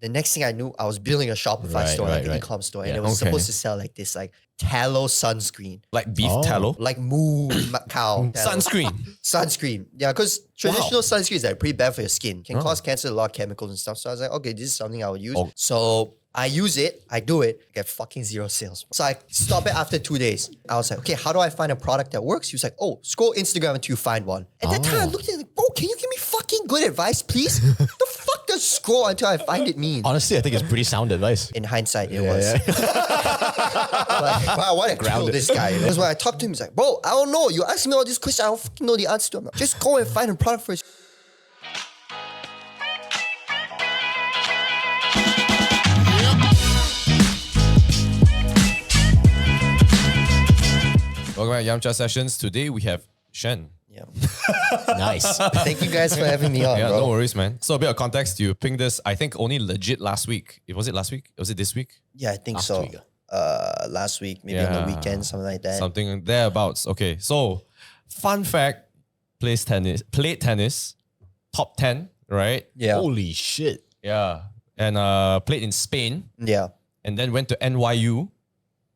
The next thing I knew, I was building a Shopify store, like an Ecom store, and it was supposed to sell like this like tallow sunscreen. Like beef tallow? Like moo cow. Sunscreen. Yeah, because traditional sunscreen is like pretty bad for your skin. Can cause cancer, a lot of chemicals and stuff. So I was like, okay, this is something I would use. So I use it, I do it, get fucking 0 sales. So I stop it after 2 days. I was like, okay, how do I find a product that works? He was like, oh, scroll Instagram until you find one. At that time, I looked at it like, bro, can you give me fucking good advice, please? The fuck does scroll until I find it mean? Honestly, I think it's pretty sound advice. In hindsight, it was. Like, wow, I want to ground this guy. Because when I talked to him, he's like, bro, I don't know. You ask me all these questions, I don't fucking know the answer to them. Just go and find a product first. Welcome back to Yamcha Sessions. Today we have Shen. Yeah. Nice. Thank you guys for having me on, Yeah, bro. no worries, man. So a bit of context, you pinged this, I think only legit last week. Was it last week? Was it this week? Yeah, I think Last so. week. Last week, maybe on the weekend, something like that. Something thereabouts. Okay, so fun fact, played tennis, top 10, right? Yeah. Holy shit. Yeah. And played in Spain Yeah. and then went to NYU.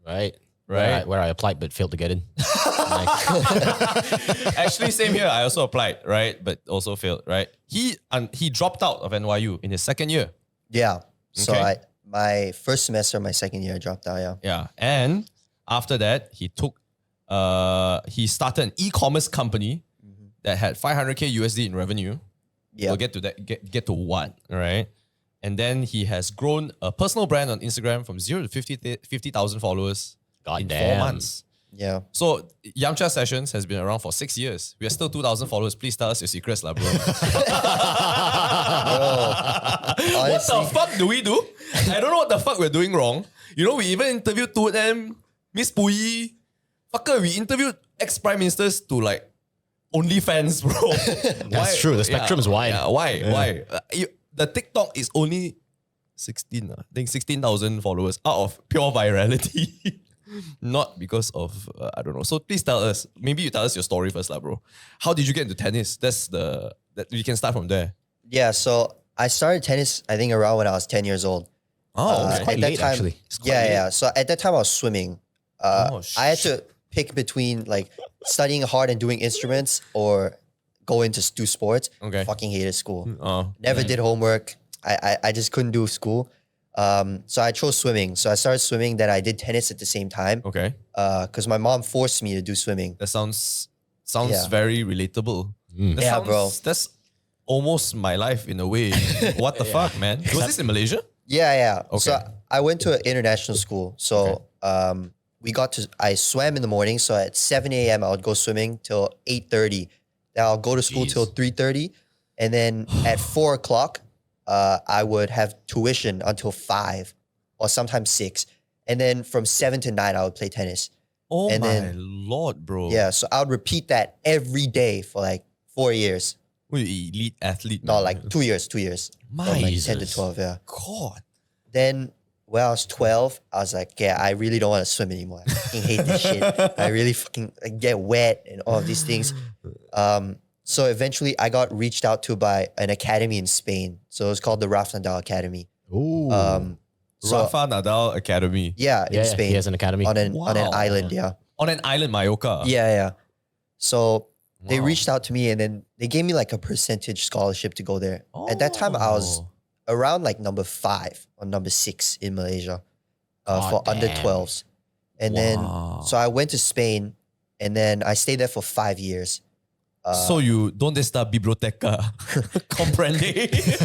Right. Right. Where I applied but failed to get in. Actually, same here. I also applied, right? But also failed, right? He dropped out of NYU in his second year. Yeah. So Okay. my first semester, my second year, I dropped out, yeah. Yeah. And after that, he started an e-commerce company that had 500K USD in revenue. Yeah. We'll get to that, get to what, right? And then he has grown a personal brand on Instagram from 0 to 50,000 followers in 4 months. Yeah. So Yamcha Sessions has been around for 6 years. We are still 2,000 followers. Please tell us your secrets, lah, bro. What the fuck do we do? I don't know what the fuck we're doing wrong. You know, we even interviewed 2M, Miss Puyi. Fucker, we interviewed ex-prime ministers to like OnlyFans, bro. That's true. The spectrum is wide. Yeah, why? The TikTok is only 16, I think 16,000 followers out of pure virality. Not because of, I don't know. So please tell us, maybe you tell us your story first, lah, bro. How did you get into tennis? We can start from there. Yeah. So I started tennis, I think, around when I was 10 years old. Oh, okay. Quite at that late, time, actually. It's quite Yeah, late. yeah. So at that time, I was swimming. I had to pick between like studying hard and doing instruments or go into do sports. Okay. Fucking hated school. Oh, Never did homework. I just couldn't do school. So I chose swimming. So I started swimming, then I did tennis at the same time. okay. Because my mom forced me to do swimming. That sounds Yeah. very relatable. That Yeah, sounds, bro. That's almost my life in a way. What the fuck, man? Was this in Malaysia? Yeah, yeah. Okay. So I went to an international school. So I swam in the morning. So at 7 a.m. I would go swimming till 8:30. Then I'll go to school till 3:30. And then at 4 o'clock, I would have tuition until 5 or sometimes 6. And then from 7 to 9, I would play tennis. Oh And my then- lord, bro. Yeah, so I would repeat that every day for like 4 years. Well, you elite athlete. No, man. like 2 years. From like 10 to 12, yeah. God. Then when I was 12, I was like, yeah, I really don't want to swim anymore. I fucking hate this shit. I really fucking get wet and all of these things. So eventually I got reached out to by an academy in Spain. So it was called the Rafa Nadal Academy. Ooh. So Rafa Nadal Academy. yeah, in Spain. He has an academy. on an Wow. island, yeah. On an island, Mallorca. Yeah, yeah. So they Wow. reached out to me and then they gave me like a percentage scholarship to go there. At that time I was Oh. around like number 5 or number 6 in Malaysia God for under damn. 12s. And Wow. then, so I went to Spain and then I stayed there for 5 years. So you donde está biblioteca? Comprende?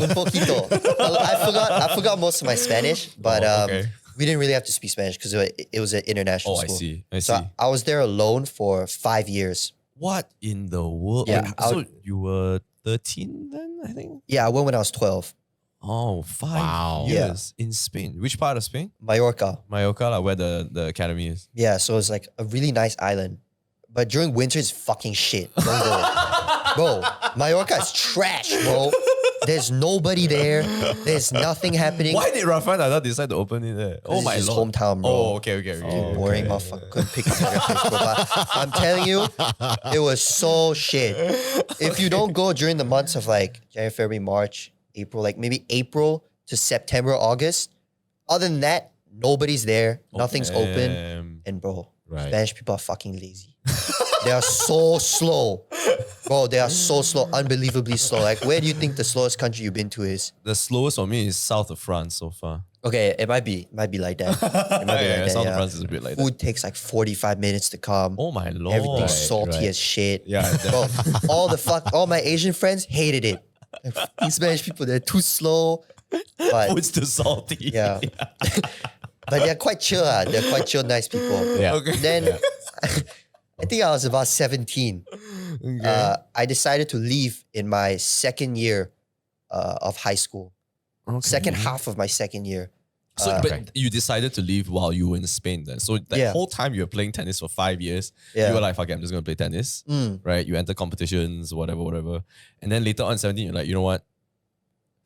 Un poquito. I forgot most of my Spanish, but okay. we didn't really have to speak Spanish because it was an international Oh, I school. see. I So see. I was there alone for 5 years. What in the world? Yeah, Wait, I so would- you were 13 then, I think? Yeah, I went when I was 12. Oh, 5 Wow. years in Spain. Which part of Spain? Mallorca. Mallorca, like where the academy is. Yeah, so it's like a really nice island. But during winter, it's fucking shit. Don't go. Bro, Mallorca is trash, bro. There's nobody there. There's nothing happening. Why did Rafa Nadal decide to open it there? Oh It's my his lord. hometown, bro. Oh, okay. Boring motherfucker. Couldn't pick up better place, bro. But I'm telling you, it was so shit. If you don't go during the months of like January, February, March, April, like maybe April to September, August. Other than that, nobody's there. Nothing's open. And bro, Right. Spanish people are fucking lazy. They are so slow. Bro, they are so slow, unbelievably slow. Like, where do you think the slowest country you've been to is? The slowest for me is south of France so far. Okay, it might be like that. It might be like that, south of France is a bit like that. Food takes like 45 minutes to come. Oh my lord. Everything's salty right. as shit. Yeah, Bro, all my Asian friends hated it. Like, these Spanish people, they're too slow. But Food's too salty. yeah. But they're quite chill. They're quite chill, nice people. Yeah. Okay. Then I think I was about 17. I decided to leave in my second year of high school. Second half of my second year. So, but you decided to leave while you were in Spain then. So that whole time you were playing tennis for 5 years, you were like, fuck it, I'm just going to play tennis. Right? You enter competitions, whatever. And then later on 17, you're like, you know what?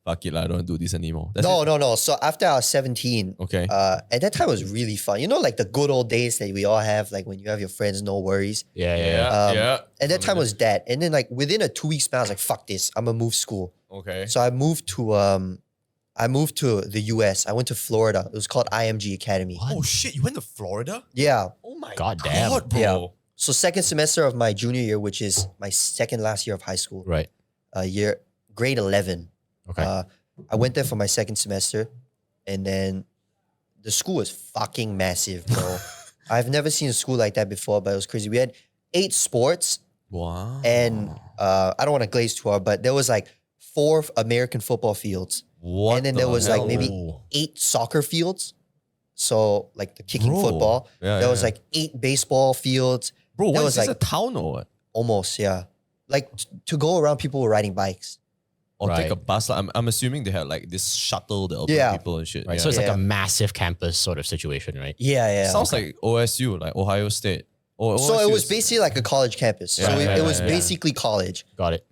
Fuck it, I don't do this anymore. That's it. No. So after I was 17, Okay. at that time it was really fun. You know, like the good old days that we all have, like when you have your friends, no worries. Yeah. At that time was that. And then like within a 2 week span, I was like, fuck this, I'm gonna move school. Okay. So I moved to the US. I went to Florida. It was called IMG Academy. Oh shit, you went to Florida? Yeah. Oh my God damn. God, bro. Yeah. So second semester of my junior year, which is my second last year of high school, Right. grade 11. Okay. I went there for my second semester, and then the school was fucking massive, bro. I've never seen a school like that before, but it was crazy. We had 8 sports, Wow. and I don't want to glaze too hard, but there was like 4 American football fields, What and then the there was like hell? maybe 8 soccer fields. So like the kicking Bro. football. Yeah, There was yeah. like 8 baseball fields. Bro, there what was is this, like a town or what? almost, yeah. Like to go around, people were riding bikes. Or take Right. a bus? Like, I'm assuming they had like this shuttle that bring Yeah. people and shit. Right. Yeah. So it's like Yeah. a massive campus sort of situation, right? Yeah. Sounds like OSU, like Ohio State. Or So it OSU was is- basically like a college campus. Yeah, so yeah, it was yeah, yeah. basically college. Got it.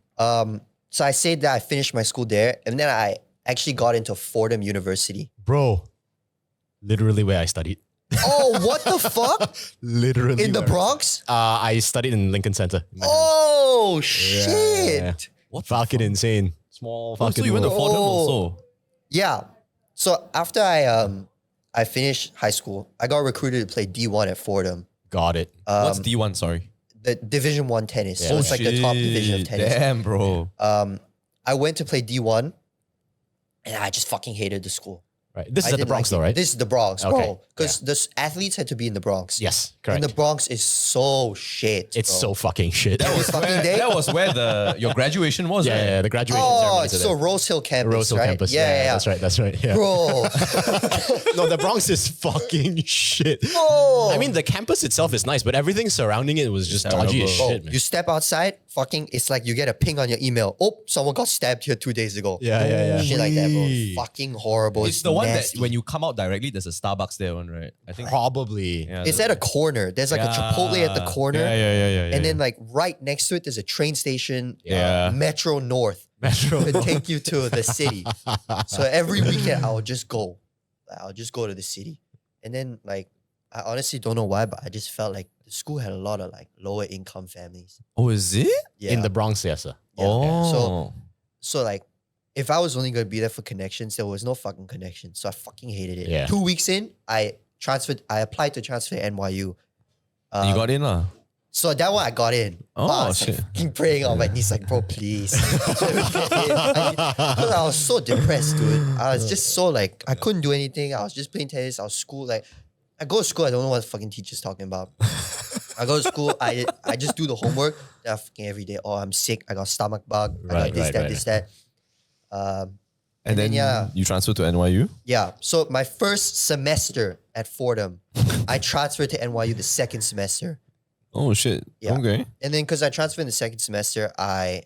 So I said that I finished my school there, and then I actually got into Fordham University. Bro, literally where I studied. Oh, what the fuck? Literally. In the Bronx? I studied in Lincoln Center. Oh, shit. Yeah. What Fucking insane. Small Oh, fucking so you went to world. Fordham Oh. also? Yeah. So after I finished high school, I got recruited to play D1 at Fordham. Got it. What's D1, sorry? The Division 1 tennis. Yeah, so it's like the top division of Shit, tennis. Damn, bro. I went to play D1, and I just fucking hated the school. Right. This I is at the didn't Bronx like though, it. right? This is the Bronx, Okay, bro. Because the athletes had to be in the Bronx. Yes, correct. And the Bronx is so shit. It's bro. so fucking shit. This fucking day. That was where your graduation was, right? yeah, the graduation Oh, ceremony. it's so Rose Hill campus, Rose Hill right? campus. Yeah. That's right. Yeah. Bro, No, the Bronx is fucking shit. Oh. I mean, the campus itself is nice, but everything surrounding it was just dodgy as terrible. shit, man. you step outside, fucking, it's like you get a ping on your email. Oh, someone got stabbed here 2 days ago. Yeah. Shit like that, Wee. bro. Fucking horrible. It's the one nasty. that when you come out directly, there's a Starbucks there, one, right? I think. Probably. Yeah, It's at a corner. There's like a Chipotle at the corner. Yeah. And then like right next to it, there's a train station, Yeah. Metro North, Metro. to take you to the city. So every weekend I would just go. I'll just go to the city. And then like, I honestly don't know why, but I just felt like the school had a lot of like lower income families. Oh, is it? Yeah. In the Bronx, yes, sir. Yeah. Oh. So like, if I was only gonna be there for connections, there was no fucking connection. So I fucking hated it. Yeah. 2 weeks in, I applied to transfer to NYU. And you got in, lah. So that one I got in. Oh, But I was shit. like fucking praying on my knees, like, bro, please. Because I was so depressed, dude. I was just so like, I couldn't do anything. I was just playing tennis. I was school, like, I go to school, I don't know what the fucking teacher's talking about. I go to school, I just do the homework. Then fucking every day, oh, I'm sick. I got stomach bug. I got Right, this, right, that. And then yeah. you transferred to NYU? Yeah. So my first semester at Fordham, I transferred to NYU the second semester. Oh, shit. Yeah. Okay. And then because I transferred in the second semester, I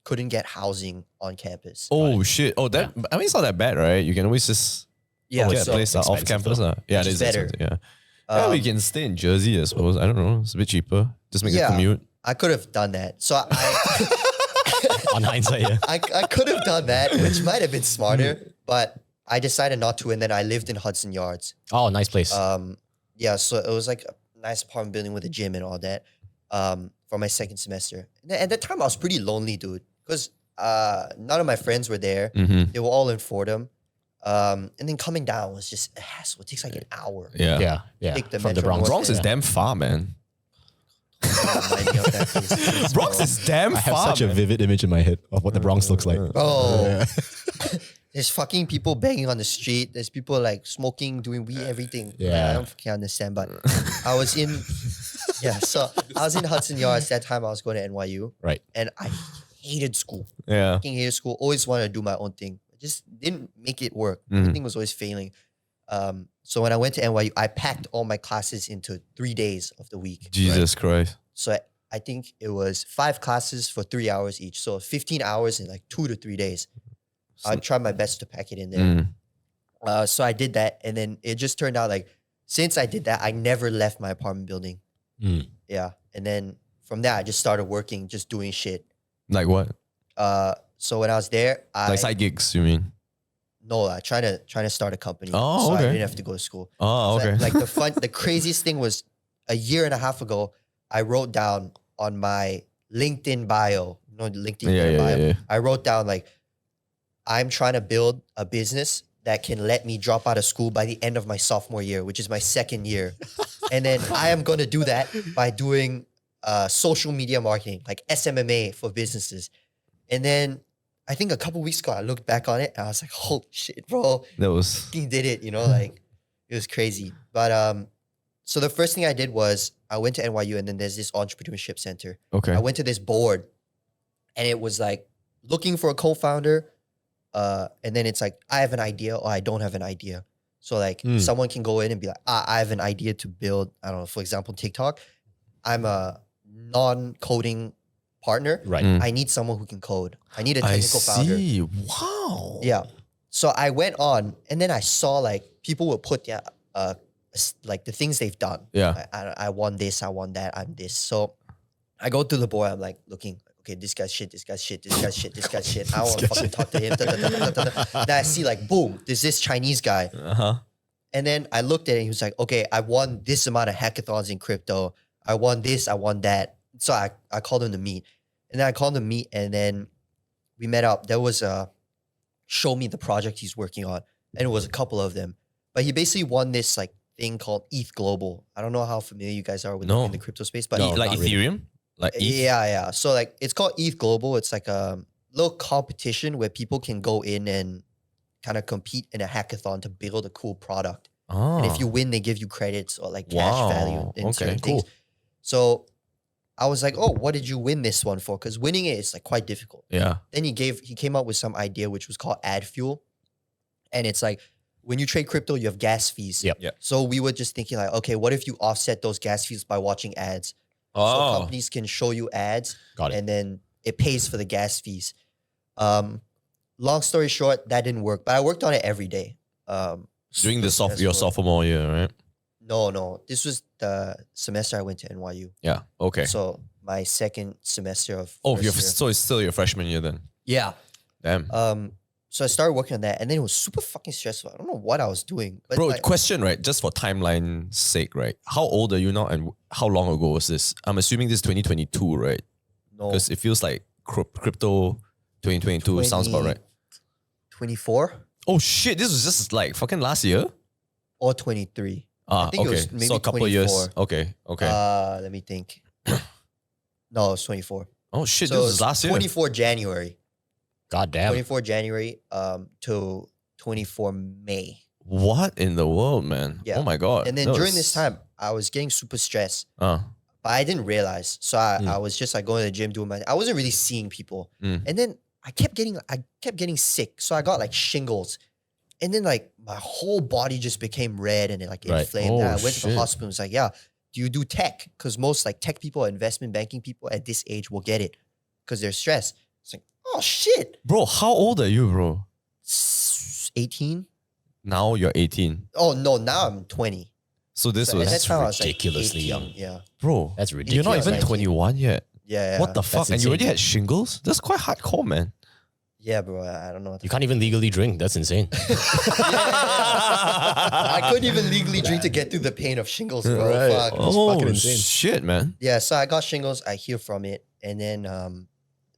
couldn't get housing on campus. Oh, shit. Oh, that, I mean, it's not that bad, right? You can always just Yeah. get a So, place off expensive campus. though. Yeah, it Which is is better. expensive, yeah. Yeah, we can stay in Jersey, I suppose. I don't know. It's a bit cheaper. Just make a Yeah. commute. I could have done that. So On hindsight, yeah. I could have done that, which might have been smarter, but I decided not to. And then I lived in Hudson Yards. Oh, nice place. Yeah, so it was like a nice apartment building with a gym and all that for my second semester. And then at that time, I was pretty lonely, dude, because none of my friends were there. Mm-hmm. They were all in Fordham. And then coming down was just a hassle. It takes like an hour. Yeah. Take the From the metro Bronx. north. Bronx is Yeah. damn far, man. Remind me of that place, please, Bronx bro. is damn I have far. such a man. vivid image in my head of what the Bronx looks like. Bro, there's fucking people banging on the street. There's people like smoking, doing weed, everything. Yeah. I don't fucking understand. But I was in, so I was in Hudson Yards that time. I was going to NYU, Right. and I hated school. Yeah. Fucking hated school. Always wanted to do my own thing. I just didn't make it work. Mhm. Everything was always failing. So when I went to NYU, I packed all my classes into 3 days of the week. Jesus Christ. So I think it was 5 classes for 3 hours each. So 15 hours in like 2 to 3 days. I tried my best to pack it in there. So I did that. And then it just turned out like, since I did that, I never left my apartment building. Mm. Yeah. And then from there, I just started working, just doing shit. Like what? So when I was there, Like side gigs, you mean? I trying to start a company. Oh, so okay. I didn't have to go to school. Oh, So, okay. like the craziest thing was a year and a half ago, I wrote down on my LinkedIn bio, LinkedIn bio, yeah. I wrote down like, I'm trying to build a business that can let me drop out of school by the end of my sophomore year, which is my second year. And then I am going to do that by doing social media marketing, like SMMA for businesses. And then I think a couple weeks ago, I looked back on it and I was like, holy shit, bro. That was He did it, like it was crazy. But so the first thing I did was I went to NYU, and then there's this entrepreneurship center. okay. I went to this board, and it was like looking for a co-founder. And then it's like, I have an idea or I don't have an idea. So like someone can go in and be like, I have an idea to build, I don't know, for example, TikTok. I'm a non-coding partner. Right. Mm. I need someone who can code. I need a I technical founder. see. Wow. Yeah. So I went on, and then I saw like people would put like the things they've done. Yeah. I want this, I want that, I'm this. So I go to the board, I'm like looking, okay, this guy's shit, this guy's shit, this guy's shit, this guy's shit. I don't want to fucking talk to him. Then I see like, boom, there's this Chinese guy. Uh-huh. And then I looked at it, and he was like, okay, I won this amount of hackathons in crypto. I won this, I won that. So I called him to meet. And then I called him to meet, and then we met up. There was show me the project he's working on. And it was a couple of them. But he basically won this like thing called ETH Global. I don't know how familiar you guys are with No. in the crypto space, but No. Like not really. Ethereum? Like ETH? yeah. So like it's called ETH Global. It's like a little competition where people can go in and kind of compete in a hackathon to build a cool product. Oh. And if you win, they give you credits or like cash Wow. value in Okay, certain cool. things. So I was like, oh, what did you win this one for? Because winning it is like quite difficult. Yeah. Then he came up with some idea which was called ad fuel. And it's like when you trade crypto, you have gas fees. Yep. Yep. So we were just thinking like, okay, what if you offset those gas fees by watching ads? So Oh. companies can show you ads Got it. and then it pays for the gas fees. Long story short, that didn't work, but I worked on it every day. During the super your stressful. sophomore year, right? No. This was the semester I went to NYU. Yeah. Okay. So my second semester of Oh, first year. so it's still your freshman year then. Yeah. Damn. So I started working on that, and then it was super fucking stressful. I don't know what I was doing, but Bro, like, question, right? Just for timeline's sake, right? How old are you now and how long ago was this? I'm assuming this is 2022, right? no, Because it feels like crypto 2022 sounds about right. 24 Oh shit, this was just like fucking last year? or 23. Ah, think it okay. was maybe So a couple of years. 24. Okay, okay. Let me think. No, it was 24. oh shit, So this it was last year. 24 January. God damn. 24 January to 24 May. What in the world, man? Yeah. Oh my god. And then That during was- this time, I was getting super stressed, Uh, but I didn't realize. So I was just like going to the gym doing I wasn't really seeing people. Mm. And then I kept getting sick. So I got like shingles. And then like my whole body just became red and it like Right. inflamed. Oh, and I went to shit. the hospital and was like, yeah, do you do tech? Because most like tech people, investment banking people at this age will get it because they're stressed. It's like, oh shit. bro, how old are you, bro? 18? Now you're 18. Oh no, now I'm 20. So this So was at that time I was like ridiculously 18. young. Yeah. bro. That's You're ridiculous. not even 19. 21 yet. Yeah. What the fuck? And you already had shingles? That's quite hardcore, man. Yeah, bro. I don't know. What the You can't even legally drink. That's insane. I couldn't even legally drink to get through the pain of shingles, bro. Right. Fuck. Oh fucking insane. shit, man. Yeah, so I got shingles. I healed from it. And then,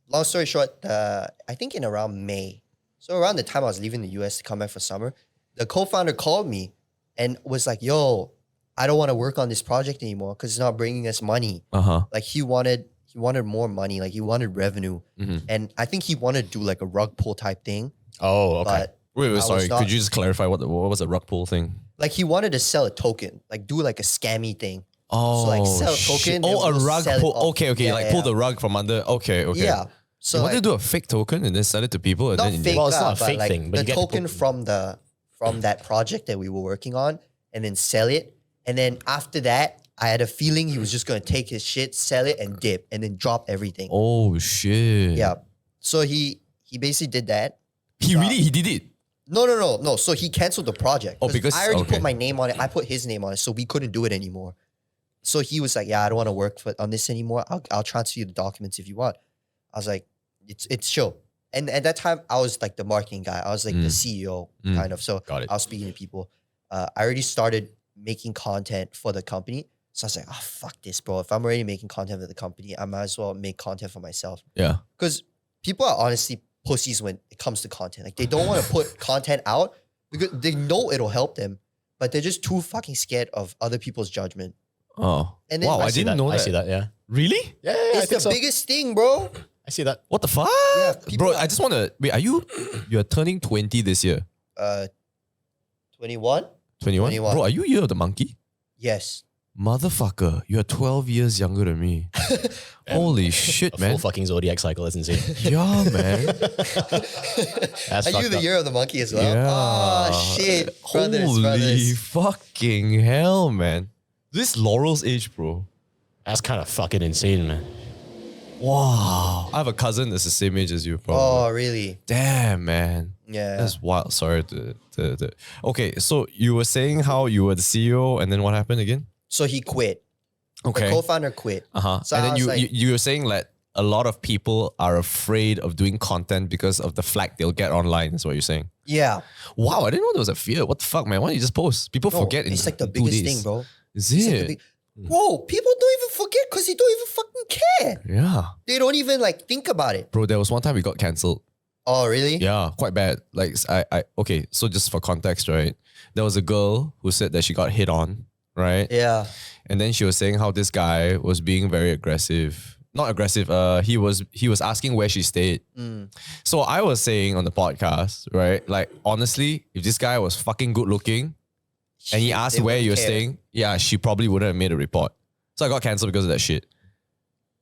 long story short, I think in around May, So around the time I was leaving the US to come back for summer, the co-founder called me and was like, yo, I don't want to work on this project anymore because it's not bringing us money. Like he wanted more money, like he wanted revenue. And I think he wanted to do like a rug pull type thing. Oh, okay. But Wait, I sorry. was not- Could you just clarify what was a rug pull thing? like he wanted to sell a token, like do like a scammy thing. Oh, So like sell a shit. token. Oh, a and we'll rug sell it pull. off. Okay, Yeah, like yeah, pull yeah. the rug from under. Okay. Yeah. So You like, wanted to do a fake token and then sell it to people and not then fake, Well, it's not a but fake like thing, but the you get the token token. from that project that we were working on, and then sell it. And then after that, I had a feeling he was just gonna take his shit, sell it, and dip, and then drop everything. Oh shit. Yeah. So he basically did that. He did it. No. So he canceled the project. Oh, because- I already okay. put my name on it. I put his name on it, so we couldn't do it anymore. So he was like, "Yeah, I don't want to work on this anymore. I'll transfer you the documents if you want." I was like, "It's chill." And at that time, I was like the marketing guy. I was like the CEO kind of. So Got it. I was speaking to people. I already started making content for the company. So I was like, "Oh fuck this, bro! If I'm already making content for the company, I might as well make content for myself." Yeah. Because people are honestly pussies when it comes to content. Like they don't want to put content out because they know it'll help them, but they're just too fucking scared of other people's judgment. Oh. And then wow, I I see didn't know that. I see that, yeah. Really? Yeah, I It's think the so. biggest thing, bro. I see that. What the fuck? Yeah, people Bro, are- I just want to wait. You're turning 20 this year? 21? 21? 21. Bro, are you year of the monkey? Yes. Motherfucker, you're 12 years younger than me. Holy shit, A man. full fucking zodiac cycle is insane. Yeah, man. That's Are you fucked the up. year of the monkey as well? Yeah. Oh, shit. Brothers, Holy brothers. fucking hell, man. This Laurel's age, bro. That's kind of fucking insane, man. Wow. I have a cousin that's the same age as you, probably. Oh, really? Damn, man. Yeah. That's wild. Sorry to. Okay, so you were saying how you were the CEO and then what happened again? So he quit. Okay. The co-founder quit. So And I then was you, like- you were saying that a lot of people are afraid of doing content because of the flack they'll get online. That's what you're saying. Yeah. Wow, I didn't know there was a fear. What the fuck, man? Why don't you just post? People No, forget in it's like the 2 biggest days. thing, bro. Is It's like it? the big- Bro, people don't even forget because they don't even fucking care. Yeah. They don't even like think about it. Bro, there was one time we got cancelled. Oh, really? Yeah, quite bad. Like okay, so just for context, right? There was a girl who said that she got hit on, right? Yeah. And then she was saying how this guy was being very aggressive. Not aggressive, he was asking where she stayed. So I was saying on the podcast, right? Like honestly, if this guy was fucking good looking and he Shit, asked they where wouldn't you're care. staying, yeah, she probably wouldn't have made a report. So I got cancelled because of that shit.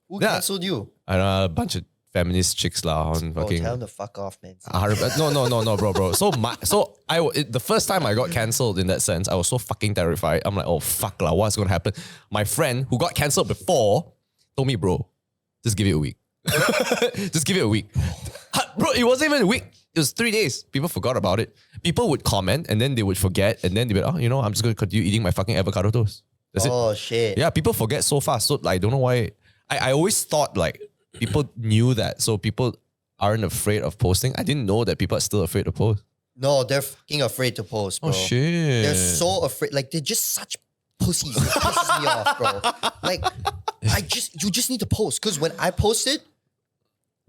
Who Yeah. canceled you? I don't know, a bunch of feminist chicks lah on Bro, fucking. tell him to fuck off, man. 100%. No, bro. So the first time I got cancelled in that sense, I was so fucking terrified. I'm like, oh fuck lah, what's gonna happen? My friend who got cancelled before told me, bro, just give it a week. Just give it a week. Bro, it wasn't even a week. It was 3 days. People forgot about it. People would comment and then they would forget and then they'd be like, oh, you know, I'm just gonna continue eating my fucking avocado toast. That's it. Oh, shit. Yeah, people forget so fast. So I don't know why. I always thought like people knew that, so people aren't afraid of posting. I didn't know that people are still afraid to post. No, they're fucking afraid to post, bro. Oh shit! They're so afraid. Like, they're just such pussies. It pisses me off, bro. Like, you just need to post. Because when I posted,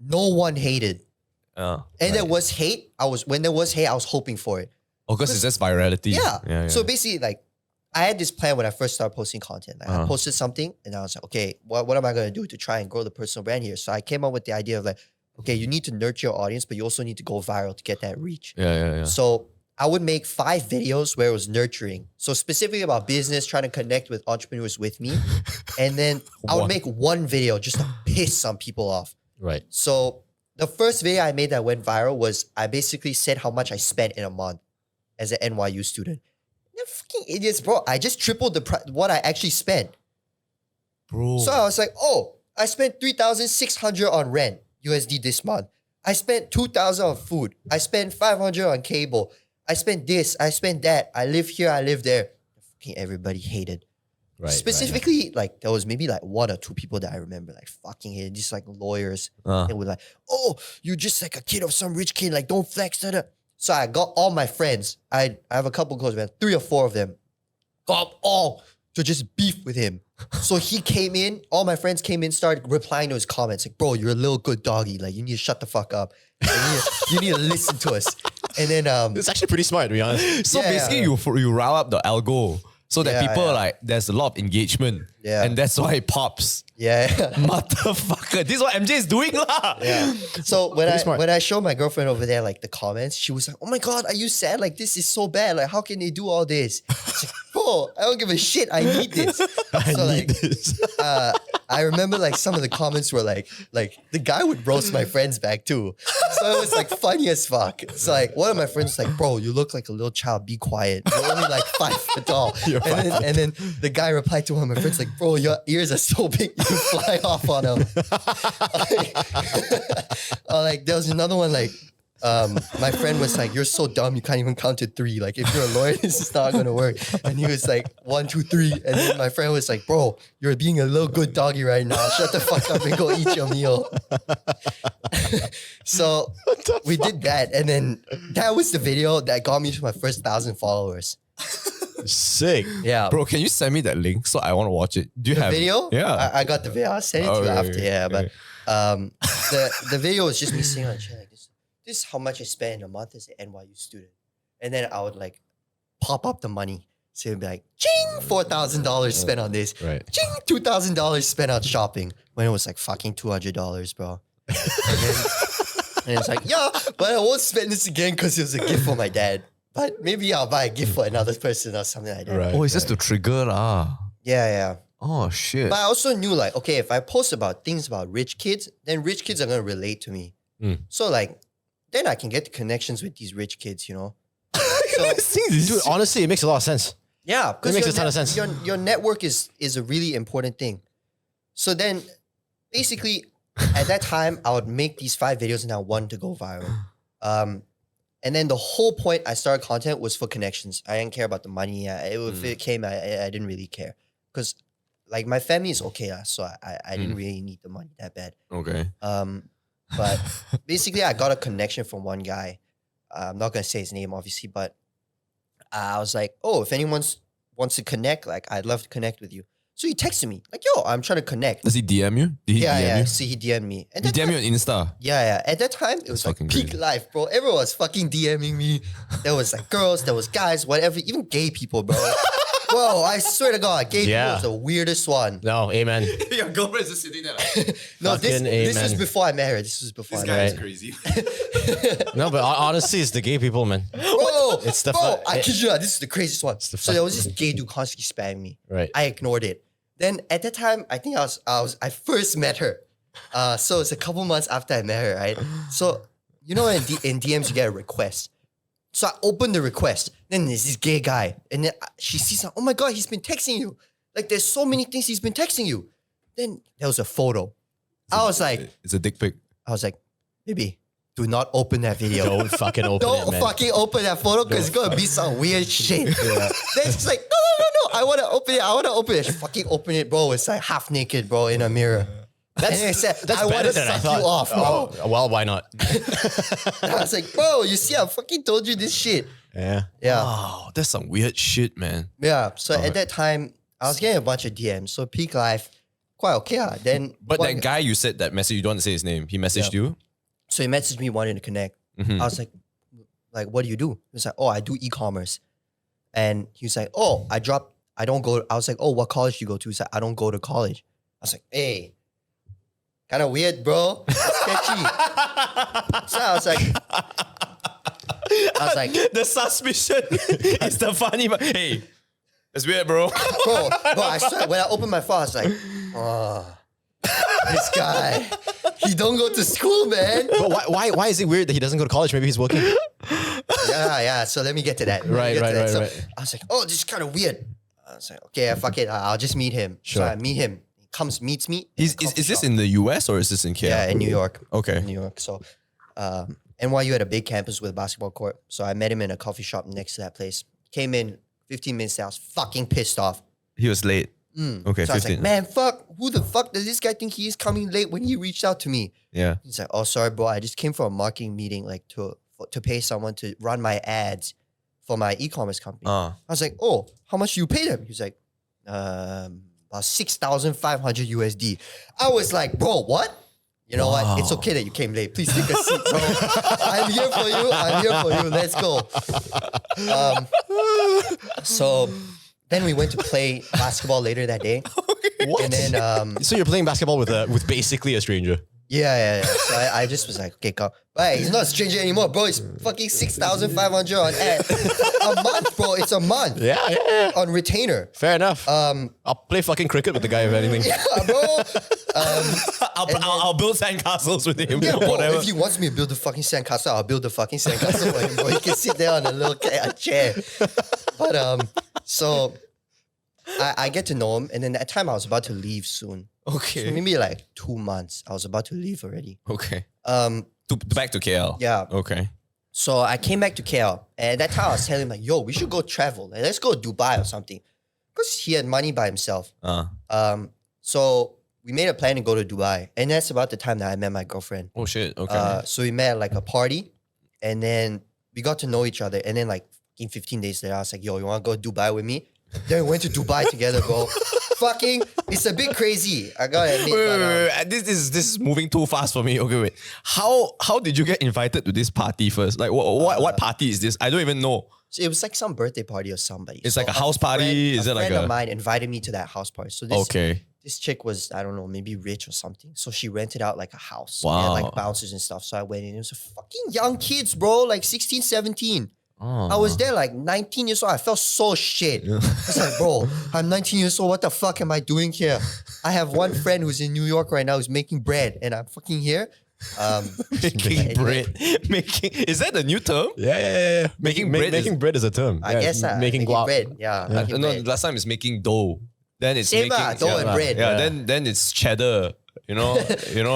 no one hated. And there was hate. When there was hate, I was hoping for it. Oh, because it's just virality. Yeah. So basically, like, I had this plan when I first started posting content. Like, I posted something and I was like, okay, what am I going to do to try and grow the personal brand here? So I came up with the idea of like, okay, you need to nurture your audience, but you also need to go viral to get that reach. Yeah. So I would make 5 videos where it was nurturing. So specifically about business, trying to connect with entrepreneurs with me. And then I would make 1 video just to piss some people off. Right. So the first video I made that went viral was I basically said how much I spent in a month as an NYU student. They're fucking idiots, bro. I just tripled what I actually spent. Bro. So I was like, oh, I spent 3,600 on rent USD this month. I spent 2,000 on food. I spent 500 on cable. I spent this. I spent that. I live here. I live there. Fucking everybody hated. Right. Specifically, like there was maybe like 1 or 2 people that I remember like fucking hated. Just like lawyers. They were like, oh, you're just like a kid of some rich kid. Like don't flex. Da, da. So I got all my friends. I have a couple close friends, 3 or 4 of them. Got them all to just beef with him. So he came in, all my friends came in, started replying to his comments. Like, bro, you're a little good doggy. Like, you need to shut the fuck up. You need to listen to us. And then It's actually pretty smart, to be honest. So basically, you rile up the algo so that Yeah, people yeah. like there's a lot of engagement. Yeah. And that's why it pops. yeah. Motherfucker. This is what MJ is doing lah. Yeah. So smart. when I showed my girlfriend over there like the comments, she was like, "Oh my god, are you sad? Like this is so bad. Like how can they do all this?" It's like, bro, I don't give a shit. I need this. So like, I remember like some of the comments were like the guy would roast my friends back too. So it was like funny as fuck. So like one of my friends was like, "Bro, you look like a little child. Be quiet. You're only like 5 foot tall." And then the guy replied to one of my friends like, "Bro, your ears are so big you can fly off on them." Or like there was another one like my friend was like, "You're so dumb, you can't even count to 3. Like if you're a lawyer, this is not gonna work." And he was like, 1, 2, 3. And then my friend was like, "Bro, you're being a little good doggy right now. Shut the fuck up and go eat your meal." So we did that, and then that was the video that got me to my first 1,000 followers. Sick. Yeah. Bro, can you send me that link so I want to watch it? Do you have Video? Yeah. I got the video. I'll send it to you Okay, after. Yeah, okay. but the video was just me sitting on a chair like this. This is how much I spent in a month as an NYU student. And then I would like pop up the money. So it'd be like, ching, $4,000 spent on this. Right. Ching, $2,000 spent on shopping. When it was like fucking $200, bro. And it's like, yeah, but I won't spend this again because it was a gift for my dad. But maybe I'll buy a gift for another person or something like that. Right. Oh, it's just to trigger lah. Yeah, yeah. Oh shit. But I also knew like, okay, if I post about things about rich kids, then rich kids are going to relate to me. So like, then I can get the connections with these rich kids, you know? So, Dude, honestly, it makes a lot of sense. yeah. It makes a ton of sense. Your network is a really important thing. So then basically at that time, I would make these 5 videos and I wanted to go viral. And then the whole point I started content was for connections. I didn't care about the money. If it came, I didn't really care. Because like my family is okay, so I didn't really need the money that bad. Okay. But basically I got a connection from one guy. I'm not going to say his name obviously, but I was like, oh, if anyone wants to connect, like I'd love to connect with you. So he texted me like, yo, I'm trying to connect. Does he DM you? Did he DM you? See, he DM'd me. He DM you on Insta. Yeah. At that time, it was like fucking peak crazy. life, bro. Everyone was fucking DMing me. There was like girls, there was guys, whatever, even gay people, bro. Bro, I swear to God, gay people was the weirdest one. No, amen. Your girlfriend is just sitting there like, No, this Fucking was amen. before I met her. This was before I met her. Right. crazy. No, but honestly, it's the gay people, man. Bro, It's the bro, fu- I kid you not, this is the craziest one. the So there was this gay dude constantly spamming me. Right. I ignored it. Then at that time, I think I first met her. So it's a couple months after I met her, right? So you know in DMs you get a request. So I opened the request. Then there's this gay guy, and then she sees, oh my God, he's been texting you. Like there's so many things he's been texting you. Then there was a photo. I was like, It's a dick pic. baby, do not open that video. Don't fucking open it, Don't man. fucking open that photo because it's gonna be some weird shit. Then she's like, no, I wanna open it. She fucking open it, bro. It's like half naked, bro, in a mirror. And then I said, I wanna better than I suck you thought. off, bro. Oh, well, why not? And I was like, bro, you see, I fucking told you this shit. Yeah. Yeah. Wow, that's some weird shit, man. Yeah. So at that time, I was getting a bunch of DMs. So peak life, quite okay. Then But one that guy you said that message, you don't want to say his name. He messaged you. So he messaged me wanting to connect. Mhm. I was like, what do you do? He was like, oh, I do e-commerce. And he was like, oh, I don't go. I was like, oh, what college do you go to? He's like, I don't go to college. I was like, hey, kind of weird, bro. Sketchy. So I was like, The suspicion is the funny, but hey, that's weird, bro. bro, I swear, when I opened my phone, I was like, oh, this guy, he don't go to school, man. But why is it weird that he doesn't go to college? Maybe he's working. Yeah. So let me get to that. Right. So I was like, oh, this is kind of weird. I was like, okay, fuck it. I'll just meet him. Sure. So I meet him. He meets me. Is this in the US or is this in KL? Yeah, in New York. Okay. In New York. So NYU had a big campus with a basketball court. So I met him in a coffee shop next to that place. Came in 15 minutes. I was fucking pissed off. He was late. Okay, So I was 15. like, man, fuck. Who the fuck does this guy think he is coming late when he reached out to me? Yeah. He's like, oh, sorry, bro. I just came from a marketing meeting, like to pay someone to run my ads for my e-commerce company. I was like, oh, how much do you pay them? He's like, about 6,500 USD. I was like, bro, what? You know what? It's okay that you came late. Please take a seat, bro. I'm here for you. I'm here for you. Let's go. So then we went to play basketball later that day. What? And then So you're playing basketball with basically a stranger. yeah. So I just was like, okay, come. But he's not a stranger anymore, bro. It's fucking 6,500 on ad. A month, bro. It's a month. Yeah. On retainer. Fair enough. I'll play fucking cricket with the guy if anything. Yeah, bro. I'll build sandcastles with him. Yeah, bro, whatever. if he wants me to build the fucking sandcastle, I'll build the fucking sandcastle for him, bro. He can sit there on a little chair. But so I get to know him, and then at that time I was about to leave soon. Okay. So maybe like 2 months. I was about to leave already. Okay. Back to KL. Yeah. Okay. So I came back to KL, and at that time I was telling him like, yo, we should go travel. Like, let's go to Dubai or something. Because he had money by himself. So we made a plan to go to Dubai. And that's about the time that I met my girlfriend. Oh shit. Okay. So we met at like a party, and then we got to know each other. And then like in 15 days later, I was like, yo, you want to go to Dubai with me? Then we went to Dubai together, bro. Fucking, it's a bit crazy. I gotta admit. Wait. This is moving too fast for me. Okay, wait. How did you get invited to this party first? Like what party is this? I don't even know. So it was like some birthday party or somebody. It's like a house party? Is it like a friend a- of mine invited me to that house party. So this chick was, I don't know, maybe rich or something. So she rented out like a house. They had Wow. like bouncers and stuff. So I went in. It was a fucking young kids, bro. Like 16, 17. I was there like 19 years old. I felt so shit. I was like, bro, I'm 19 years old. What the fuck am I doing here? I have one friend who's in New York right now who's making bread, and I'm fucking here. Making bread. Is that the new term? Yeah. Making bread Making bread is a term. I guess making guap. bread. Yeah. making No, bread. last time it's making dough. Then it's Same making dough and bread. Yeah, then it's cheddar. You know,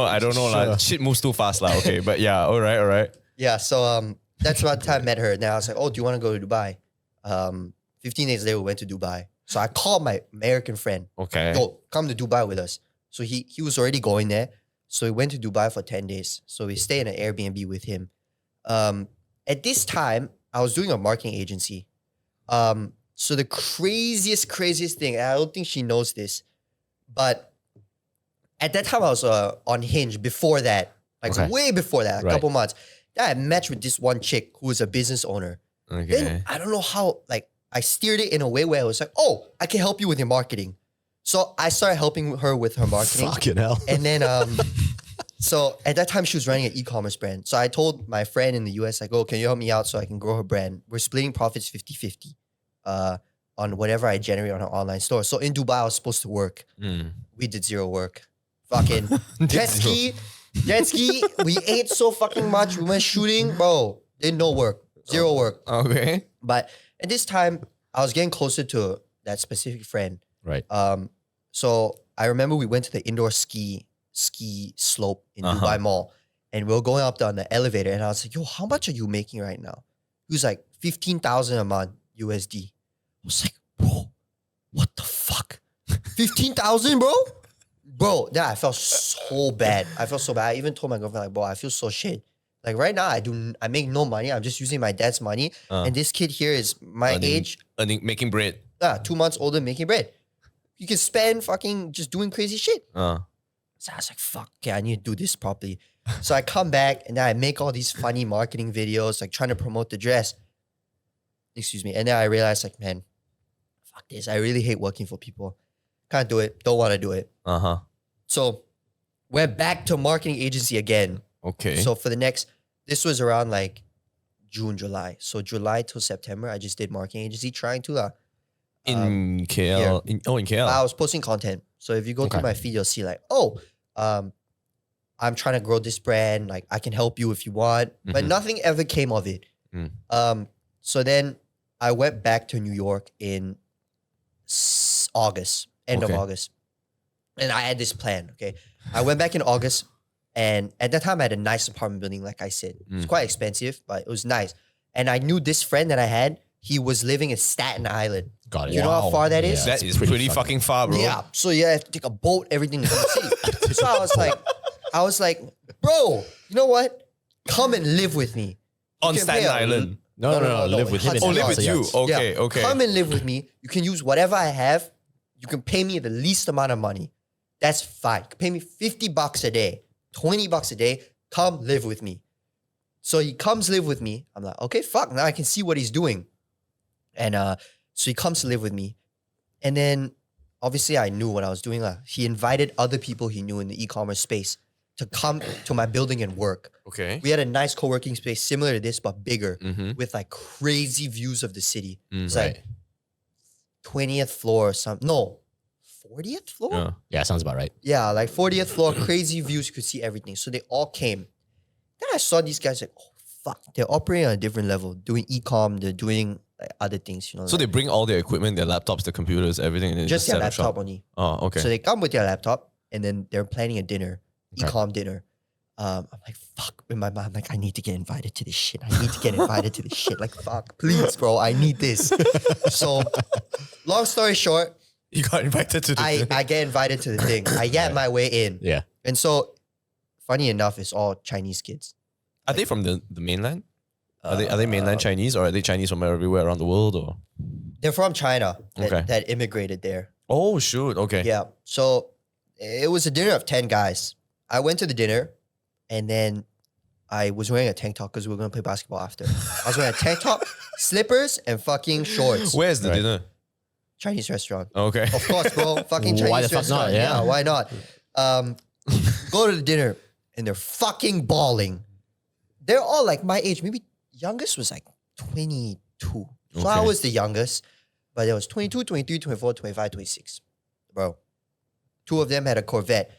I don't know. Like, shit moves too fast. Like, okay, but yeah, all right. Yeah, so that's about the time I met her. Now I was like, oh, do you want to go to Dubai? 15 days later, we went to Dubai. So I called my American friend. Okay. Go, come to Dubai with us. So he was already going there. So we went to Dubai for 10 days. So we stayed in an Airbnb with him. At this time, I was doing a marketing agency. So the craziest thing, and I don't think she knows this, but at that time I was on Hinge before that, like way before that, a couple months. Then I matched with this one chick who was a business owner. Okay. Then I don't know how, like I steered it in a way where I was like, oh, I can help you with your marketing. So I started helping her with her marketing. Fucking hell. And then, so at that time she was running an e-commerce brand. So I told my friend in the US, like, oh, can you help me out so I can grow her brand? We're splitting profits 50-50 on whatever I generate on her online store. So in Dubai, I was supposed to work. We did zero work. Fucking jet ski. We ate so fucking much. We went shooting, bro. Did no work. Zero work. Okay. But at this time, I was getting closer to that specific friend. Right. So I remember we went to the indoor ski slope in Dubai Mall, and we were going up on the elevator, and I was like, yo, how much are you making right now? He was like, 15,000 a month USD. I was like, bro, what the fuck? 15,000, bro? Bro, then I felt so bad. I even told my girlfriend, like, bro, I feel so shit. Like right now, I make no money. I'm just using my dad's money. And this kid here is my age. Making bread. 2 months older, making bread. You can spend fucking just doing crazy shit. So I was like, fuck, okay, I need to do this properly. So I come back and then I make all these funny marketing videos, like trying to promote the dress. Excuse me. And then I realized, like, man, fuck this. I really hate working for people. Can't do it. Don't want to do it. So we're back to marketing agency again. Okay. So for this was around like June, July. So July till September, I just did marketing agency trying to in KL. In KL. I was posting content. So if you go through my feed, you'll see like, I'm trying to grow this brand. Like I can help you if you want. But nothing ever came of it. So then I went back to New York in August, end of August. And I had this plan, okay? I went back in August, and at that time I had a nice apartment building, like I said. It was quite expensive, but it was nice. And I knew this friend that I had, he was living in Staten Island. Got it. You know how far that is? That is pretty fucking far, bro. Yeah. So you have to take a boat, everything to the city. So I was like, bro, you know what? Come and live with me. On Staten Island. No. Live with him. Hudson Oh, live with you. Yards. Okay. Come and live with me. You can use whatever I have. you can pay me the least amount of money. That's fine. Pay me $50 a day, $20 a day. Come live with me. So he comes live with me. I'm like, okay, fuck. Now I can see what he's doing. And so he comes to live with me. And then obviously I knew what I was doing. He invited other people he knew in the e-commerce space to come to my building and work. Okay. We had a nice co-working space similar to this, but bigger, with like crazy views of the city. It's like 20th floor or something. No, 40th floor? Yeah, sounds about right. Yeah, like 40th floor, crazy views, you could see everything. So they all came. Then I saw these guys like, oh, fuck. They're operating on a different level, doing e-com, they're doing like other things, you know. So they bring all their equipment, their laptops, their computers, everything, and they just set their up shop. laptop only. Oh, okay. So they come with their laptop and then they're planning a dinner, e-com dinner. I'm like, fuck. In my mind, I'm like, I need to get invited to this shit. I need to get invited to this shit. Like, fuck, please, bro. I need this. So, long story short, You got invited to the I get invited to the thing. I get my way in. Yeah. And so, funny enough, it's all Chinese kids. Are they from the mainland? Are they mainland Chinese, or are they Chinese from everywhere around the world? Or They're from China Okay. that immigrated there. oh shoot, okay. Yeah. So, it was a dinner of 10 guys. I went to the dinner and then I was wearing a tank top because we were going to play basketball after. I was wearing a tank top, slippers, and fucking shorts. Where's the dinner? Chinese restaurant. Okay. Of course, bro. Fucking Chinese Why the fuck restaurant. not? Yeah. Why not? Go to the dinner and they're fucking bawling. They're all like my age. Maybe youngest was like 22. So I Okay. was the youngest. But there was 22, 23, 24, 25, 26. Bro. 2 of them had a Corvette.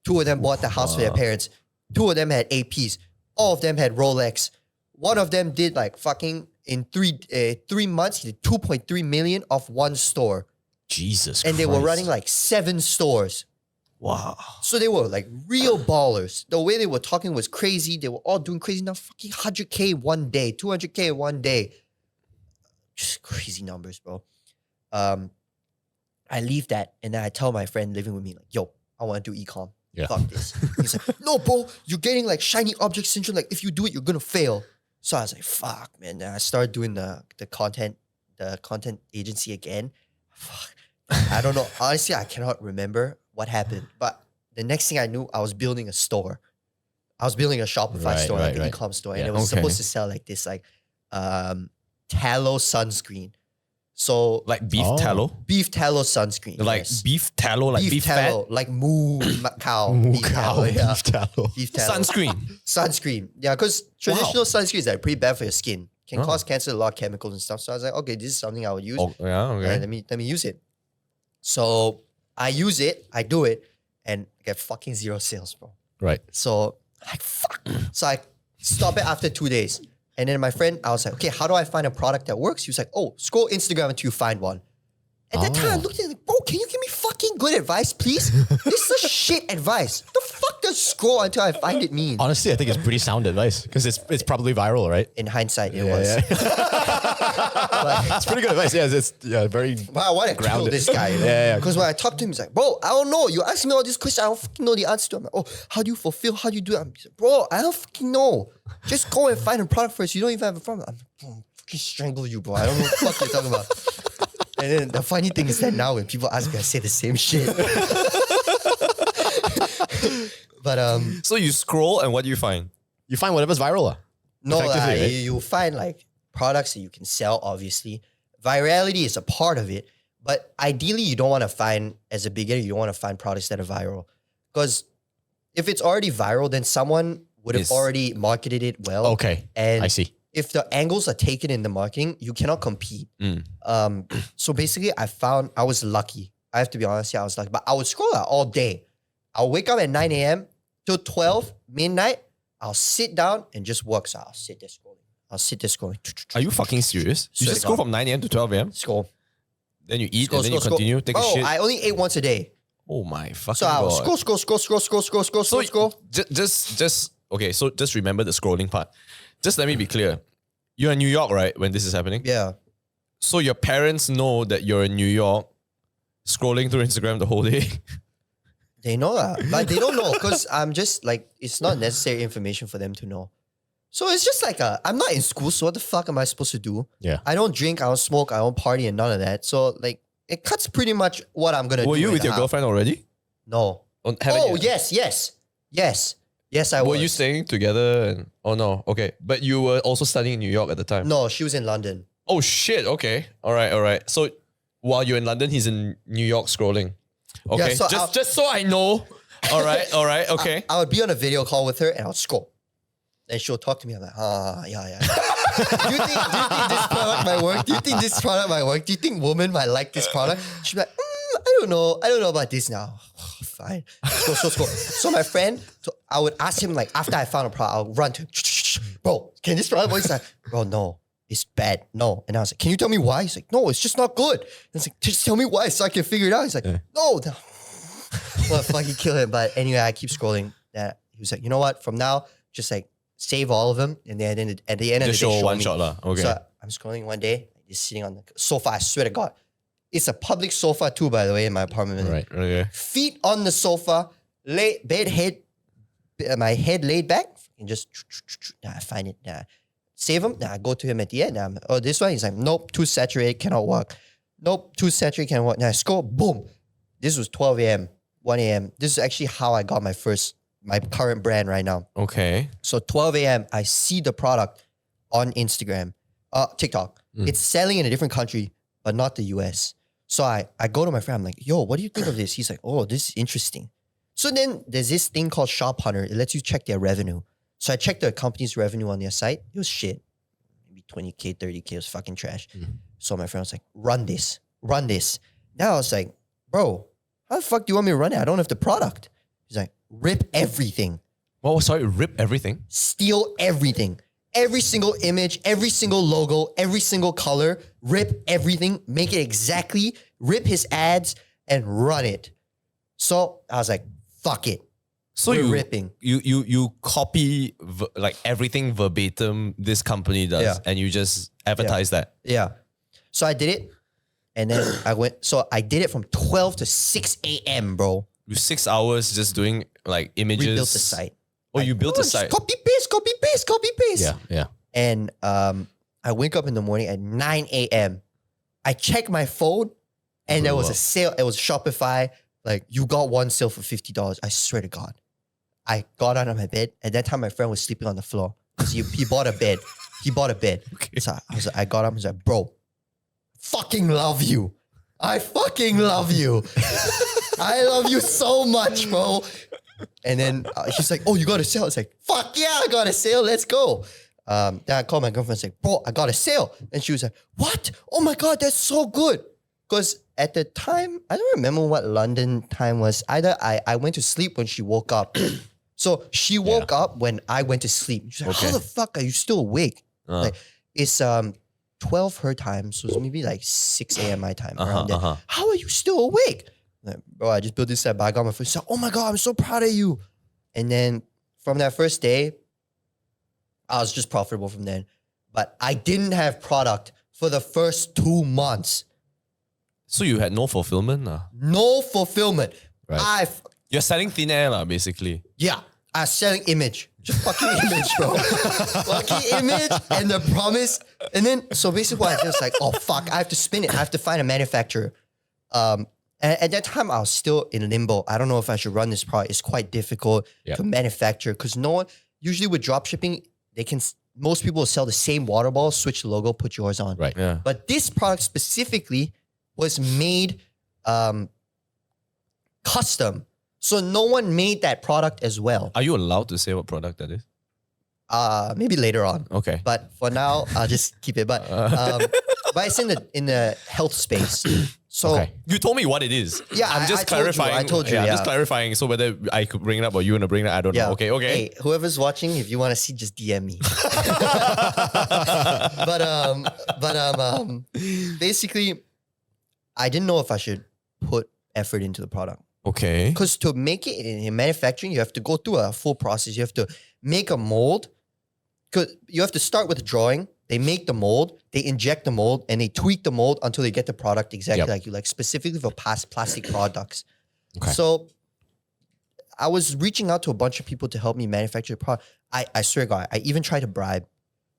2 of them bought the house for their parents. 2 of them had APs. All of them had Rolex. One of them did like fucking in 3 months, he did 2.3 million off one store. Jesus And they were Christ. running like 7 stores. Wow. So they were like real ballers. The way they were talking was crazy. They were all doing crazy now. Fucking 100K one day, 200K one day. Just crazy numbers, bro. I leave that and then I tell my friend living with me, like, yo, I want to do ecom. Yeah. Fuck this. He's like, no, bro, you're getting like shiny object syndrome. Like, if you do it, you're gonna fail. So I was like, fuck, man. Then I started doing the content agency again. Fuck. I don't know. Honestly, I cannot remember what happened. But the next thing I knew, I was building a store. I was building a Shopify Right, store, right, like an right. e-com store. Yeah. And it was Okay. supposed to sell like this like tallow sunscreen. So Like beef Oh. tallow? beef tallow sunscreen. Like yes. beef tallow, like beef, tallow, fat? like cow. Moo beef cow, tallow, yeah. beef tallow. Beef tallow. Sunscreen. Sunscreen. Yeah, because traditional sunscreen is like pretty bad for your skin. Can cause cancer, a lot of chemicals and stuff. So I was like, okay, this is something I would use. Oh, yeah, okay. Let me use it. So I use it, I do it, and I get fucking 0 sales, bro. Right. So like fuck. So I stop it after 2 days. And then my friend, I was like, okay, how do I find a product that works? He was like, oh, scroll Instagram until you find one. At that time, I looked at it like, bro, can you give me fucking good advice, please? This is a shit advice. What the fuck does scroll until I find it mean? Honestly, I think it's pretty sound advice because it's probably viral, right? In hindsight, it was. It's pretty good advice. Yeah, it's very. But I want to kill Grounded. this guy. You know? Yeah. Because when I talk to him, he's like, bro, I don't know. You ask me all these questions, I don't fucking know the answer to them. I'm like, oh, how do you fulfill? How do you do it? I'm like, bro, I don't fucking know. Just go and find a product first. You don't even have a problem. I'm like, bro, I'll fucking strangle you, bro. I don't know what the fuck you're talking about. And then the funny thing is that now when people ask me, I say the same shit. But So you scroll and what do you find? You find whatever's viral. no, Effectively, right? you find like products that you can sell, obviously. Virality is a part of it. But ideally, you don't want to find, as a beginner, you don't want to find products that are viral. Because if it's already viral, then someone would have Yes. already marketed it well. Okay. And I see. if the angles are taken in the marketing, you cannot compete. So basically, I was lucky. I have to be honest, yeah, I was lucky. But I would scroll out all day. I'll wake up at 9 a.m. till 12, midnight. I'll sit down and just work. So I'll sit there scrolling. Are you fucking serious? You Swear just to scroll God. from 9 a.m. to 12 a.m.? Scroll. Then you eat Scroll, and then you scroll, continue, take Bro, a shit. I only ate once a day. Oh my fucking So I'll God. scroll. Just okay, so just remember the scrolling part. Just let me be clear. You're in New York, right, when this is happening? Yeah. So your parents know that you're in New York scrolling through Instagram the whole day? They know that. But they don't know because I'm just like, it's not necessary information for them to know. So it's just like I'm not in school, so what the fuck am I supposed to do? Yeah. I don't drink, I don't smoke, I don't party and none of that. So like, it cuts pretty much what I'm gonna do. Were you in with the your house. girlfriend already? No. Haven't Oh, yet? yes, I Were was. you staying together? Oh no, okay. But you were also studying in New York at the time. No, she was in London. Oh shit. Okay. All right. So while you're in London, he's in New York scrolling. Okay. so just so I know. All right. Okay. I would be on a video call with her and I'll scroll. And she'll talk to me. I'm like, yeah. do you think this product might work? Do you think this product might work? Do you think women might like this product? She'll be like, I don't know about this now. Fine. Scroll. So my friend, I would ask him like after I found a product, I'll run to, bro, can this product work? He's like, bro, no, it's bad. No. And I was like, can you tell me why? He's like, no, it's just not good. And I was like, just tell me why so I can figure it out. He's like, no. Well, fucking kill him. But anyway, I keep scrolling. He was like, you know what? From now, just like save all of them. And then at the end of the day, show one me. shot lah. Okay. So I'm scrolling one day, just sitting on the sofa. I swear to God. It's a public sofa too, by the way, in my apartment. Right. Okay. Feet on the sofa, my head laid back, and just I find it. Save him. I go to him at the end. This one. He's like, nope, too saturated, cannot work. Nope, too saturated, cannot work. Now I scroll, boom. This was 12 a.m., 1 a.m. This is actually how I got my current brand right now. Okay. So 12 a.m., I see the product on Instagram, TikTok. It's selling in a different country, but not the US. So I go to my friend, I'm like, yo, what do you think of this? He's like, oh, this is interesting. So then there's this thing called Shop Hunter. It lets you check their revenue. So I checked the company's revenue on their site. It was shit. Maybe 20K, 30K. It was fucking trash. So my friend was like, run this. Now I was like, bro, how the fuck do you want me to run it? I don't have the product. He's like, rip everything. Oh, sorry, rip everything? Steal everything. Every single image, every single logo, every single color, rip everything, make it exactly, rip his ads and run it. So I was like, fuck it. So We're you ripping. You copy like everything verbatim this company does and you just advertise that. Yeah. So I did it. And then I did it from 12 to 6 a.m., bro. You 6 hours just doing like images. Rebuilt the site. Oh, you built the site. Copy paste. Yeah. And I wake up in the morning at 9 a.m. I check my phone and there was a sale. It was Shopify. Like, you got one sale for $50. I swear to God. I got out of my bed. At that time, my friend was sleeping on the floor. Because he bought a bed. Okay. So I got up and was like, bro, fucking love you. I fucking love you. I love you so much, bro. And then she's like, oh, you got a sale? It's like, fuck yeah, I got a sale. Let's go. Then I called my girlfriend and said, bro, I got a sale. And she was like, what? Oh my God, that's so good. Because at the time, I don't remember what London time was. Either I went to sleep when she woke up. So she woke up when I went to sleep. She's like, how the fuck are you still awake? Like, it's 12 her time, so it's maybe like 6 a.m. my time. Around there. How are you still awake? Like, bro, I just built this site, but I got my first. Oh my God, I'm so proud of you. And then from that first day, I was just profitable from then. But I didn't have product for the first 2 months. So you had no fulfillment? No fulfillment. Right. You're selling thin air, basically. Yeah. I was selling image. Just fucking image, bro. Fucking image and the promise. And then, so basically I was like, oh fuck, I have to spin it. I have to find a manufacturer. And at that time, I was still in limbo. I don't know if I should run this product. It's quite difficult to manufacture because no one, usually with drop shipping, most people will sell the same water bottle, switch the logo, put yours on. Right. Yeah. But this product specifically was made custom. So no one made that product as well. Are you allowed to say what product that is? Maybe later on. Okay. But for now, I'll just keep it. But it's in the health space. So you told me what it is. Yeah, I'm just I told you, clarifying. I told you, I'm yeah. just clarifying. So whether I could bring it up or you want to bring it up, I don't know. Okay. Hey, whoever's watching, if you want to see, just DM me. Basically, I didn't know if I should put effort into the product. Okay. Because to make it in manufacturing, you have to go through a full process. You have to make a mold. Because you have to start with a drawing. They make the mold, they inject the mold, and they tweak the mold until they get the product exactly like you like, specifically for plastic products. Okay. So I was reaching out to a bunch of people to help me manufacture the product. I swear to God, I even tried to bribe.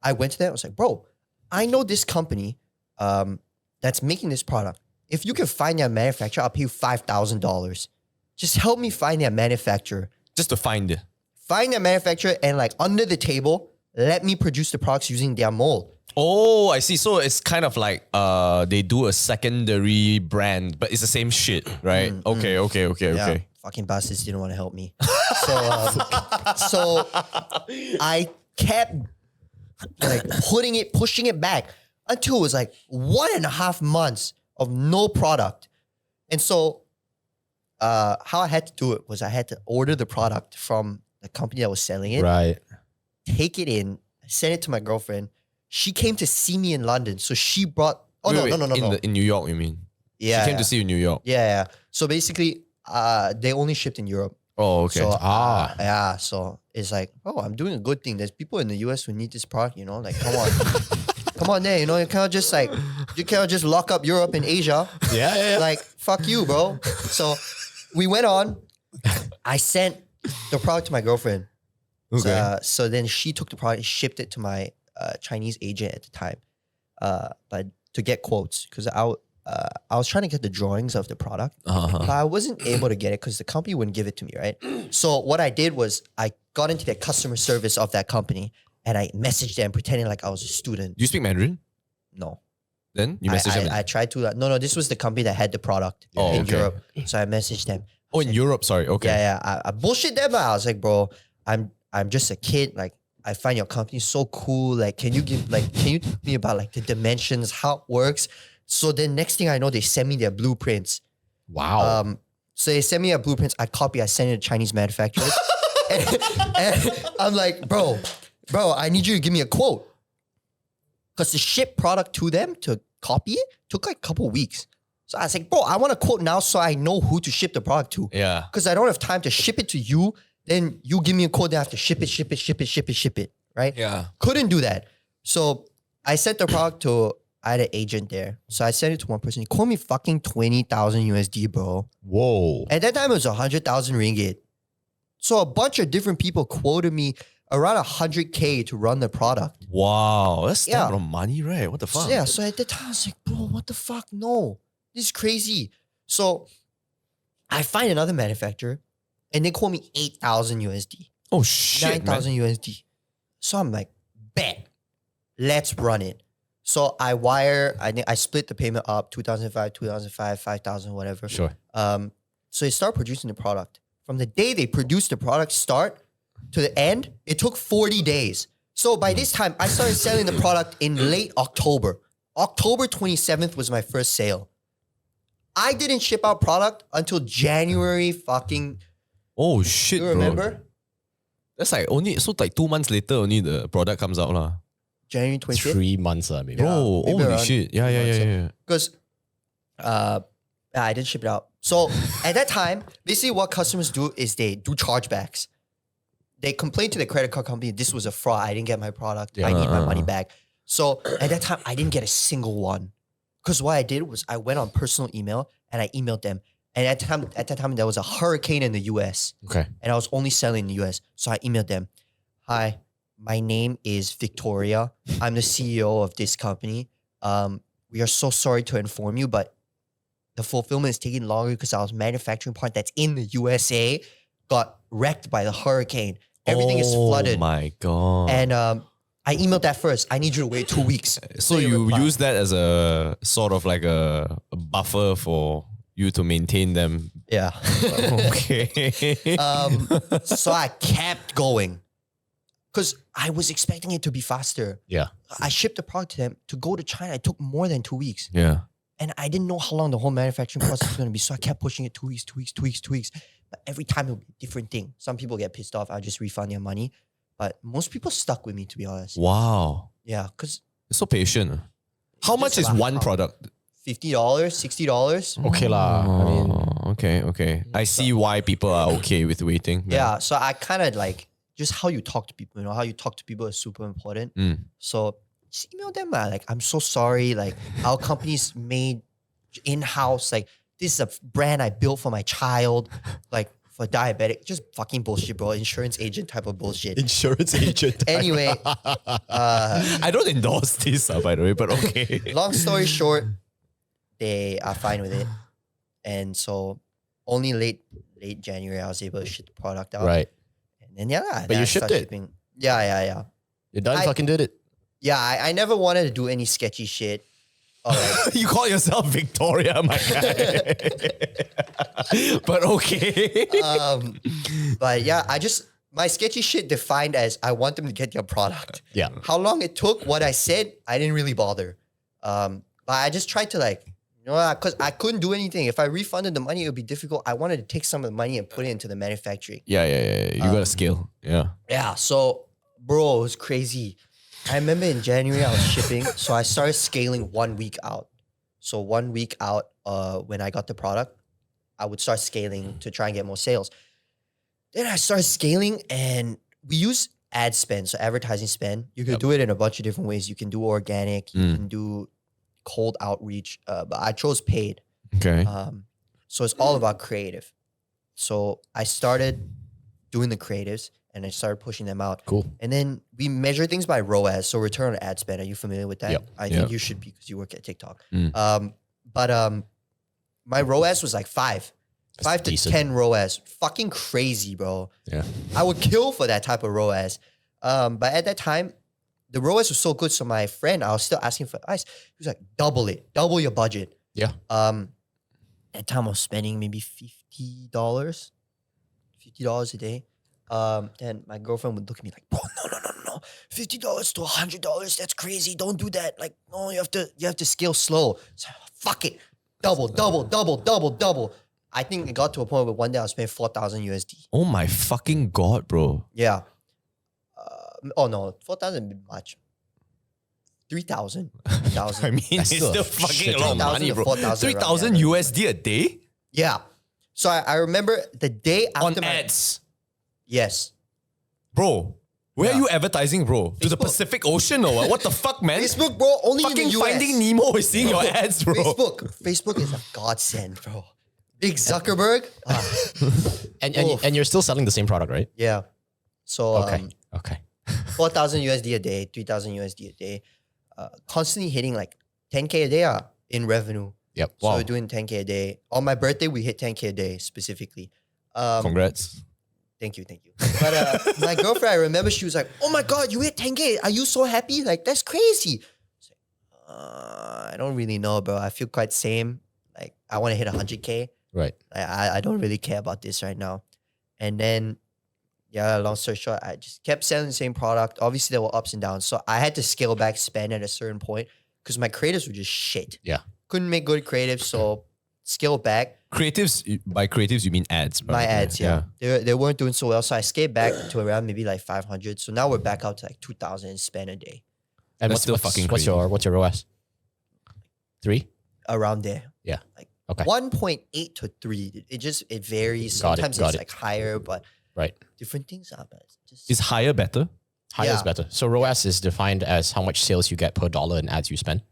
I went to them, I was like, bro, I know this company that's making this product if you can find that manufacturer, I'll pay you $5,000. Just help me find that manufacturer. Just to find it. Find that manufacturer and like under the table, let me produce the products using their mold. Oh, I see. So it's kind of like they do a secondary brand, but it's the same shit, right? Okay. Fucking bastards didn't want to help me. So I kept like pushing it back until it was like 1.5 months of no product. And so how I had to do it was I had to order the product from the company that was selling it. Right. Take it in, send it to my girlfriend. She came to see me in London. So she brought, no. In New York, you mean? Yeah. She came to see you in New York. Yeah. So basically, they only shipped in Europe. Oh, okay. So, yeah. So it's like, oh, I'm doing a good thing. There's people in the US who need this product, you know, like, come on. Come on there, you know, you cannot just lock up Europe and Asia. Yeah. Like, fuck you, bro. So we went on. I sent the product to my girlfriend. Okay. So then she took the product and shipped it to my Chinese agent at the time. But to get quotes, because I was trying to get the drawings of the product, but I wasn't able to get it because the company wouldn't give it to me, right? So what I did was I got into the customer service of that company and I messaged them pretending like I was a student. Do you speak Mandarin? No. Then you message them? I tried to. No, this was the company that had the product in Europe. So I messaged them. Oh, in Europe, sorry. Okay. Yeah. I bullshit them. I was like, bro, I'm just a kid. Like, I find your company so cool. Like, can you tell me about like the dimensions, how it works? So then next thing I know, they send me their blueprints. Wow. So they send me their blueprints. I copy. I send it to Chinese manufacturers. and I'm like, bro, I need you to give me a quote. Because to ship product to them, to copy it, took like a couple weeks. So I was like, bro, I want a quote now so I know who to ship the product to. Yeah. Because I don't have time to ship it to you. Then you give me a quote, then I have to ship it, right? Yeah. Couldn't do that. So I sent the product to, I had an agent there. So I sent it to one person. He called me fucking 20,000 USD, bro. Whoa. At that time, it was 100,000 ringgit. So a bunch of different people quoted me around 100K to run the product. Wow. That's a lot of money, right? What the fuck? So at that time, I was like, bro, what the fuck? No. This is crazy. So I find another manufacturer and they call me 8,000 USD. Oh shit, 9,000 USD. So I'm like, bet. Let's run it. So I split the payment up, 2005, 5,000, whatever. Sure. So they start producing the product. From the day they produced the product start to the end, it took 40 days. So by this time, I started selling the product in late October. October 27th was my first sale. I didn't ship out product until January fucking... Oh shit, You bro. remember? That's like like 2 months later only the product comes out lah. January 25th? 3 months, maybe. Bro, maybe holy around shit. Yeah. Because I didn't ship it out. So at that time, basically what customers do is they do chargebacks. They complain to the credit card company, this was a fraud, I didn't get my product, I need my money back. So at that time, I didn't get a single one. Because what I did was I went on personal email and I emailed them. And at that time, there was a hurricane in the US. Okay. And I was only selling in the US. So I emailed them, hi, my name is Victoria. I'm the CEO of this company. We are so sorry to inform you, but the fulfillment is taking longer because I was manufacturing part that's in the USA got wrecked by the hurricane. Everything is flooded. Oh my God. And I emailed that first. I need you to wait 2 weeks. So you use that as a sort of like a buffer for you to maintain them. Yeah. Okay. So I kept going because I was expecting it to be faster. Yeah. I shipped the product to them to go to China. It took more than 2 weeks. Yeah. And I didn't know how long the whole manufacturing process was going to be. So I kept pushing it 2 weeks. But every time it would be a different thing. Some people get pissed off. I'll just refund their money. But most people stuck with me, to be honest. Wow. Yeah, because... You're so patient. How much is one product? $50, $60. Okay lah. I mean, Okay. I see why people are okay with waiting. Yeah, so I kind of like... Just how you talk to people, how you talk to people is super important. So just email them, like, I'm so sorry. Like, our company's made in-house. Like, this is a brand I built for my child. Like, for diabetic. Just fucking bullshit, bro. Insurance agent type of bullshit. insurance agent. Anyway. I don't endorse this, by the way, but okay. Long story short, they are fine with it. And so only late January I was able to ship the product out. Right. And then yeah, But then you I shipped started it. shipping. Yeah. You done I- fucking did it. Yeah, I never wanted to do any sketchy shit. Or like, You call yourself Victoria, my guy. But okay. but yeah, my sketchy shit defined as I want them to get their product. Yeah. How long it took, what I said, I didn't really bother. But I just tried to because I couldn't do anything. If I refunded the money, it would be difficult. I wanted to take some of the money and put it into the manufacturing. Yeah. You got to scale. Yeah. Yeah, so bro, it was crazy. I remember in January I was shipping, so I started scaling 1 week out. So 1 week out, when I got the product, I would start scaling to try and get more sales. Then I started scaling, and we use ad spend, so advertising spend. You can do it in a bunch of different ways. You can do organic, you can do cold outreach, but I chose paid. Okay. So it's all about creative. So I started doing the creatives, and I started pushing them out. Cool. And then we measure things by ROAS, so return on ad spend. Are you familiar with that? Yep. I think you should be because you work at TikTok. But my ROAS was like 5 to decent. 10 ROAS. Fucking crazy, bro. Yeah. I would kill for that type of ROAS. But at that time, the ROAS was so good. So my friend, I was still asking for advice. He was like, double it, double your budget. Yeah. At that time, I was spending maybe $50 a day. Then my girlfriend would look at me like, bro, no. $50 to $100, that's crazy. Don't do that. Like, no, you have to scale slow. So fuck it. Double. I think it got to a point where one day I was paying 4,000 USD. Oh my fucking God, bro. Yeah. Oh no, 4,000 would be much. 3,000. I mean, it's still still a fucking shit a lot of ton of money, money. bro. 4,000 around 3,000 there. USD a day? Yeah. So I remember the day after On my ads. Yes. Bro, where are you advertising, bro? To the Facebook. Pacific Ocean or what? What the fuck, man? Facebook, bro, only Fucking in the US. Finding Nemo is seeing your ads, bro. Facebook is a godsend, bro. Big Zuckerberg. And you're still selling the same product, right? Yeah. So Okay. 4,000 USD a day, 3,000 USD a day. Constantly hitting like 10K a day in revenue. Yep. So Wow. we're doing 10K a day. On my birthday, we hit 10K a day specifically. Congrats. Thank you. But my girlfriend, I remember she was like, "Oh my God, you hit 10K. Are you so happy? Like, that's crazy." I don't really know, bro. I feel quite same. Like, I want to hit 100K. Right. I don't really care about this right now. And then, yeah, long story short, I just kept selling the same product. Obviously, there were ups and downs. So I had to scale back spend at a certain point because my creatives were just shit. Yeah. Couldn't make good creatives, so scale back. Creatives, by creatives, you mean ads, My ads, yeah. They weren't doing so well. So I scaled back to around maybe like 500. So now we're back out to like 2,000 spend a day. And That's still fucking what's crazy. your ROAS? 3? Around there. Yeah. Like Okay. 1.8 to 3. It varies. Got it, Sometimes got it's it. like higher, but Right. different things are bad. Just Is higher better? Higher is Yeah. better. So ROAS is defined as how much sales you get per dollar in ads you spend.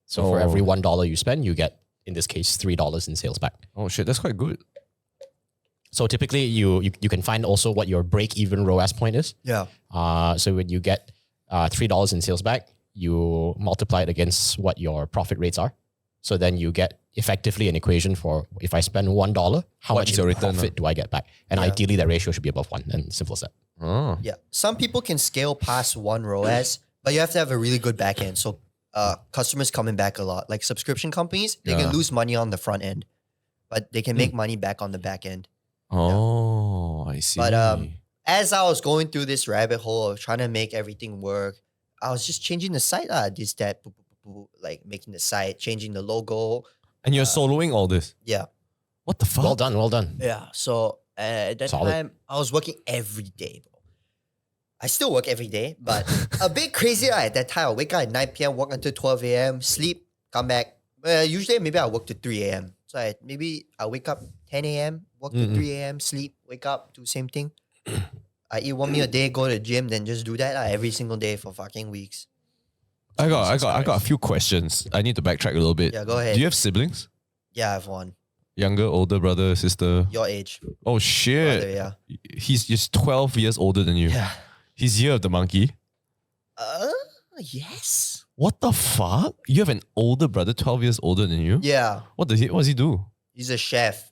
So for every $1 you spend, you get, in this case, $3 in sales back. Oh shit, that's quite good. So typically you can find also what your break-even ROAS point is. yeah. So when you get $3 in sales back, you multiply it against what your profit rates are. So then you get effectively an equation for if I spend $1, how What's much your in return, profit do I get back? And ideally that ratio should be above 1, and simple as that. Oh. Yeah. Some people can scale past 1 ROAS, but you have to have a really good back end. So customers coming back a lot. Like subscription companies, they Yeah. can lose money on the front end, but they can make money back on the back end. Oh, I see. But as I was going through this rabbit hole of trying to make everything work, I was just changing the site, this, that, like making the site, changing the logo. and you're soloing all this. Yeah. What the fuck? Well done. Yeah. So at that Solid. time, I was working every day, bro. I still work every day, but a bit crazy at that time. I wake up at 9 p.m., work until 12 a.m., sleep, come back. Usually, maybe I work to 3 a.m. So maybe I wake up 10 a.m., work to 3 a.m., sleep, wake up, do the same thing. I eat 1 meal a day, go to the gym, then just do that every single day for fucking weeks. I got a few questions. I need to backtrack a little bit. Yeah, go ahead. Do you have siblings? Yeah, I have one. Younger, older brother, sister? Your age. Oh shit. Brother, yeah. He's just 12 years older than you. Yeah. He's Year of the Monkey. Yes. What the fuck? You have an older brother, 12 years older than you? Yeah, What does he do? he's a chef.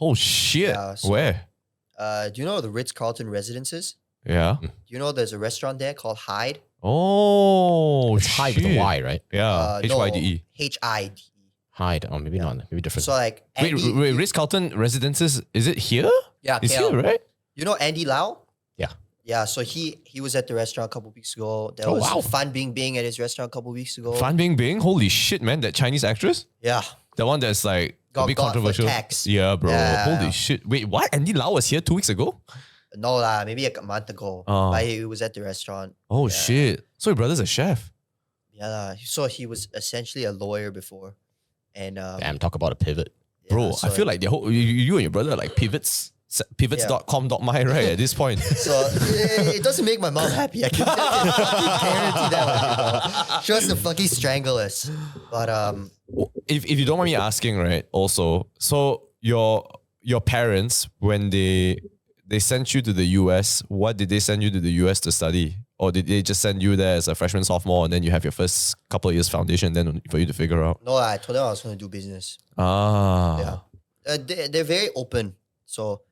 Oh shit. Yeah, so- Where? Do you know the Ritz-Carlton Residences? Yeah. Do you know there's a restaurant there called Hyde? Oh, It's Hyde with a shit. Y, right? Yeah. HYDE. H-I-D-E. Hyde. Oh, maybe not. Maybe different. So like Wait, Andy, Ritz-Carlton Residences, is it here? yeah, It's KL. here, right? You know Andy Lau? Yeah. Yeah, so he was at the restaurant a couple weeks ago. There Oh, was wow. Fan Bingbing at his restaurant a couple weeks ago. Fan Bingbing? Holy shit, man. That Chinese actress? Yeah. The one that's like Got a bit got for controversial. tax. Yeah, bro. Yeah. Holy shit. Wait, what? Andy Lau was here 2 weeks ago? No lah, maybe a month ago. Oh. But he was at the restaurant. Oh Yeah. shit. So your brother's a chef. Yeah, lah. So he was essentially a lawyer before. And Damn, talk about a pivot. yeah, Bro, so, I feel like the whole you and your brother are like pivots.com.my, right? At this point. So it doesn't make my mom happy. I can fucking guarantee that one, bro. She wants to fucking strangle us. But If you don't mind me asking, right? Also, so your parents, when they sent you to the US, what did they send you to the US to study? Or did they just send you there as a freshman, sophomore, and then you have your first couple of years foundation, then for you to figure out? no, I told them I was going to do business. Ah. Yeah. They're very open. So,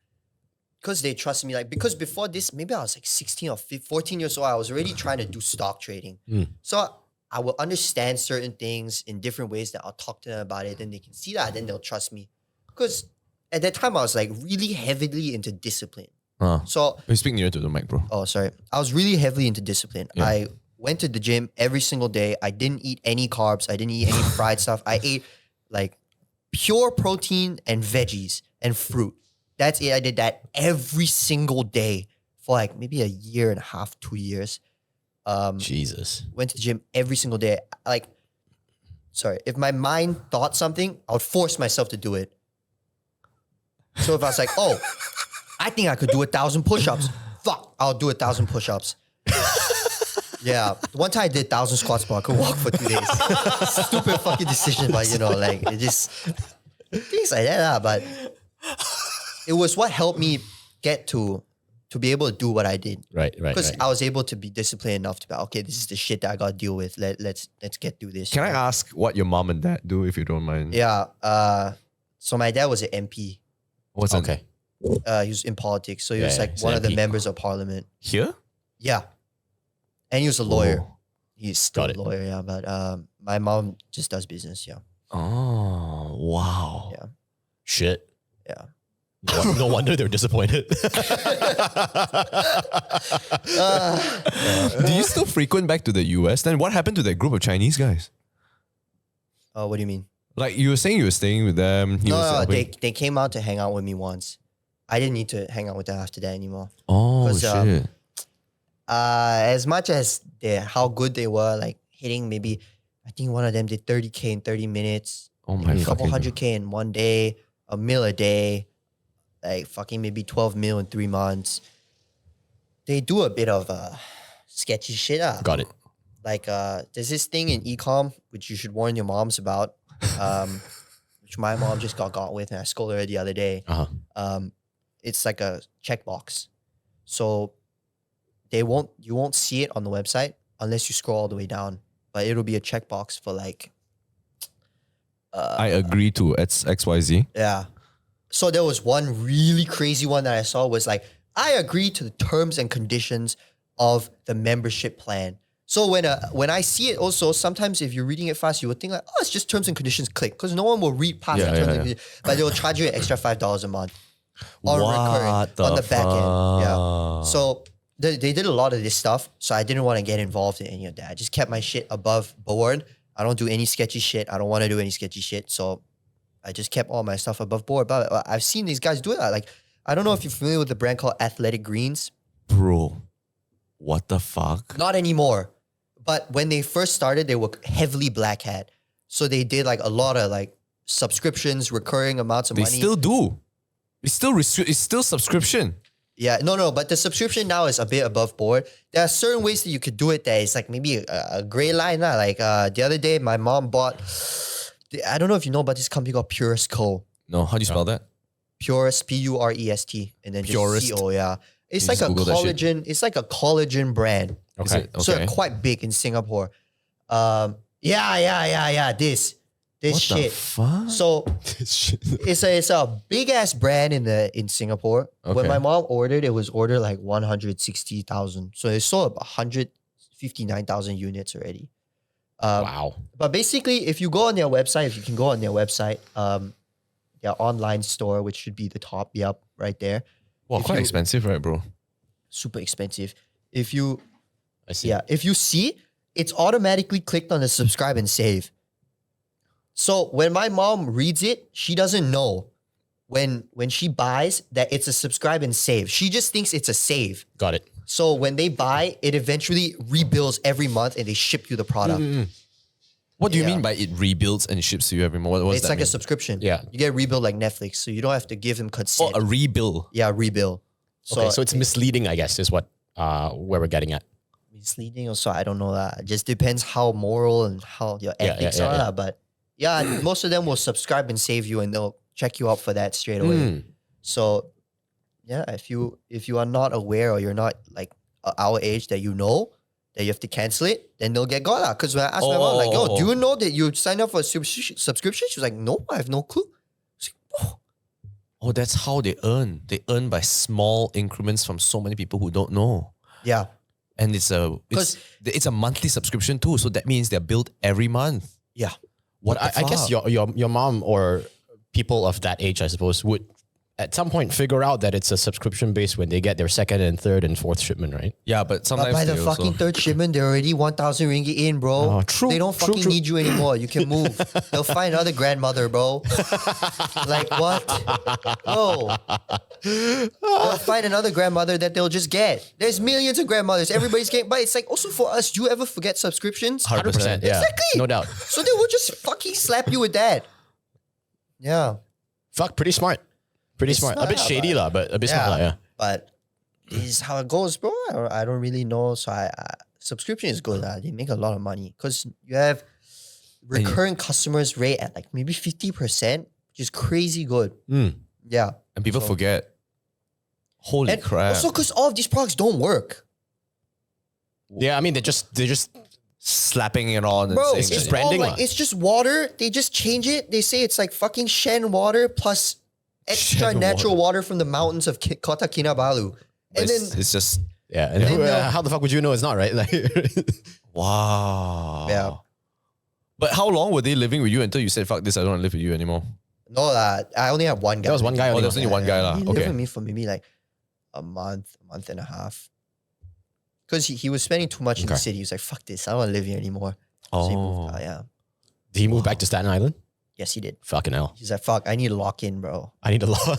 because they trust me, like, because before this, maybe I was like 16 or 14 years old, I was already trying to do stock trading. So, I will understand certain things in different ways that I'll talk to them about it, then they can see that, then they'll trust me. Because at that time, I was like really heavily into discipline. So, You speak nearer to the mic, bro. oh, sorry. I was really heavily into discipline. Yeah. I went to the gym every single day. I didn't eat any carbs. I didn't eat any fried stuff. I ate like pure protein and veggies and fruit. That's it. I did that every single day for like maybe a year and a half, 2 years. Jesus. Went to the gym every single day. Like, sorry, if my mind thought something, I would force myself to do it. So if I was like, oh, I think I could do 1,000 push-ups. Fuck, I'll do 1,000 push-ups. Yeah. One time I did 1,000 squats, but I could walk for 2 days. Stupid fucking decision, but you know, like it just things like that, lah. But it was what helped me get to be able to do what I did. Right. Because I was able to be disciplined enough to be like, okay, this is the shit that I gotta deal with. Let's get through this. Can I ask what your mom and dad do, if you don't mind? Yeah. So my dad was an MP. What's that? Okay. He was in politics, so he was Yeah, like he's one an of the MP. members of parliament. Here? Yeah. And he was a lawyer. Oh. He's still Got a it. lawyer, yeah. But my mom just does business, yeah. Oh, wow. Yeah. Shit. Yeah. No wonder they're disappointed. Do you still frequent back to the US? Then what happened to that group of Chinese guys? What do you mean? Like you were saying you were staying with them. No, they came out to hang out with me once. I didn't need to hang out with them after that anymore. Oh, 'Cause, shit. As much as how good they were, like hitting maybe, I think one of them did 30K in 30 minutes, Oh my a couple fucking hundred K in one day, a mil a day, like fucking maybe 12 mil in 3 months. They do a bit of sketchy shit. Got it. Like there's this thing in Ecom, which you should warn your moms about, which my mom just got with and I scolded her the other day. It's like a checkbox. So you won't see it on the website unless you scroll all the way down. But it'll be a checkbox for like I agree to XYZ. yeah. So there was one really crazy one that I saw was like, I agree to the terms and conditions of the membership plan. So when I see it also, sometimes if you're reading it fast, you would think like, oh, it's just terms and conditions, click. Because no one will read past the terms and conditions. But they will charge you an extra $5 a month on recurring on the back end. Yeah. So they did a lot of this stuff. So I didn't want to get involved in any of that. I just kept my shit above board. I don't do any sketchy shit. I don't want to do any sketchy shit. So I just kept all my stuff above board. But I've seen these guys do it. Like, I don't know if you're familiar with the brand called Athletic Greens. Bro, what the fuck? Not anymore. But when they first started, they were heavily black hat. So they did like a lot of like subscriptions, recurring amounts of They money. still do. It's still subscription. Yeah, no, but the subscription now is a bit above board. There are certain ways that you could do it that is like maybe a gray line. Like the other day, my mom bought, I don't know if you know about this company called Purist Co. No, how do you spell that? Purist, Purest, and then Purist. just CO, yeah. It's You like just a Google that shit. collagen, it's like a collagen brand. Is it? So Okay. they're quite big in Singapore. This What shit. the fuck? So it's a big ass brand in Singapore. When Okay. my mom ordered, it was ordered like 160,000. So it sold 159,000 units already. Wow. But basically, if you go on their website, if you can go on their website, their online store, which should be the top, yep, right there. Wow, if quite you- expensive, right, bro? Super expensive. If you I see. if you see, it's automatically clicked on the subscribe and save. So when my mom reads it, she doesn't know when she buys that it's a subscribe and save. She just thinks it's a save. Got it. So when they buy, it eventually rebuilds every month and they ship you the product. What do you Yeah. mean by it rebuilds and ships to you every month? What does It's that like a mean? subscription. Yeah. You get rebuild like Netflix, so you don't have to give them consent. Oh, a rebuild. Yeah, rebuild. Okay, so it's misleading, I guess, is what where we're getting at. misleading also. I don't know that. It just depends how moral and how your Yeah, ethics yeah, are. yeah. lah. But yeah, most of them will subscribe and save you, and they'll check you out for that straight away. Mm. So yeah, if you are not aware or you're not like our age that you know that you have to cancel it, then they'll get got. Because when I asked my mom, like, yo, do you know that you signed up for a subscription? She was like, no, I have no clue. I was like, "Oh." Oh, that's how they earn. They earn by small increments from so many people who don't know. Yeah. And it's a monthly subscription too. So that means they're billed every month. Yeah. What But the I guess fuck? your mom or people of that age, I suppose, would at some point figure out that it's a subscription base when they get their second and third and fourth shipment, right? Yeah, but But sometimes by the they fucking also, third shipment, they're already 1,000 ringgit in, bro. Oh, true, They don't true, fucking true. need you anymore. You can move. They'll find another grandmother, bro. Like, what? No. They'll find another grandmother that they'll just get. There's millions of grandmothers. Everybody's getting, but it's like also for us, do you ever forget subscriptions? 100%. Yeah. Exactly. No doubt. So they will just fucking slap you with that. Yeah. Fuck, pretty smart. Pretty smart. A bit smart, shady, lah, but a bit smart, lah, yeah. But this is how it goes, bro. I don't really know. So subscription is good. They make a lot of money because you have recurring customers rate at like maybe 50%, which is crazy good. Mm. Yeah. and people forget. Holy And crap. also because all of these products don't work. Yeah, I mean, they're just slapping it on and Bro, saying it's that, just branding, all like, lah. it's just water. They just change it. They say it's like fucking Shen water plus extra Shen natural water from the mountains of Kota Kinabalu. And then it's just, yeah. And Then they'll- how the fuck would you know it's not, right? Like, wow. Yeah. But how long were they living with you until you said, fuck this, I don't want to live with you anymore? no, I only have one guy. That was one guy Oh, only. there was only one guy lah. He lived Okay. with me for maybe like a month and a half. Because he was spending too much in the Okay. city. He was like, fuck this, I don't want to live here anymore. So he moved out, yeah. Did he move back to Staten Island? Yes, he did. Fucking hell. He's like, fuck, I need to lock in, bro. I need a lot.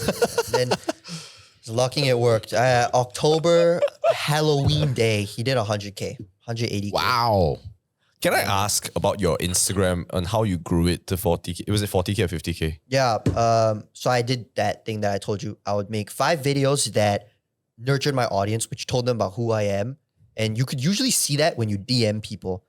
Then locking it worked. October, Halloween day, he did 100K, 180K. Wow. Can I ask about your Instagram and how you grew it to 40K? Was it 40K or 50K? Yeah. So I did that thing that I told you. I would make 5 videos that nurtured my audience, which told them about who I am. And you could usually see that when you DM people.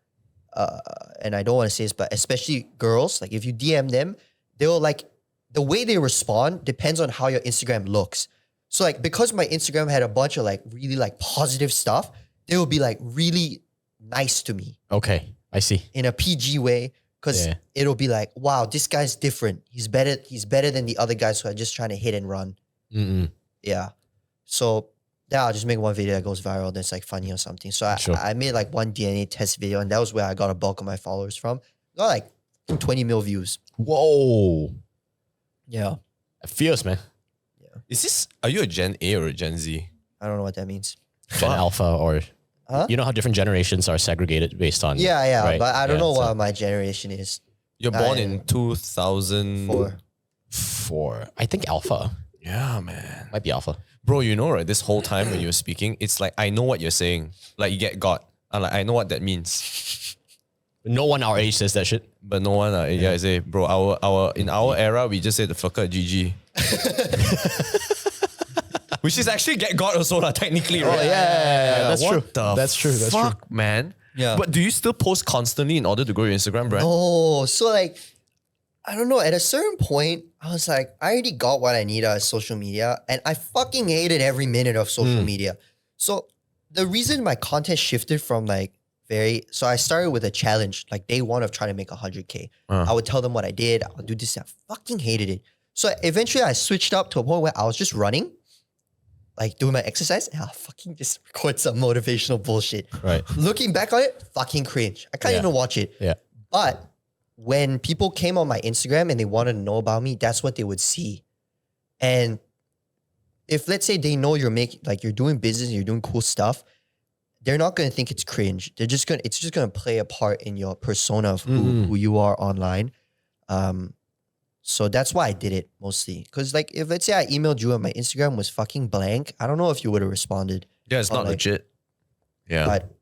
And I don't want to say this, but especially girls, like if you DM them, they'll like, the way they respond depends on how your Instagram looks. So like, because my Instagram had a bunch of like really like positive stuff, they will be like really nice to me Okay, I see. in a PG way. Cause Yeah. it'll be like, wow, this guy's different. He's better than the other guys who are just trying to hit and run. Mm-mm. Yeah. So yeah, I'll just make one video that goes viral that's like funny or something. So Sure. I made like one DNA test video, and that was where I got a bulk of my followers from. Got like 20 mil views. Whoa. Yeah. Fierce, man. Are you a Gen A or a Gen Z? I don't know what that means. Gen Alpha or... Huh? You know how different generations are segregated based on... Yeah, right? but I don't Yeah, know so what my generation is. You're born in 2000. For I think Alpha. Yeah, man. Might be Alpha. Bro, you know, right? This whole time when you were speaking, it's like, I know what you're saying. Like, you get got. I'm like, I know what that means. No one our age says that shit. But no one, yeah, I say, bro, in our era, we just say the fucker GG. Which is actually get got also, technically, right? yeah. That's What true. the That's true. That's true. fuck, man. Yeah. But do you still post constantly in order to grow your Instagram brand? Oh, so like, I don't know. At a certain point, I was like, I already got what I need out of social media, and I fucking hated every minute of social media. So the reason my content shifted from like So I started with a challenge, like day one of trying to make 100K. I would tell them what I did. I would do this. I fucking hated it. So eventually I switched up to a point where I was just running, like doing my exercise, and I'll fucking just record some motivational bullshit. Right. Looking back on it, fucking cringe. I can't even watch it. Yeah. But when people came on my Instagram and they wanted to know about me, that's what they would see. And if let's say they know you're doing business and you're doing cool stuff, they're not going to think it's cringe. It's just going to play a part in your persona of who you are online. So that's why I did it mostly. Because like, if let's say I emailed you and my Instagram was fucking blank, I don't know if you would have responded. Yeah, it's not legit. Yeah. But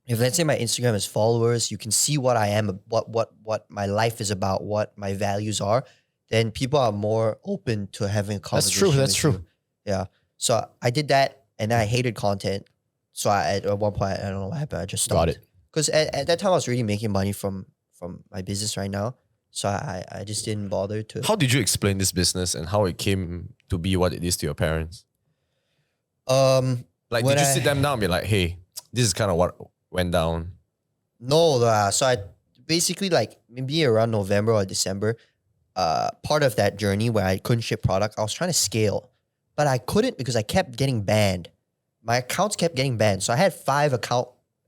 if let's say my Instagram is followers, you can see what I am, what my life is about, what my values are, then people are more open to having a conversation. That's true. Yeah. So I did that, and then I hated content. So at one point, I don't know what happened. I just stopped. Got it. Because at that time, I was really making money from my business right now. So I just didn't bother to. How did you explain this business and how it came to be what it is to your parents? Like, did you sit them down and be like, hey, this is kind of what went down? No, so I basically, like, maybe around November or December, part of that journey where I couldn't ship product, I was trying to scale, but I couldn't because I kept getting banned. My accounts kept getting banned. So I had 5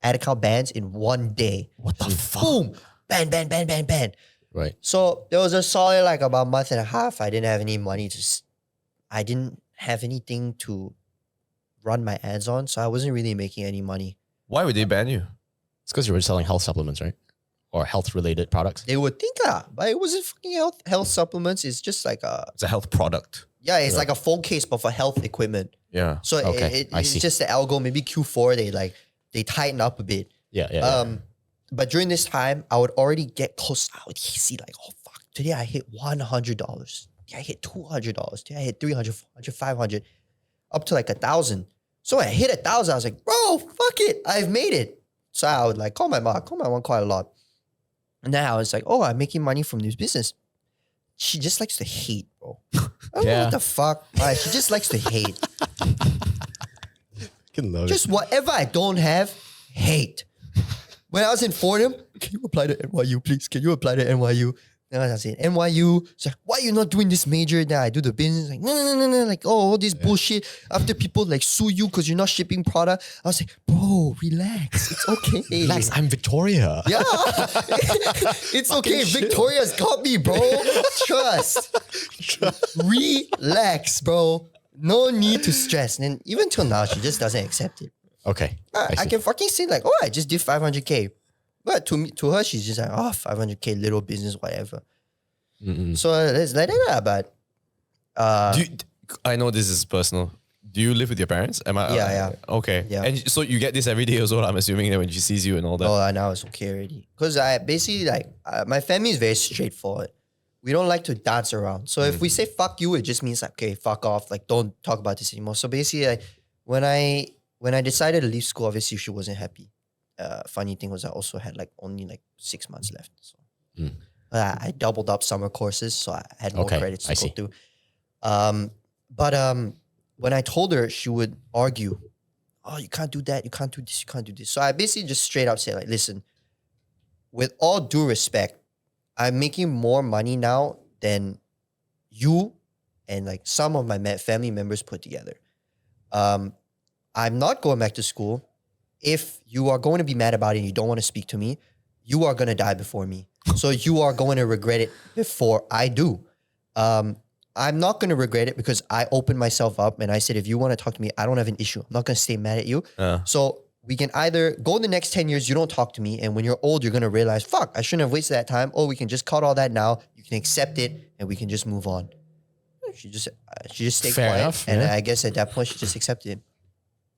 ad account bans in one day. What the fuck? Boom, ban. Right. So there was a solid like about a month and a half. I didn't have any money I didn't have anything to run my ads on. So I wasn't really making any money. Why would they ban you? It's because you were selling health supplements, right? Or health-related products. They would think but it wasn't fucking health supplements. It's just like It's a health product. yeah, it's like a phone case, but for health equipment. Yeah. So Okay, I it's see. just the algo. Maybe Q4 they tighten up a bit. Yeah. But during this time, I would already get close. I would see like, oh fuck, today I hit $100. Today I hit $200. Today I hit 300, 400, 500, up to like 1,000. So when I hit 1,000, I was like, bro, fuck it, I've made it. So I would like call my mom quite a lot. And then I was like, oh, I'm making money from this business. She just likes to hate, bro. I don't know what the fuck. She just likes to hate. Just whatever I don't have, hate. When I was in Fordham, can you apply to NYU, please? Can you apply to NYU? Then I was saying, NYU. So why are you not doing this major? Then I do the business. Like, no. Like, oh, all this bullshit. After people like sue you because you're not shipping product. I was like, bro, relax. It's okay. Relax, I'm Victoria. Yeah. It's okay. Victoria's got me, bro. Trust. Relax, bro. No need to stress. And even till now, she just doesn't accept it. Okay. I can fucking say like, oh, I just did 500K. But to her, she's just like, oh, 500K, little business, whatever. So it's like that, but... I know this is personal. Do you live with your parents? Yeah. Okay. Yeah. And so you get this every day as well, I'm assuming, that when she sees you and all that. Oh, now it's okay already. Because I basically like, my family is very straightforward. We don't like to dance around. So if we say fuck you, it just means like, okay, fuck off. Like, don't talk about this anymore. So basically, like, when I decided to leave school, obviously she wasn't happy. Funny thing was I also had like only like 6 months left. So I doubled up summer courses, so I had more credits to go through. But when I told her, she would argue, oh, you can't do that, you can't do this, you can't do this. So I basically just straight up said like, listen, with all due respect, I'm making more money now than you and like some of my family members put together. I'm not going back to school. If you are going to be mad about it and you don't want to speak to me, you are going to die before me. So you are going to regret it before I do. I'm not going to regret it because I opened myself up and I said, if you want to talk to me, I don't have an issue. I'm not going to stay mad at you. So we can either go the next 10 years, you don't talk to me. And when you're old, you're going to realize, fuck, I shouldn't have wasted that time. Or we can just cut all that now. You can accept it and we can just move on. She just stayed Fair quiet. enough, And yeah. I guess at that point, she just accepted it.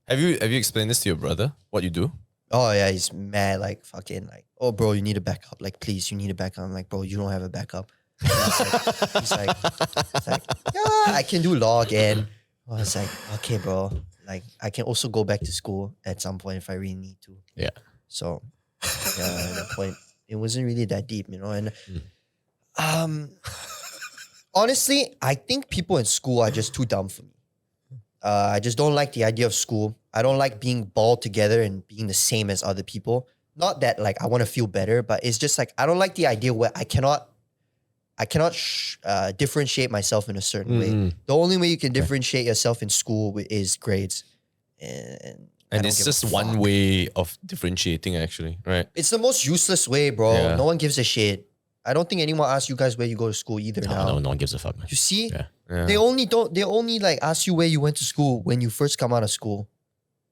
Have you explained this to your brother, what you do? Oh yeah, he's mad, like fucking like, oh bro, you need a backup. Like, please, you need a backup. I'm like, bro, you don't have a backup. He's like, yeah, I can do law again. I was like, okay, bro. Like, I can also go back to school at some point if I really need to. Yeah. So, yeah, at that point, it wasn't really that deep, you know. And honestly, I think people in school are just too dumb for me. I just don't like the idea of school. I don't like being balled together and being the same as other people. not that like I want to feel better, but it's just like I don't like the idea where I cannot differentiate myself in a certain way. The only way you can differentiate yourself in school is grades, and it's just one way of differentiating, actually, right? It's the most useless way, bro. Yeah. No one gives a shit. I don't think anyone asks you guys where you go to school either now. No one gives a fuck, man. You see? Yeah. They only like ask you where you went to school when you first come out of school.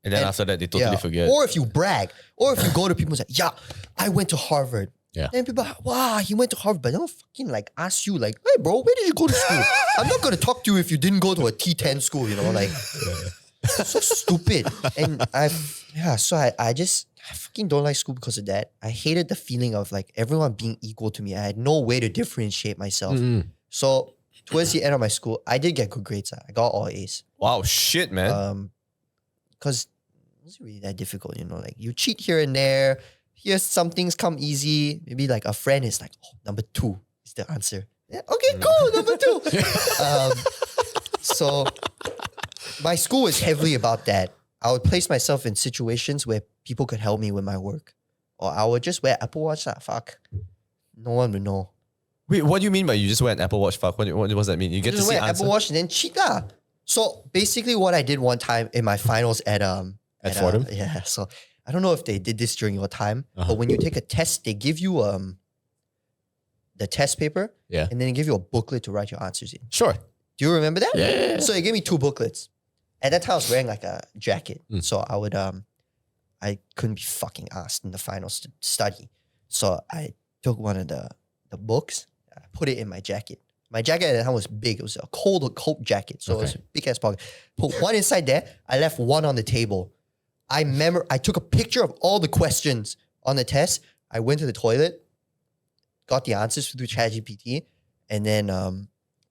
And then after that, they totally forget. Or if you brag, or if you go to people and say, yeah, I went to Harvard. Yeah. Then people are like, wow, he went to Harvard. But they don't fucking like ask you like, hey bro, where did you go to school? I'm not going to talk to you if you didn't go to a T10 school, you know, like so stupid. And I fucking don't like school because of that. I hated the feeling of like everyone being equal to me. I had no way to differentiate myself. So towards the end of my school, I did get good grades. I got all A's. Wow, shit, man. Because it wasn't really that difficult, you know, like you cheat here and there. Here's some things come easy. Maybe like a friend is like, oh, number 2 is the answer. Yeah, okay, cool, number 2. So my school was heavily about that. I would place myself in situations where people could help me with my work. Or I would just wear Apple Watch. Fuck. No one would know. Wait, what do you mean by you just wear an Apple Watch? Fuck, what does that mean? You get to just see wear answer? Apple Watch and then cheat lah. So basically what I did one time in my finals at Fordham? yeah, so I don't know if they did this during your time, but when you take a test, they give you the test paper and then they give you a booklet to write your answers in. Sure. Do you remember that? Yeah. So they gave me 2 booklets. At that time I was wearing like a jacket. So I would I couldn't be fucking asked in the finals to study. So I took one of the books, I put it in my jacket. My jacket at that time was big. It was a coat jacket. So it was a big ass pocket. Put one inside there. I left one on the table. I took a picture of all the questions on the test. I went to the toilet, got the answers through ChatGPT, and then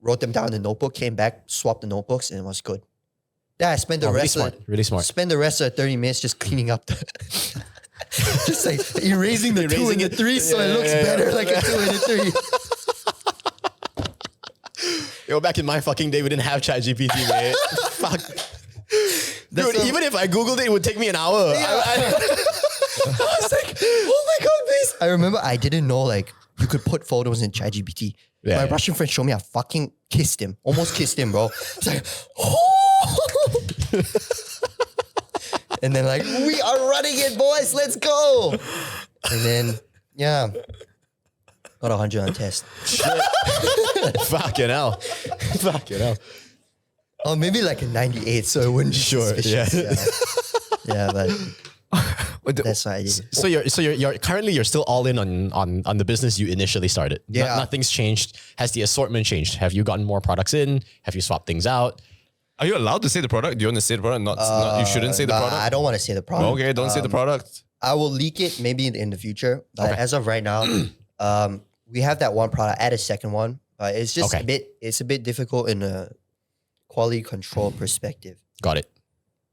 wrote them down in the notebook, came back, swapped the notebooks, and it was good. Then I spent the rest really smart. Spend the rest of the 30 minutes just cleaning up the just like erasing the 2 and the 3 so it looks better like a 2 and a 3. Yo, back in my fucking day, we didn't have ChatGPT, man. Fuck. Dude, even if I Googled it, it would take me an hour. I was like, oh my God, please. I remember I didn't know like you could put photos in ChatGPT. My Russian friend showed me, I fucking kissed him. Almost kissed him, bro. It's like, oh. And then like, we are running it, boys. Let's go. And then, yeah. Got 100 on test. Fucking hell. Fucking hell. Oh, maybe like a 98, so it wouldn't be suspicious. Yeah, but that's what I did. So you're currently still all in on the business you initially started. Yeah. Nothing's changed. Has the assortment changed? Have you gotten more products in? Have you swapped things out? Are you allowed to say the product? Do you want to say the product? Not you shouldn't say the product? I don't want to say the product. Okay, don't say the product. I will leak it maybe in the future. But as of right now, we have that one product. Add a second one. But it's just a bit difficult in a quality control perspective. Got it.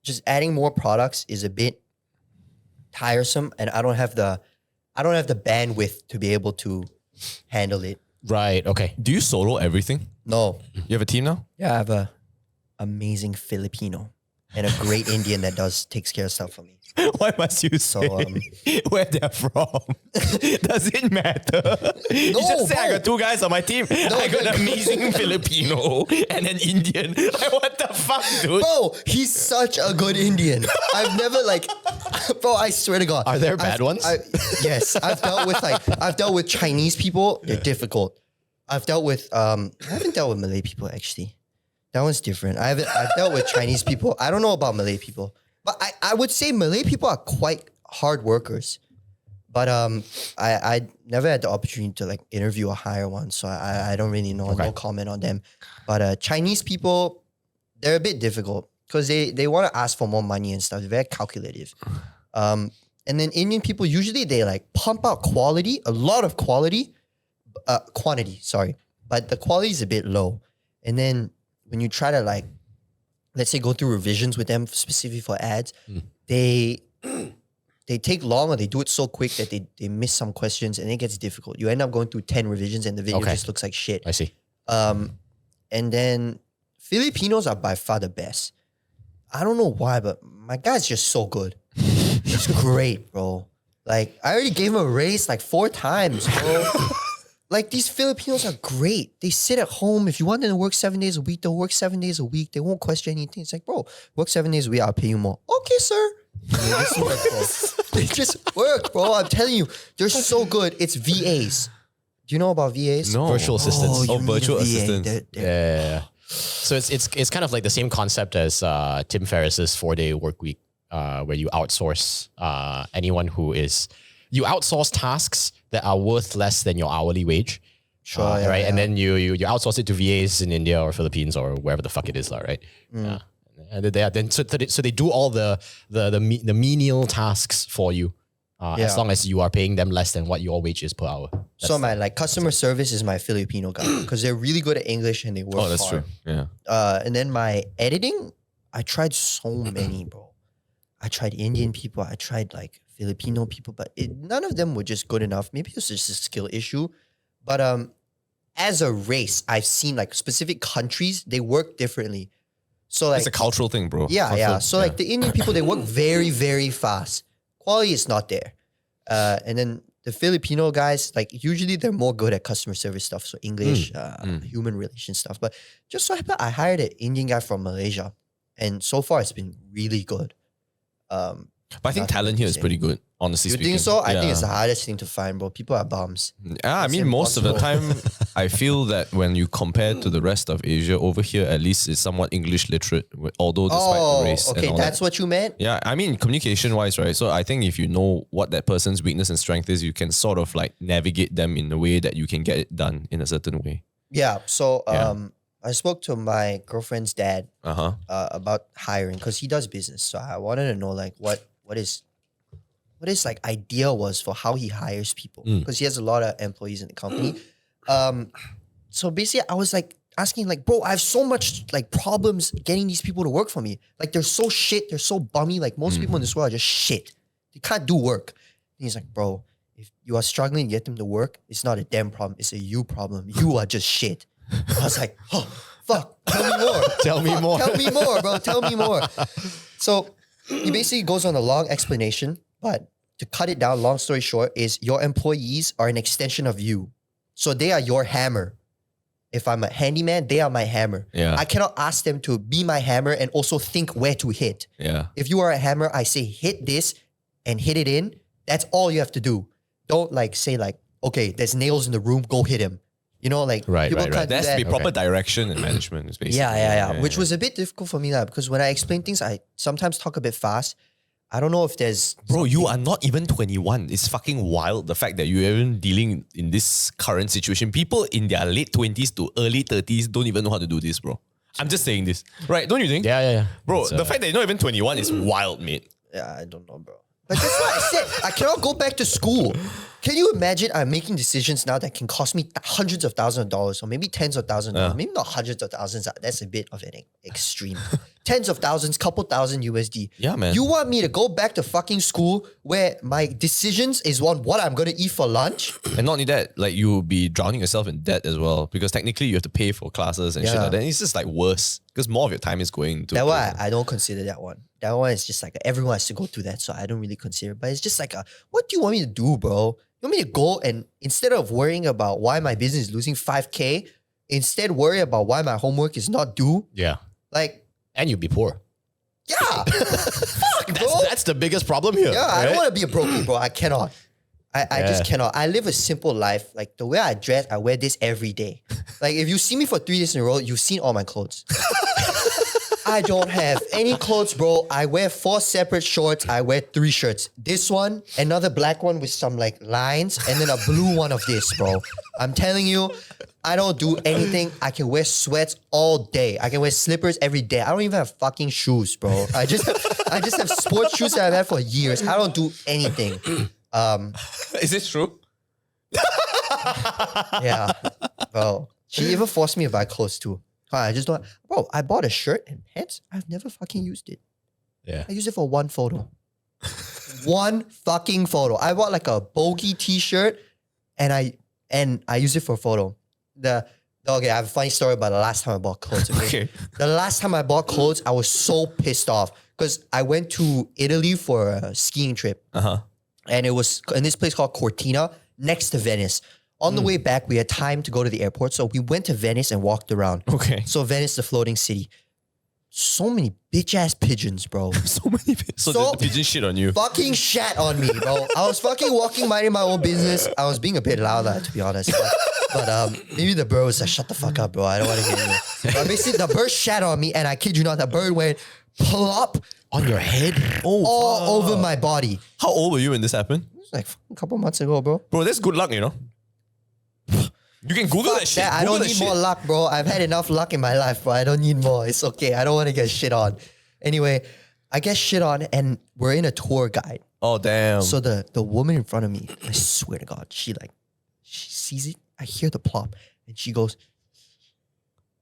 Just adding more products is a bit tiresome, and I don't have the bandwidth to be able to handle it. Right. Okay. Do you solo everything? No. You have a team now? Yeah, I have a amazing Filipino and a great Indian that takes care of stuff for me. Why must you say where they're from? Does it matter? You just say I got 2 guys on my team. I got an amazing Filipino and an Indian. Like, what the fuck, dude? Bro, he's such a good Indian. I've never bro, I swear to God. Are there bad ones? Yes, I've dealt with Chinese people. They're difficult. I've dealt with I haven't dealt with Malay people actually. That one's different. I've dealt with Chinese people. I don't know about Malay people. But I would say Malay people are quite hard workers. But I never had the opportunity to like interview or hire one, so I don't really know. No comment on them. But Chinese people, they're a bit difficult because they want to ask for more money and stuff. They're very calculative. And then Indian people, usually they like pump out quality, a lot of quantity, but the quality is a bit low. And then when you try to like, let's say go through revisions with them specifically for ads, they take long or they do it so quick that they miss some questions and it gets difficult. You end up going through 10 revisions and the video just looks like shit. I see. And then Filipinos are by far the best. I don't know why, but my guy's just so good. He's great, bro. Like, I already gave him a raise like 4 times, bro. Like, these Filipinos are great. They sit at home. If you want them to work 7 days a week, they'll work 7 days a week. They won't question anything. It's like, bro, work 7 days a week, I'll pay you more. Okay, sir. They just work, bro. I'm telling you, they're so good. It's VAs. Do you know about VAs? No. Virtual assistants. you need a virtual VA. assistants. Yeah. So it's kind of like the same concept as Tim Ferriss's 4-day work week, where you outsource anyone who is you outsource tasks that are worth less than your hourly wage. Sure, right? And then you outsource it to VAs in India or Philippines or wherever the fuck it is, right? Yeah. And so they do all the menial tasks for you, as long as you are paying them less than what your wage is per hour. So my like customer service is my Filipino guy because they're really good at English and they work That's hard. true. Yeah. And then my editing, I tried so many, bro. I tried Indian people, I tried like Filipino people, but none of them were just good enough. Maybe it's just a skill issue. But as a race, I've seen like specific countries, they work differently. So like It's a cultural thing, bro. yeah. So like the Indian people, they work very, very fast. Quality is not there. And then the Filipino guys, like usually they're more good at customer service stuff. So English, human relation stuff. But just so happened, I hired an Indian guy from Malaysia. And so far it's been really good. But I think talent here is pretty good, honestly You speaking. think so? I Yeah. think it's the hardest thing to find, bro. People are bums. Yeah, I mean, most of the time, I feel that when you compare to the rest of Asia, over here, at least it's somewhat English literate, although despite the race. Okay, and all that's that. what you meant? Yeah, I mean, communication-wise, right? So I think if you know what that person's weakness and strength is, you can sort of like navigate them in a way that you can get it done in a certain way. Yeah. So I spoke to my girlfriend's dad about hiring because he does business. So I wanted to know like what his like idea was for how he hires people because he has a lot of employees in the company. So basically, I was like asking like, bro, I have so much like problems getting these people to work for me. Like they're so shit, they're so bummy. Like most people in this world are just shit. They can't do work. And he's like, bro, if you are struggling to get them to work, it's not a them problem. It's a you problem. You are just shit. I was like, oh, fuck, tell me more. Tell me more. Tell me more, bro. Tell me more. So he basically goes on a long explanation, but to cut it down, long story short, is your employees are an extension of you. So they are your hammer. If I'm a handyman, they are my hammer. Yeah. I cannot ask them to be my hammer and also think where to hit. Yeah. If you are a hammer, I say hit this and hit it in. That's all you have to do. Don't like say like, okay, there's nails in the room, go hit him. You know, like people can't do There has to that. be proper direction and management, basically. Yeah. Which was a bit difficult for me because when I explain things, I sometimes talk a bit fast. I don't know if there's... Bro, you are not even 21. It's fucking wild, the fact that you're even dealing in this current situation. People in their late 20s to early 30s don't even know how to do this, bro. I'm just saying this. Right, don't you think? Yeah. Bro, the fact that you're not even 21 is wild, mate. Yeah, I don't know, bro. But that's what I said. I cannot go back to school. Can you imagine I'm making decisions now that can cost me hundreds of thousands of dollars or maybe tens of thousands of dollars. Maybe not hundreds of thousands. That's a bit of an extreme. Tens of thousands, couple thousand USD. Yeah, man. You want me to go back to fucking school where my decisions is on what I'm going to eat for lunch? And not only that, like you'll be drowning yourself in debt as well because technically you have to pay for classes and shit like that. And it's just like worse because more of your time is going to... That's why I don't consider that one. That one is just like everyone has to go through that, so I don't really consider it. But it's just like, what do you want me to do, bro? You want me to go and instead of worrying about why my business is losing 5K, instead worry about why my homework is not due? Yeah. Like... And you'd be poor. Yeah. Fuck, bro. That's the biggest problem here. Yeah, I right? don't want to be a broke, bro. I cannot. I just cannot. I live a simple life. Like the way I dress, I wear this every day. Like if you see me for 3 days in a row, you've seen all my clothes. I don't have any clothes, bro. I wear 4 separate shorts. I wear 3 shirts. This one, another black one with some like lines, and then a blue one of this, bro. I'm telling you, I don't do anything. I can wear sweats all day. I can wear slippers every day. I don't even have fucking shoes, bro. I just have sports shoes that I've had for years. I don't do anything. Is this true? Yeah, bro. She even forced me to buy clothes too. I just don't. Bro, I bought a shirt and pants. I've never fucking used it. Yeah. I used it for one photo. One fucking photo. I bought like a bogey t-shirt and I used it for a photo. Okay, I have a funny story about the last time I bought clothes. Okay? The last time I bought clothes, I was so pissed off because I went to Italy for a skiing trip. And it was in this place called Cortina, next to Venice. On the way back, we had time to go to the airport. So we went to Venice and walked around. Okay. So Venice, the floating city. So many bitch-ass pigeons, bro. So many. So the pigeon shit on you. Fucking shat on me, bro. I was fucking walking, minding my own business. I was being a bit loud, to be honest. But maybe the bird was like, shut the fuck up, bro. I don't want to hear you. But basically, the bird shat on me, and I kid you not, the bird went plop On your head? all over my body. How old were you when this happened? It was like a couple months ago, bro. Bro, that's good luck, you know. You can Google that shit. I Google don't that need shit. more luck, bro. I've had enough luck in my life, bro. I don't need more. It's okay. I don't want to get shit on. Anyway, I get shit on, and we're in a tour guide. Oh, damn. So the woman in front of me, I swear to God, she sees it. I hear the plop, and she goes,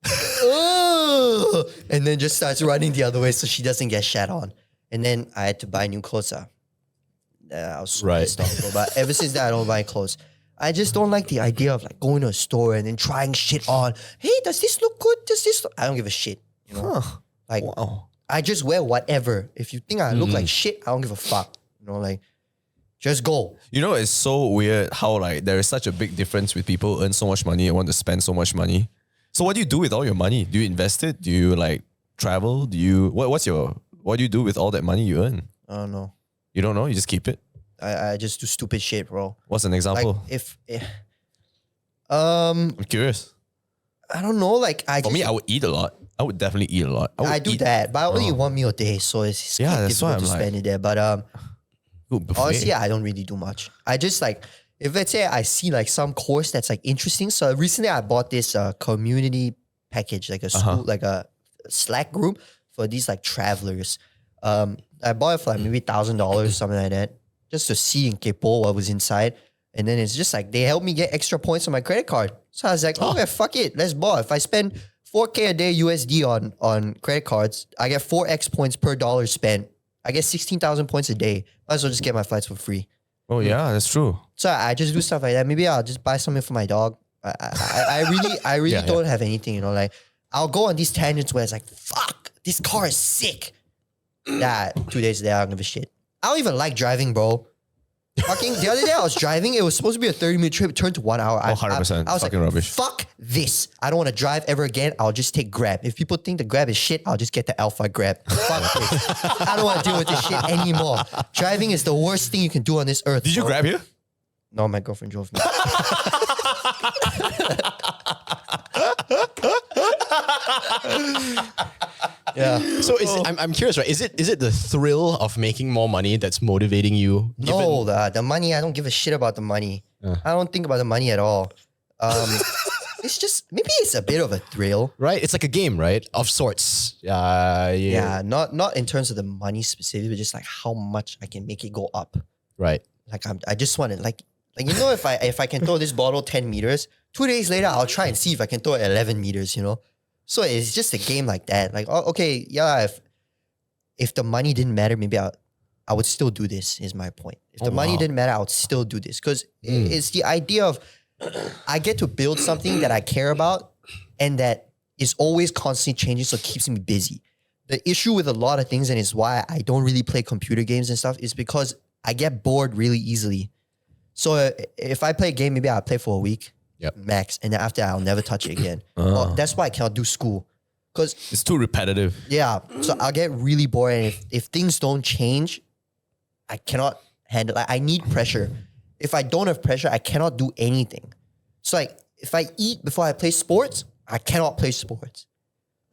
"Ugh," and then just starts running the other way so she doesn't get shat on. And then I had to buy new clothes. I was so pissed off, bro. But ever since that, I don't buy clothes. I just don't like the idea of like going to a store and then trying shit on. Hey, does this look good? Does this look? I don't give a shit. You know, like I just wear whatever. If you think I look like shit, I don't give a fuck. You know, like just go. You know, it's so weird how like there is such a big difference with people who earn so much money and want to spend so much money. So what do you do with all your money? Do you invest it? Do you like travel? Do you what do you do with all that money you earn? I don't know. You don't know? You just keep it? I just do stupid shit, bro. What's an Like example? I'm curious. I don't know. Like For me, I would eat a lot. I would definitely eat a lot. I do that, but I only eat one meal a day, so it's Yeah, quite that's why difficult to I'm spend it there. But Ooh, buffet. honestly, I don't really do much. I just like if let's say I see like some course that's like interesting. So recently I bought this community package, like a school, like a Slack group for these like travelers. I bought it for like maybe $1,000, something like that, just to see in Kepo what was inside. And then it's just like they helped me get extra points on my credit card. So I was like, okay, fuck it, let's buy. If I spend 4K a day USD on credit cards, I get 4x points per dollar spent. I get 16,000 points a day. Might as well just get my flights for free. Oh yeah, that's true. So I just do stuff like that. Maybe I'll just buy something for my dog. I really don't have anything, you know, like I'll go on these tangents where it's like, fuck, this car is sick. Yeah, 2 days later, I don't give a shit. I don't even like driving, bro. Fucking the other day I was driving, it was supposed to be a 30-minute trip, it turned to 1 hour. 100%. I was Fucking like, rubbish. fuck this. I don't want to drive ever again. I'll just take Grab. If people think the Grab is shit, I'll just get the Alpha Grab. Fuck this. I don't want to deal with this shit anymore. Driving is the worst thing you can do on this earth. Did you bro. grab here? No, my girlfriend drove me. Yeah. So I'm curious, right? Is it the thrill of making more money that's motivating you? No, the money, I don't give a shit about the money. I don't think about the money at all. It's just, maybe it's a bit of a thrill. Right? It's like a game, right? Of sorts. Yeah, not in terms of the money specifically, but just like how much I can make it go up. Right. Like I just want to like you know, if I can throw this bottle 10 meters, 2 days later I'll try and see if I can throw it 11 meters, you know? So it's just a game like that. Like, oh, okay, yeah, if the money didn't matter, maybe I would still do this, is my point. If the money didn't matter, I would still do this. Because it's the idea of I get to build something that I care about and that is always constantly changing, so it keeps me busy. The issue with a lot of things, and it's why I don't really play computer games and stuff, is because I get bored really easily. So if I play a game, maybe I'll play for a week, max, and then after that, I'll never touch it again. Well, that's why I cannot do school. Because it's too repetitive. Yeah, so I'll get really bored, and if things don't change, I cannot handle. Like, I need pressure. If I don't have pressure, I cannot do anything. So like, if I eat before I play sports, I cannot play sports.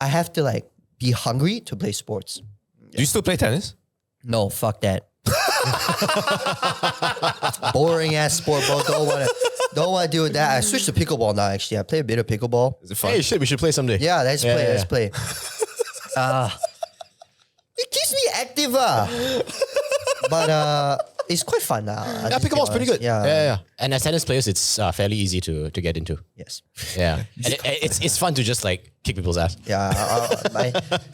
I have to like be hungry to play sports. Do you still play tennis? No, fuck that. Boring ass sport, bro. Don't want to do that. I switched to pickleball now. Actually, I play a bit of pickleball. Is it fun? Hey, shit, we should play someday. Yeah, let's play. Let's play. It keeps me active, but it's quite fun now. Yeah, pickleball's pretty good. Yeah. And as tennis players, it's fairly easy to get into. Yes. Yeah. And it's fun to just like kick people's ass. Yeah.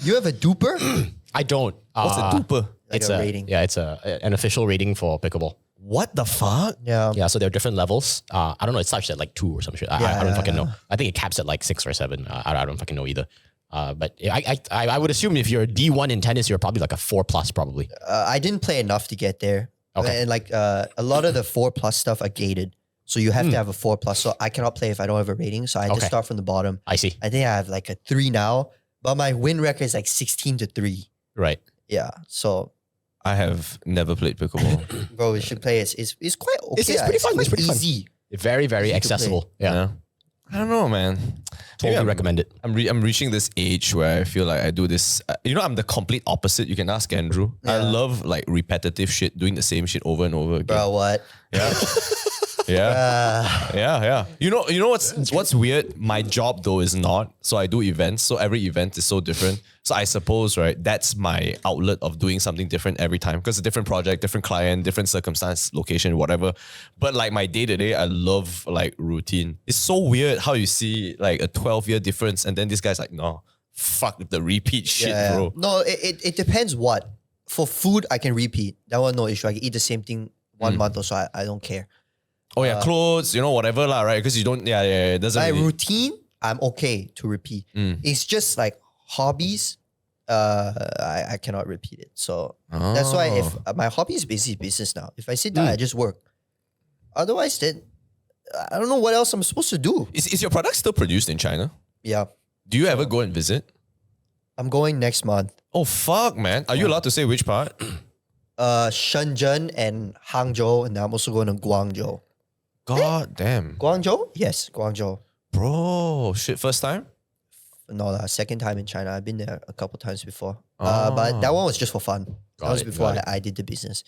You have a duper? I don't. What's a duper? Like It's a rating. Yeah, it's an official rating for pickleball. What the fuck? Yeah. Yeah, so there are different levels. I don't know. It's starts at like 2 or some shit. I don't fucking know. I think it caps at like 6 or 7. I don't fucking know either. But I would assume if you're a D1 in tennis, you're probably like a 4+ probably. I didn't play enough to get there. Okay. And like a lot of the 4+ stuff are gated. So you have to have a 4+. So I cannot play if I don't have a rating. So I just start from the bottom. I see. I think I have like a 3 now, but my win record is like 16-3. Right. Yeah. So I have never played pickleball. bro, we should play it. It's quite okay. It's pretty fun. Quite It's pretty fun. easy. Very, very Easy to accessible. Yeah. I don't know, man. Totally Maybe recommend it. I'm reaching this age where I feel like I do this. I'm the complete opposite. You can ask Andrew. I Yeah. love like repetitive shit, doing the same shit over and over again. Bro, what? Yeah. Yeah. You know what's weird? My job though is not. So I do events. So every event is so different. So I suppose, right, that's my outlet of doing something different every time. Because a different project, different client, different circumstance, location, whatever. But like my day-to-day, I love like routine. It's so weird how you see like a 12-year difference and then this guy's like, no, fuck the repeat shit, bro. No, it depends what. For food, I can repeat. That one, no issue. I can eat the same thing 1 month or so. I don't care. Oh yeah, clothes, whatever lah, right? Because you don't, it doesn't My really- routine, I'm okay to repeat. It's just like hobbies, I cannot repeat it. So that's why if my hobby is basically business now. If I sit down, I just work. Otherwise, then I don't know what else I'm supposed to do. Is your product still produced in China? Yeah, Do you ever go and visit? I'm going next month. Oh fuck, man! Are you allowed to say which part? Shenzhen and Hangzhou, and I'm also going to Guangzhou. God damn, Guangzhou? Yes, Guangzhou. bro! Shit, first time? No, second time in China. I've been there a couple times before. But that one was just for fun. That was before I did the business.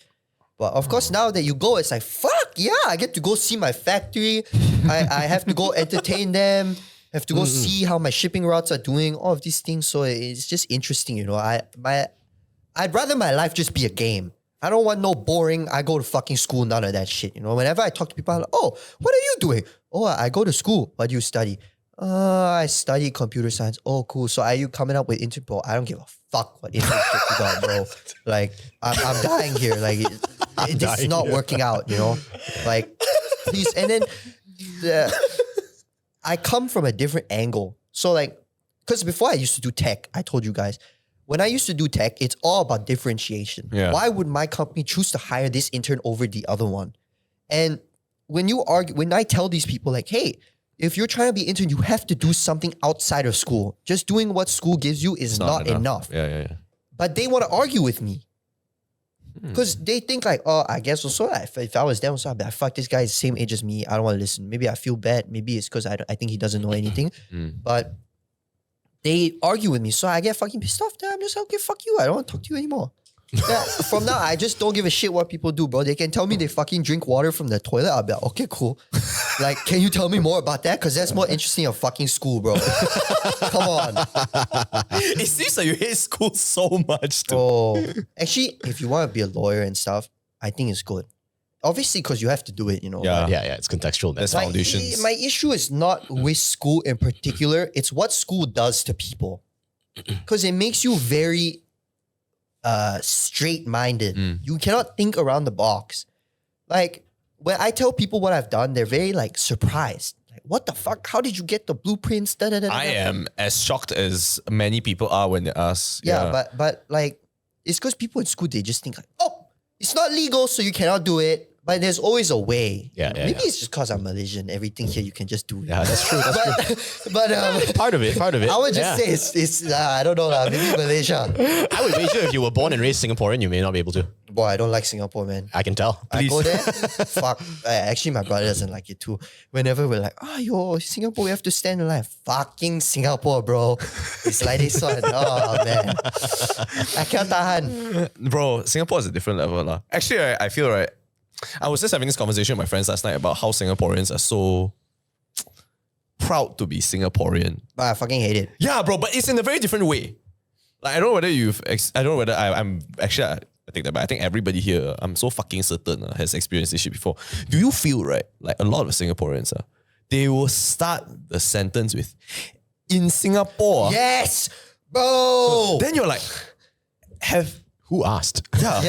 But of course, now that you go, it's like, fuck yeah, I get to go see my factory. I have to go entertain them. I have to go see how my shipping routes are doing, all of these things. So it's just interesting, I'd rather my life just be a game. I don't want no boring, I go to fucking school, none of that shit. Whenever I talk to people, I'm like, oh, what are you doing? Oh, I go to school. What do you study? I study computer science. Oh, cool. So are you coming up with intern? Bro, I don't give a fuck what internship you got, bro. Like, I'm dying here. Like, this is not working out, Like, please. And then I come from a different angle. So like, because before I used to do tech, I told you guys, when I used to do tech, it's all about differentiation. Yeah. Why would my company choose to hire this intern over the other one? And when I tell these people like, hey, if you're trying to be intern, you have to do something outside of school. Just doing what school gives you is not enough. Yeah. But they want to argue with me. Because they think like, oh, I guess also if I was them, also I'd be like, fuck, this guy is the same age as me. I don't want to listen. Maybe I feel bad. Maybe it's because I think he doesn't know anything. But they argue with me. So I get fucking pissed off. Then I'm just like, okay, fuck you. I don't want to talk to you anymore. Yeah, from now, I just don't give a shit what people do, bro. They can tell me they fucking drink water from the toilet. I'll be like, okay, cool. Like, can you tell me more about that? Because that's more interesting than fucking school, bro. Come on. It seems like you hate school so much, too. Bro. Actually, if you want to be a lawyer and stuff, I think it's good. Obviously, because you have to do it, Yeah. Yeah, it's contextual. That's My- foundations. My issue is not with school in particular. It's what school does to people. Because it makes you very straight-minded. You cannot think around the box. Like, when I tell people what I've done, they're very like surprised. Like, what the fuck? How did you get the blueprints? Da, da, da, da, I da. am as shocked as many people are when they ask. Yeah, but like, it's because people in school, they just think like, oh, it's not legal, so you cannot do it. But there's always a way. Yeah, yeah, Maybe yeah. it's just because I'm Malaysian. Everything here you can just do. Yeah, that's true. That's true. But Part of it. I would just say it's I don't know lah. Maybe Malaysia. I would wager if you were born and raised Singaporean, you may not be able to. Boy, I don't like Singapore, man. I can tell. I go there, fuck. Actually, my brother doesn't like it too. Whenever we're like, yo, Singapore, we have to stand in line. Fucking Singapore, bro. It's like this one. Oh, man. I can't tahan. Bro, Singapore is a different level. Lah. Actually, I feel right. I was just having this conversation with my friends last night about how Singaporeans are so proud to be Singaporean. But I fucking hate it. Yeah, bro, but it's in a very different way. Like, I don't know whether I don't know whether I'm actually, I think that, but I think everybody here, I'm so fucking certain, has experienced this shit before. Do you feel, right, like a lot of Singaporeans, they will start the sentence with, in Singapore, Yes, bro. then you're like, Who asked? yeah.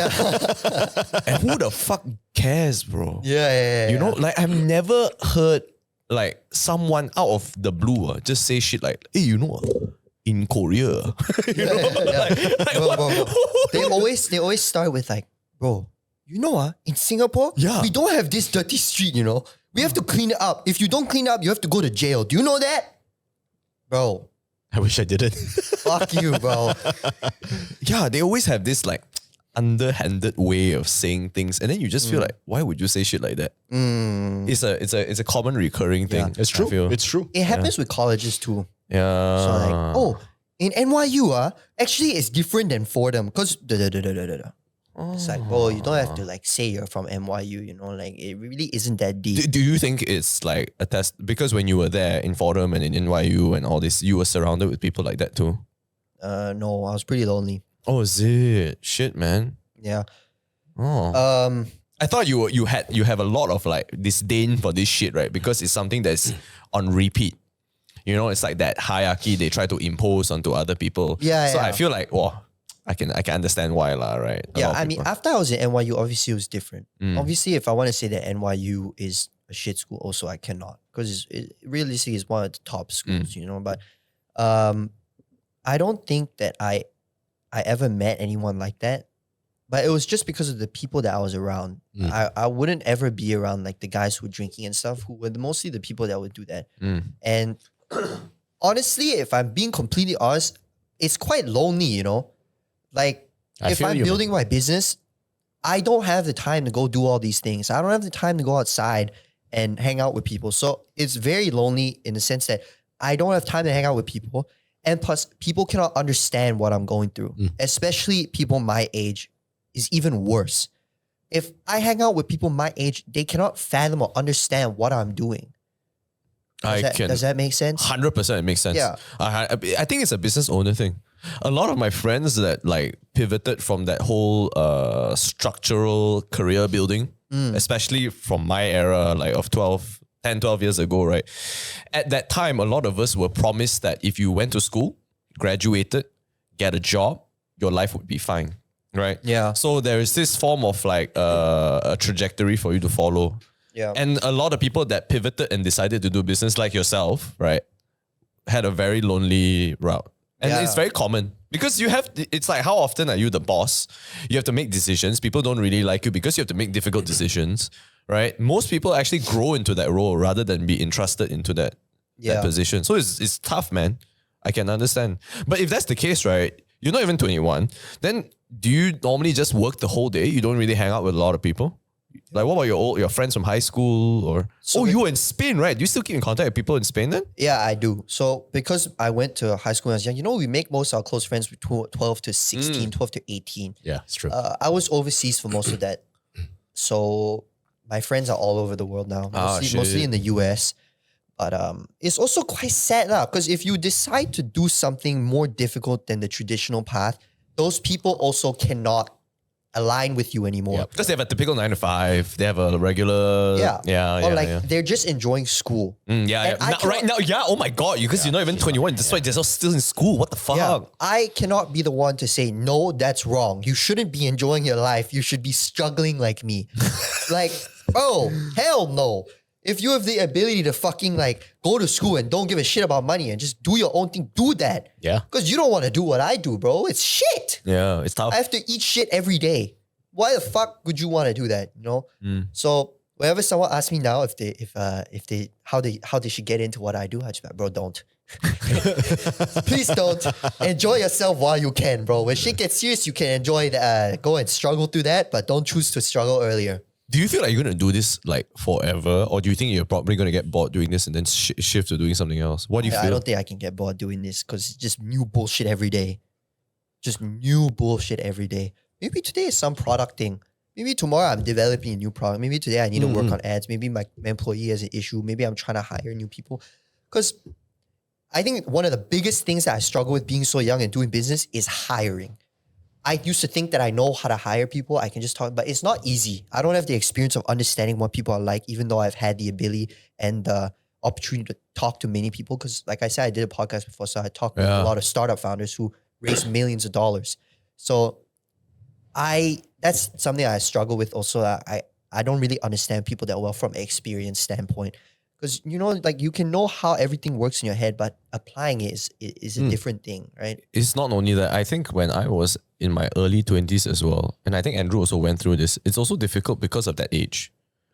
And who the fuck cares, bro? Yeah. You know, like I've never heard like someone out of the blue just say shit like, hey, in Korea. Bro. They always start with like, bro, in Singapore, Yeah. we don't have this dirty street, We have to clean it up. If you don't clean it up, you have to go to jail. Do you know that? Bro, I wish I didn't. fuck you, bro. Yeah, they always have this like underhanded way of saying things, and then you just feel like, why would you say shit like that? It's a common recurring thing. It's true. I feel. It's true. It happens with colleges too. Yeah. So like, in NYU, actually it's different than Fordham because it's like, bro, you don't have to like say you're from NYU, like it really isn't that deep. Do you think it's like a test because when you were there in Fordham and in NYU and all this, you were surrounded with people like that too? No, I was pretty lonely. Oh, is it? Shit, man. Yeah. Oh. I thought you have a lot of like disdain for this shit, right? Because it's something that's on repeat. It's like that hierarchy they try to impose onto other people. Yeah. So I feel like, I can understand why lah, right? Yeah, I mean, after I was in NYU, obviously it was different. Obviously, if I want to say that NYU is a shit school, also I cannot because it realistically is one of the top schools, But I don't think that I ever met anyone like that. But it was just because of the people that I was around. I wouldn't ever be around like the guys who were drinking and stuff, who were mostly the people that would do that. And honestly, if I'm being completely honest, it's quite lonely, Like, if I'm building my business, I don't have the time to go do all these things. I don't have the time to go outside and hang out with people. So it's very lonely in the sense that I don't have time to hang out with people. And plus, people cannot understand what I'm going through, especially people my age is even worse. If I hang out with people my age, they cannot fathom or understand what I'm doing. Does that make sense? 100% it makes sense. Yeah. I think it's a business owner thing. A lot of my friends that like pivoted from that whole structural career building, especially from my era, like of 10, 12 years ago, right? At that time, a lot of us were promised that if you went to school, graduated, get a job, your life would be fine, right? Yeah. So there is this form of like a trajectory for you to follow. Yeah. And a lot of people that pivoted and decided to do business like yourself, right, had a very lonely route. And it's very common because it's like, how often are you the boss? You have to make decisions. People don't really like you because you have to make difficult decisions, right? Most people actually grow into that role rather than be entrusted into that position. So it's tough, man. I can understand. But if that's the case, right, you're not even 21, then do you normally just work the whole day? You don't really hang out with a lot of people? Like, what about your friends from high school? Or you were in Spain, right? Do you still keep in contact with people in Spain then? Yeah, I do. So because I went to high school when I was young, we make most of our close friends between 12 to 16, 12 to 18. Yeah, it's true. I was overseas for most of that. So my friends are all over the world now, mostly in the US. But it's also quite sad because if you decide to do something more difficult than the traditional path, those people also cannot align with you anymore. Because they have a typical 9 to 5. They have a regular... They're just enjoying school. Right now, oh my God, because you're not even 21. That's why they're still in school. What the fuck? Yeah. I cannot be the one to say, no, that's wrong. You shouldn't be enjoying your life. You should be struggling like me. Like, oh, hell no. If you have the ability to fucking like go to school and don't give a shit about money and just do your own thing, do that. Yeah. Because you don't want to do what I do, bro. It's shit. Yeah, it's tough. I have to eat shit every day. Why the fuck would you want to do that? So whenever someone asks me now how they should get into what I do, I just be like, bro, don't. Please don't. Enjoy yourself while you can, bro. When shit gets serious, you can enjoy go and struggle through that, but don't choose to struggle earlier. Do you feel like you're going to do this like forever? Or do you think you're probably going to get bored doing this and then shift to doing something else? What do you feel? I don't think I can get bored doing this because it's just new bullshit every day. Just new bullshit every day. Maybe today is some product thing. Maybe tomorrow I'm developing a new product. Maybe today I need to work on ads. Maybe my employee has an issue. Maybe I'm trying to hire new people. Because I think one of the biggest things that I struggle with being so young and doing business is hiring. I used to think that I know how to hire people. I can just talk, but it's not easy. I don't have the experience of understanding what people are like, even though I've had the ability and the opportunity to talk to many people. Because like I said, I did a podcast before, so I talked with a lot of startup founders who raised millions of dollars. So that's something I struggle with also. I don't really understand people that well from an experience standpoint. Because like you can know how everything works in your head, but applying it is a different thing, right? It's not only that. I think when I was in my early 20s as well, and I think Andrew also went through this, it's also difficult because of that age.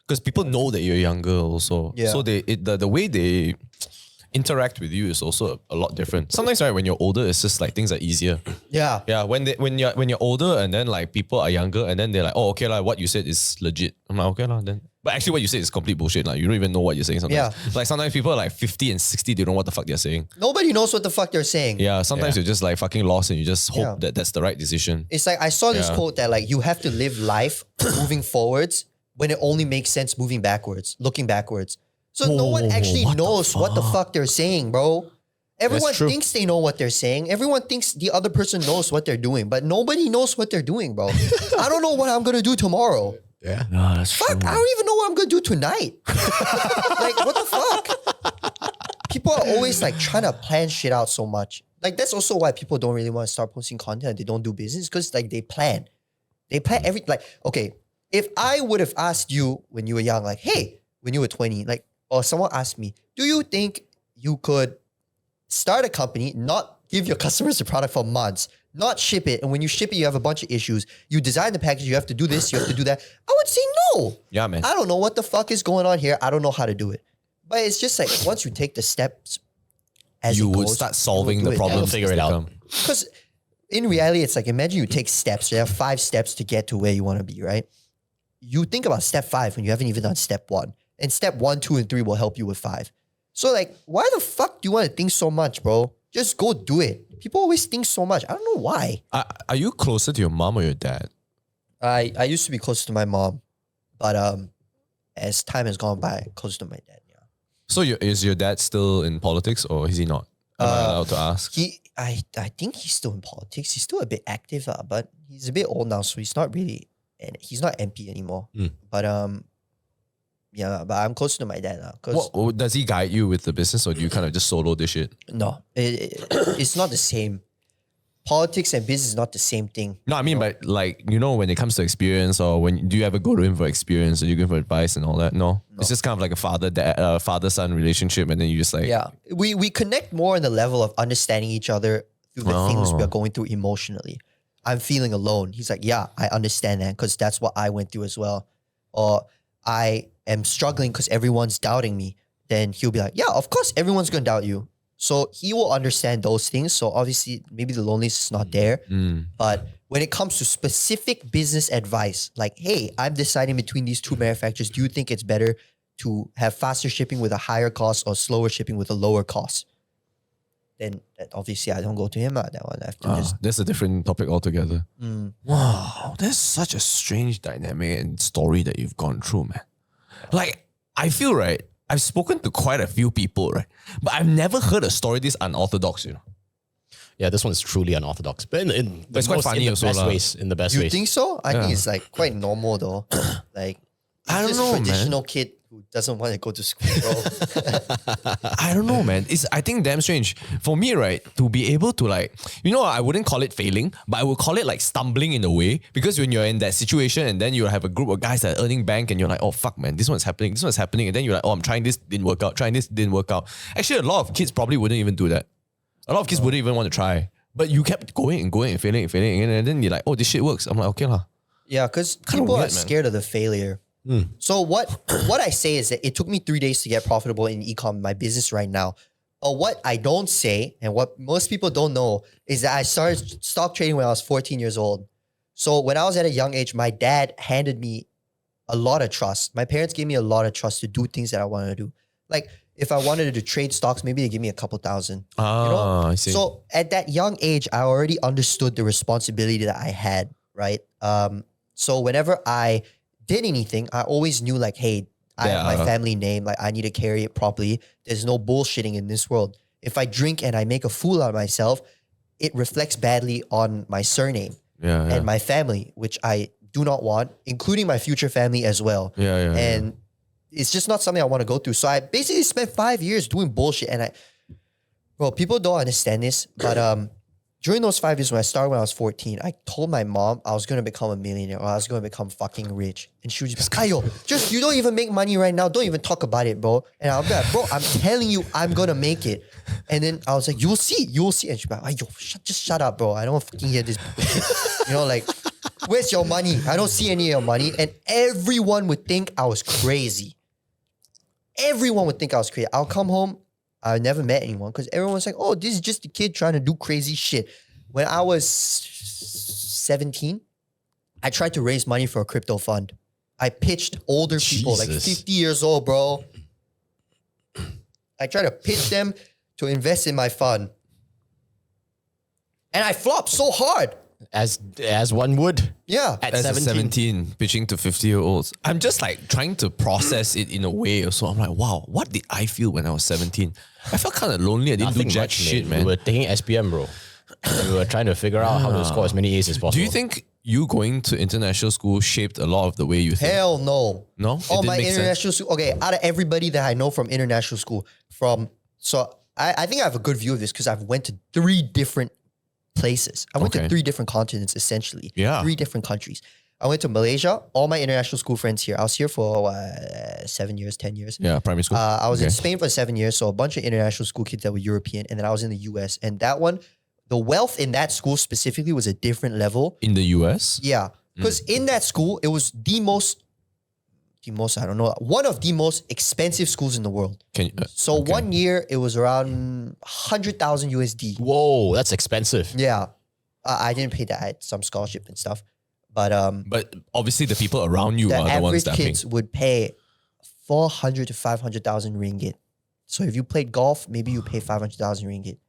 Because people know that you're younger also. Yeah. So the way they interact with you is also a lot different. Sometimes, right, when you're older, it's just like things are easier. Yeah. Yeah, when you're older and then like people are younger and then they're like, oh, okay, like what you said is legit. I'm like, okay, then. But actually what you said is complete bullshit. Like, you don't even know what you're saying sometimes. Yeah. Like sometimes people are like 50 and 60, they don't know what the fuck they're saying. Nobody knows what the fuck they're saying. Yeah, sometimes you're just like fucking lost and you just hope that that's the right decision. It's like I saw this quote that like you have to live life moving forwards when it only makes sense moving backwards, looking backwards. So no one actually knows what the fuck they're saying, bro. Everyone thinks they know what they're saying. Everyone thinks the other person knows what they're doing, but nobody knows what they're doing, bro. I don't know what I'm gonna do tomorrow. Yeah. No, that's Fuck, I don't even know what I'm gonna do tonight. Like, what the fuck? People are always like trying to plan shit out so much. Like, that's also why people don't really want to start posting content. They don't do business because like they plan. They plan every, like, okay, if I would have asked you when you were young, like, hey, when you were 20, like, or someone asked me, do you think you could start a company, not give your customers the product for months, not ship it, and when you ship it, you have a bunch of issues. You design the package, you have to do this, you have to do that. I would say no. Yeah, man. I don't know what the fuck is going on here. I don't know how to do it. But it's just like once you take the steps as You it would goes, start you solving will the do problem. You'll figure it out. Because in reality, it's like, imagine you take steps. There are 5 steps to get to where you want to be, right? You think about step 5 when you haven't even done step 1. And step 1, 2, and 3 will help you with 5. So like, why the fuck do you want to think so much, bro? Just go do it. People always think so much. I don't know why. Are you closer to your mom or your dad? I used to be close to my mom, but as time has gone by, close to my dad. Yeah. So is your dad still in politics or is he not? Am I allowed to ask? I think he's still in politics. He's still a bit active, but he's a bit old now, so he's not really, and he's not MP anymore. But yeah, but I'm close to my dad now. What, does he guide you with the business or do you kind of just solo this shit? No, it's not the same. Politics and business is not the same thing. No, I mean, but like, when it comes to experience or do you ever go to him for experience or you go for advice and all that? No. It's just kind of like a father-son relationship and then you just like... Yeah. We connect more on the level of understanding each other through the things we are going through emotionally. I'm feeling alone. He's like, yeah, I understand that because that's what I went through as well. Or I am struggling because everyone's doubting me. Then he'll be like, yeah, of course everyone's going to doubt you. So he will understand those things. So obviously, maybe the loneliness is not there. But when it comes to specific business advice, like, hey, I'm deciding between these 2 manufacturers. Do you think it's better to have faster shipping with a higher cost or slower shipping with a lower cost? Then obviously I don't go to him. That one I have to just... That's a different topic altogether. Wow, that's such a strange dynamic and story that you've gone through, man. Like, I feel, right, I've spoken to quite a few people, right? But I've never heard a story this unorthodox, Yeah, this one's truly unorthodox. But in it's quite funny in the also, best lah. ways. In the best You ways. think so? I think it's like quite normal though. Like, I don't just know, man. traditional kid who doesn't want to go to school, bro. I don't know, man. I think damn strange. For me, right, to be able to like, I wouldn't call it failing, but I would call it like stumbling in a way. Because when you're in that situation and then you have a group of guys that are earning bank and you're like, oh fuck, man, this one's happening. And then you're like, oh, I'm trying this, didn't work out. Trying this, didn't work out. Actually, a lot of kids probably wouldn't even do that. A lot of kids wouldn't even want to try. But you kept going and going and failing. And then you're like, oh, this shit works. I'm like, okay lah. Yeah, because people weird, are man. scared of the failure. So what I say is that it took me 3 days to get profitable in Ecom, my business right now. But what I don't say and what most people don't know is that I started stock trading when I was 14 years old. So when I was at a young age, my dad handed me a lot of trust. My parents gave me a lot of trust to do things that I wanted to do. Like if I wanted to trade stocks, maybe they give me a couple thousand. I see. So at that young age, I already understood the responsibility that I had, right? So whenever I did anything, I always knew like, hey, I have my family name, like I need to carry it properly. There's no bullshitting in this world. If I drink and I make a fool out of myself, it reflects badly on my surname and my family, which I do not want, including my future family as well. And it's just not something I want to go through. So I basically spent 5 years doing bullshit. And people don't understand this, but during those 5 years when I started when I was 14, I told my mom I was going to become a millionaire or I was going to become fucking rich. And she was just like, Ayo, just, you don't even make money right now. Don't even talk about it, bro. And I'll be like, bro, I'm telling you, I'm going to make it. And then I was like, you'll see. And she's like, Ayo, just shut up, bro. I don't fucking hear this bullshit. You know, like, where's your money? I don't see any of your money. And everyone would think I was crazy. Everyone would think I was crazy. I'll come home. I never met anyone because everyone's like, oh, this is just a kid trying to do crazy shit. When I was 17, I tried to raise money for a crypto fund. I pitched older people, like 50 years old, bro. I tried to pitch them to invest in my fund. And I flopped so hard. As one would. Yeah. At As 17. 17, pitching to 50-year-olds. I'm just like trying to process it in a way. So I'm like, wow, what did I feel when I was 17? I felt kind of lonely. I didn't do jack shit, man. We were taking SPM, bro. We were trying to figure out how to score as many A's as possible. Do you think you going to international school shaped a lot of the way you think? Hell no. No? All my international school, okay, out of everybody that I know from international school, I think I have a good view of this because I've went to 3 different places. I went to 3 different continents, essentially. Yeah. 3 different countries. I went to Malaysia. All my international school friends here. I was here for 7 years, 10 years. Yeah, primary school. I was in Spain for 7 years, so a bunch of international school kids that were European, and then I was in the US. And that one, the wealth in that school specifically was a different level. In the US? Yeah. Because in that school, it was I don't know, one of the most expensive schools in the world. So 1 year, it was around 100,000 USD. Whoa, that's expensive. Yeah. I didn't pay that. I had some scholarship and stuff. But obviously the people around you the are the ones average that pay. kids would pay 400 to 500,000 ringgit. So if you played golf, maybe you pay 500,000 ringgit.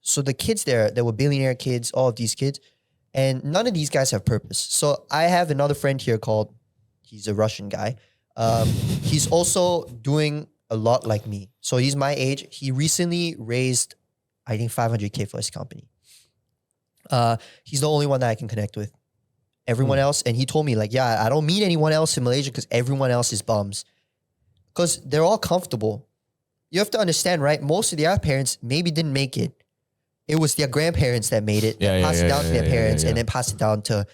So the kids there were billionaire kids, all of these kids, and none of these guys have purpose. So I have another friend here he's a Russian guy. He's also doing a lot like me. So he's my age. He recently raised, I think, 500K for his company. He's the only one that I can connect with. Everyone else, and he told me like, yeah, I don't meet anyone else in Malaysia because everyone else is bums. Because they're all comfortable. You have to understand, right? Most of their parents maybe didn't make it. It was their grandparents that made it, passed it down to their parents, and then passed it down to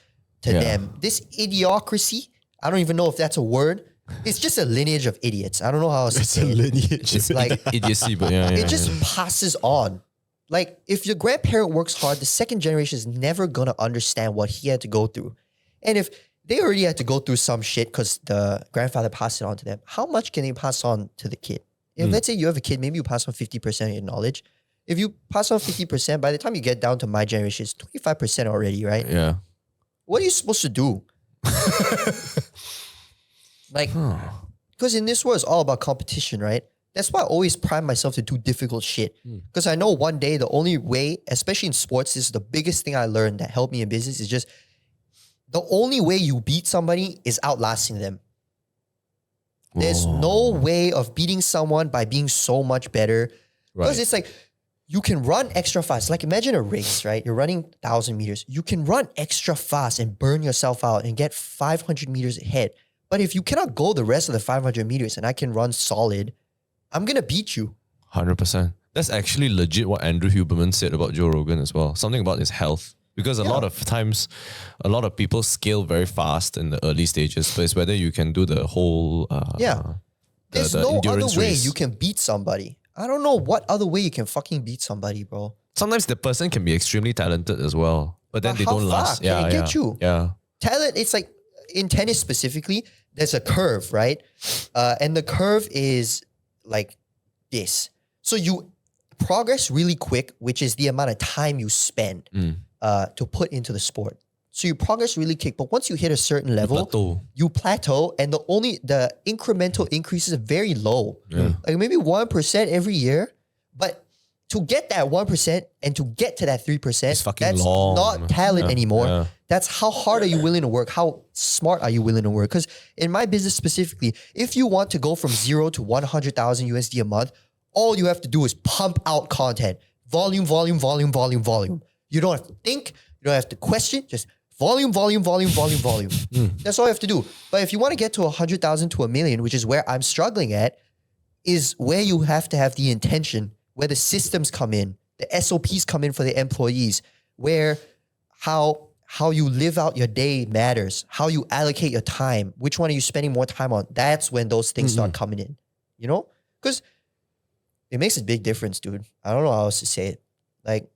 them. This idiocracy, I don't even know if that's a word. It's just a lineage of idiots. I don't know how else to say it. lineage. It's like idiocy, but it just passes on. Like if your grandparent works hard, the second generation is never gonna understand what he had to go through. And if they already had to go through some shit because the grandfather passed it on to them, how much can they pass on to the kid? If let's say you have a kid, maybe you pass on 50% of your knowledge. If you pass on 50%, by the time you get down to my generation, it's 25% already, right? Yeah. What are you supposed to do? Like, because in this world, it's all about competition, right? That's why I always prime myself to do difficult shit. Because I know one day the only way, especially in sports, this is the biggest thing I learned that helped me in business is just the only way you beat somebody is outlasting them. There's no way of beating someone by being so much better. Because it's like, you can run extra fast. Like imagine a race, right? You're running 1,000 meters. You can run extra fast and burn yourself out and get 500 meters ahead. But if you cannot go the rest of the 500 meters and I can run solid, I'm going to beat you. 100%. That's actually legit what Andrew Huberman said about Joe Rogan as well. Something about his health. Because a lot of times, a lot of people scale very fast in the early stages, but it's whether you can do the whole There's no other way you can beat somebody. I don't know what other way you can fucking beat somebody, bro. Sometimes the person can be extremely talented as well, but then they how don't far last. can it get you? Yeah. Talent, it's like in tennis specifically, there's a curve, right? And the curve is like this. So you progress really quick, which is the amount of time you spend to put into the sport. So you progress really quick, but once you hit a certain level, you plateau, and the incremental increases are very low. Like maybe 1% every year. But to get that 1% and to get to that 3%, that's not talent anymore. Yeah. That's how hard are you willing to work? How smart are you willing to work? Because in my business specifically, if you want to go from 0 to 100,000 USD a month, all you have to do is pump out content. Volume, volume, volume, volume, volume. You don't have to think. You don't have to question. Just volume, volume, volume, volume, volume. That's all you have to do. But if you want to get to 100,000 to 1 million, which is where I'm struggling at, is where you have to have the intention, where the systems come in. the SOPs come in for the employees, where how you live out your day matters, how you allocate your time, which one are you spending more time on? That's when those things start coming in, you know? Because it makes a big difference, dude. I don't know how else to say it. Like,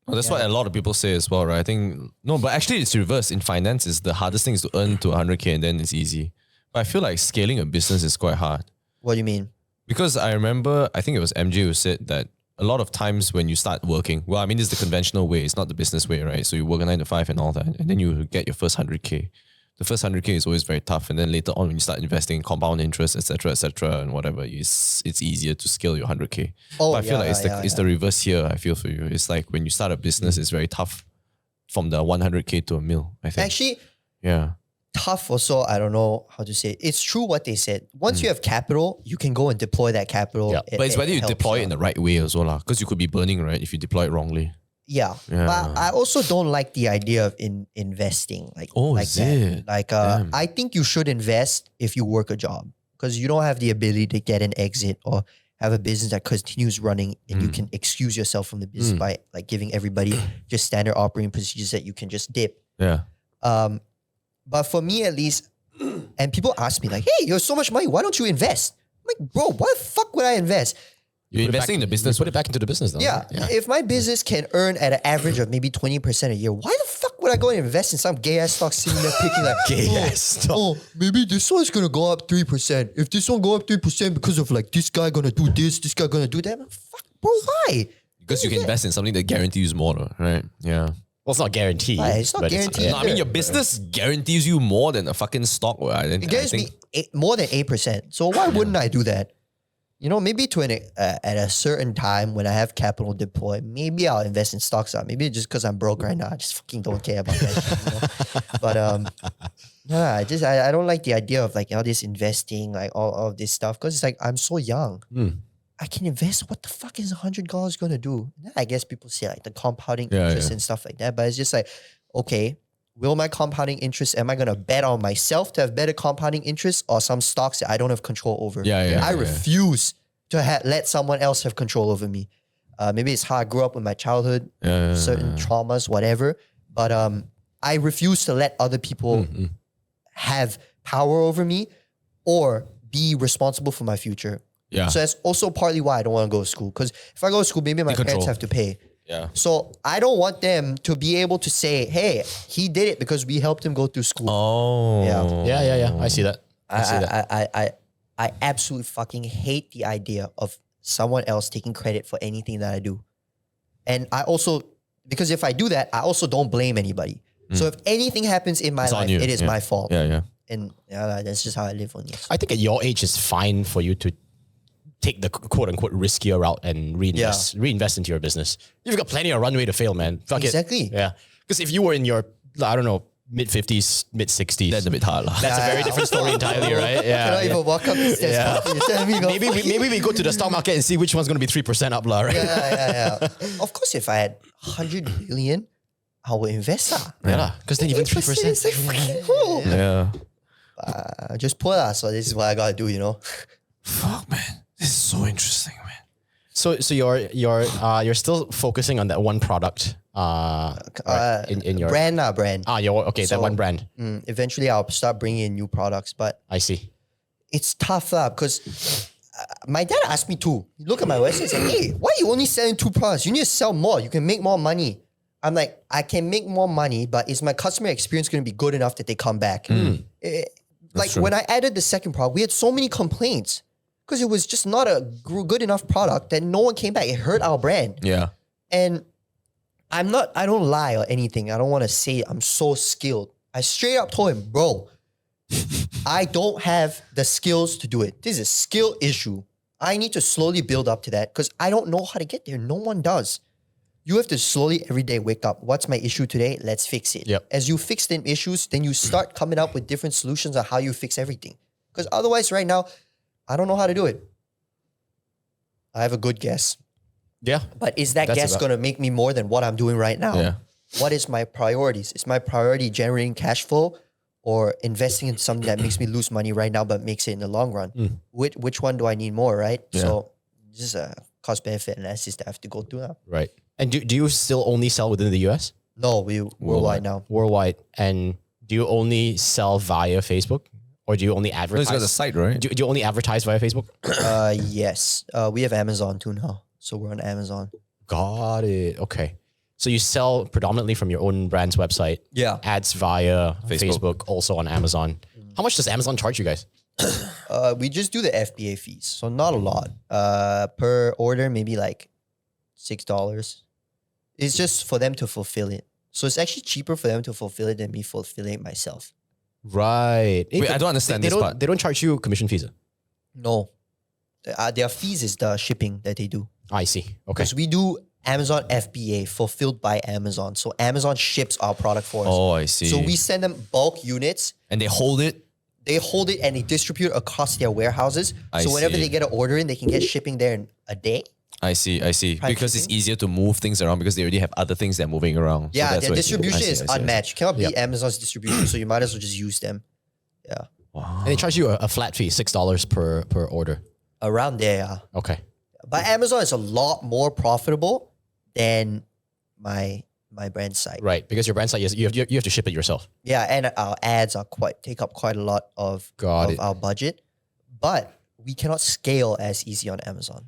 well, that's what a lot of people say as well, right? I think, no, but actually it's reverse. In finance, is the hardest thing is to earn to 100K and then it's easy. But I feel like scaling a business is quite hard. what do you mean? Because I remember, I think it was MJ who said that a lot of times when you start working, well, I mean, this is the conventional way. It's not the business way, right? So you work a 9 to 5 and all that, and then you get your first 100K. The first 100K is always very tough. And then later on, when you start investing in compound interest, etc., and whatever, it's easier to scale your 100K. Oh, but I feel like it's the reverse here, I feel for you. It's like when you start a business, it's very tough from the 100K to a mil, I think. Actually, Yeah. tough also, I don't know how to say it. It's true what they said. Once you have capital, you can go and deploy that capital. Yeah. But it's whether you helps, deploy it in the right way as well, because you could be burning, right, if you deploy it wrongly. Yeah. Yeah. But I also don't like the idea of investing like Is that. it? Like Damn. I think you should invest if you work a job, because you don't have the ability to get an exit or have a business that continues running and you can excuse yourself from the business by like giving everybody just standard operating procedures that you can just dip. Yeah. But for me at least, and people ask me like, hey, you have so much money, why don't you invest? I'm like, bro, why the fuck would I invest? You're investing in the business. Put it back into the business, though. Yeah, right? if my business can earn at an average of maybe 20% a year, why the fuck would I go and invest in some gay ass stock sitting there picking like Gay-ass stock. Oh, maybe this one's gonna go up 3%. If this one go up 3% because of like this guy gonna do this guy gonna do that, I'm like, fuck, bro, why? Because you can invest in something that guarantees more, though, right? Yeah. Well, it's not guaranteed. Right, it's not but guaranteed. No, I mean, your business guarantees you more than a fucking stock. It gives me more than 8%. So why wouldn't I do that? You know, maybe at a certain time when I have capital deployed, maybe I'll invest in stocks. Maybe just because I'm broke right now, I just fucking don't care about that shit, you know? But I don't like the idea of like all this investing, like all of this stuff, because it's like I'm so young. I can invest. What the fuck is $100 gonna do? And then I guess people say like the compounding interest and stuff like that, but it's just like, okay, will my compounding interest, am I going to bet on myself to have better compounding interest or some stocks that I don't have control over? I refuse to let someone else have control over me. Maybe it's how I grew up in my childhood, certain traumas, whatever. But I refuse to let other people have power over me or be responsible for my future. Yeah. So that's also partly why I don't want to go to school. Because if I go to school, maybe my parents have to pay. Yeah. So I don't want them to be able to say, hey, he did it because we helped him go through school. Oh. Yeah. I see that. I absolutely fucking hate the idea of someone else taking credit for anything that I do. And I also, because if I do that, I also don't blame anybody. So if anything happens in my life, it is my fault. Yeah. And that's just how I live on this. I think at your age, it's fine for you to take the quote unquote riskier route and reinvest into your business. You've got plenty of runway to fail, man. Fuck Exactly. it. Yeah. Because if you were in your, I don't know, mid-50s, mid-60s. That's a bit hard. That's a very different story entirely, right? Yeah. Cannot even walk up the stairs. Yeah. You tell me, Maybe we go to the stock market and see which one's going to be 3% up, right? Yeah. Of course, if I had 100 million, I would invest. Yeah. Because then even 3%. It's like fucking cool. Yeah. Just poor. So this is what I got to do, you know? Fuck, man. This is so interesting, man. So you're still focusing on that one product right, in your brand. that one brand. Eventually, I'll start bringing in new products, but I see. it's tough because my dad asked me too. He looked at my website and said, hey, why are you only selling 2 products? You need to sell more. You can make more money. I'm like, I can make more money, but is my customer experience going to be good enough that they come back? Like when I added the second product, we had so many complaints because it was just not a good enough product that no one came back. It hurt our brand. Yeah. And I don't lie or anything. I don't want to say I'm so skilled. I straight up told him, bro, I don't have the skills to do it. This is a skill issue. I need to slowly build up to that because I don't know how to get there. No one does. You have to slowly every day wake up. What's my issue today? Let's fix it. Yep. As you fix them issues, then you start coming up with different solutions on how you fix everything. Because otherwise right now, I don't know how to do it. I have a good guess. Yeah. But is that guess going to make me more than what I'm doing right now? Yeah. What is my priorities? Is my priority generating cash flow or investing in something that makes me lose money right now but makes it in the long run? Which one do I need more, right? Yeah. So this is a cost benefit analysis that I have to go through now. Right. And do you still only sell within the US? No, we worldwide now. Worldwide. And do you only sell via Facebook? Or do you only advertise? It's got a site, right? Do you only advertise via Facebook? Yes. We have Amazon too now. So we're on Amazon. Got it. Okay. So you sell predominantly from your own brand's website. Yeah. Ads via Facebook, also on Amazon. How much does Amazon charge you guys? We just do the FBA fees. So not a lot. Per order, maybe like $6. It's just for them to fulfill it. So it's actually cheaper for them to fulfill it than me fulfilling it myself. Right. Wait, I don't understand this part. They don't charge you commission fees. No. Their fees is the shipping that they do. I see. Okay. Because we do Amazon FBA, fulfilled by Amazon. So Amazon ships our product for us. Oh, I see. So we send them bulk units. And they hold it? They hold it and they distribute across their warehouses. I So whenever see. they get an order in, they can get shipping there in a day. I see. Prime Because it's shipping? easier to move things around because they already have other things that are moving around. So Yeah, that's their why distribution I see, is I see. unmatched. You cannot beat Yep. Amazon's distribution, so you might as well just use them. Yeah. And they charge you a flat fee, $6 per order. Around there, yeah. Okay. But Amazon is a lot more profitable than my brand site. Right. Because your brand site, you have to ship it yourself. Yeah, and our ads are take up quite a lot of our budget, but we cannot scale as easy on Amazon.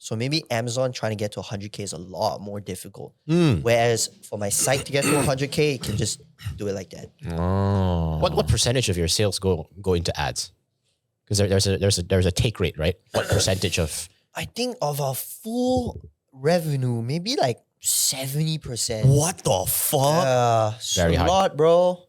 So maybe Amazon trying to get to 100K is a lot more difficult. Whereas for my site to get to 100K, you can just do it like that. Oh. What percentage of your sales go into ads? Because there's a take rate, right? What percentage of? I think of our full revenue, maybe like 70%. What the fuck? Very a high. lot, bro.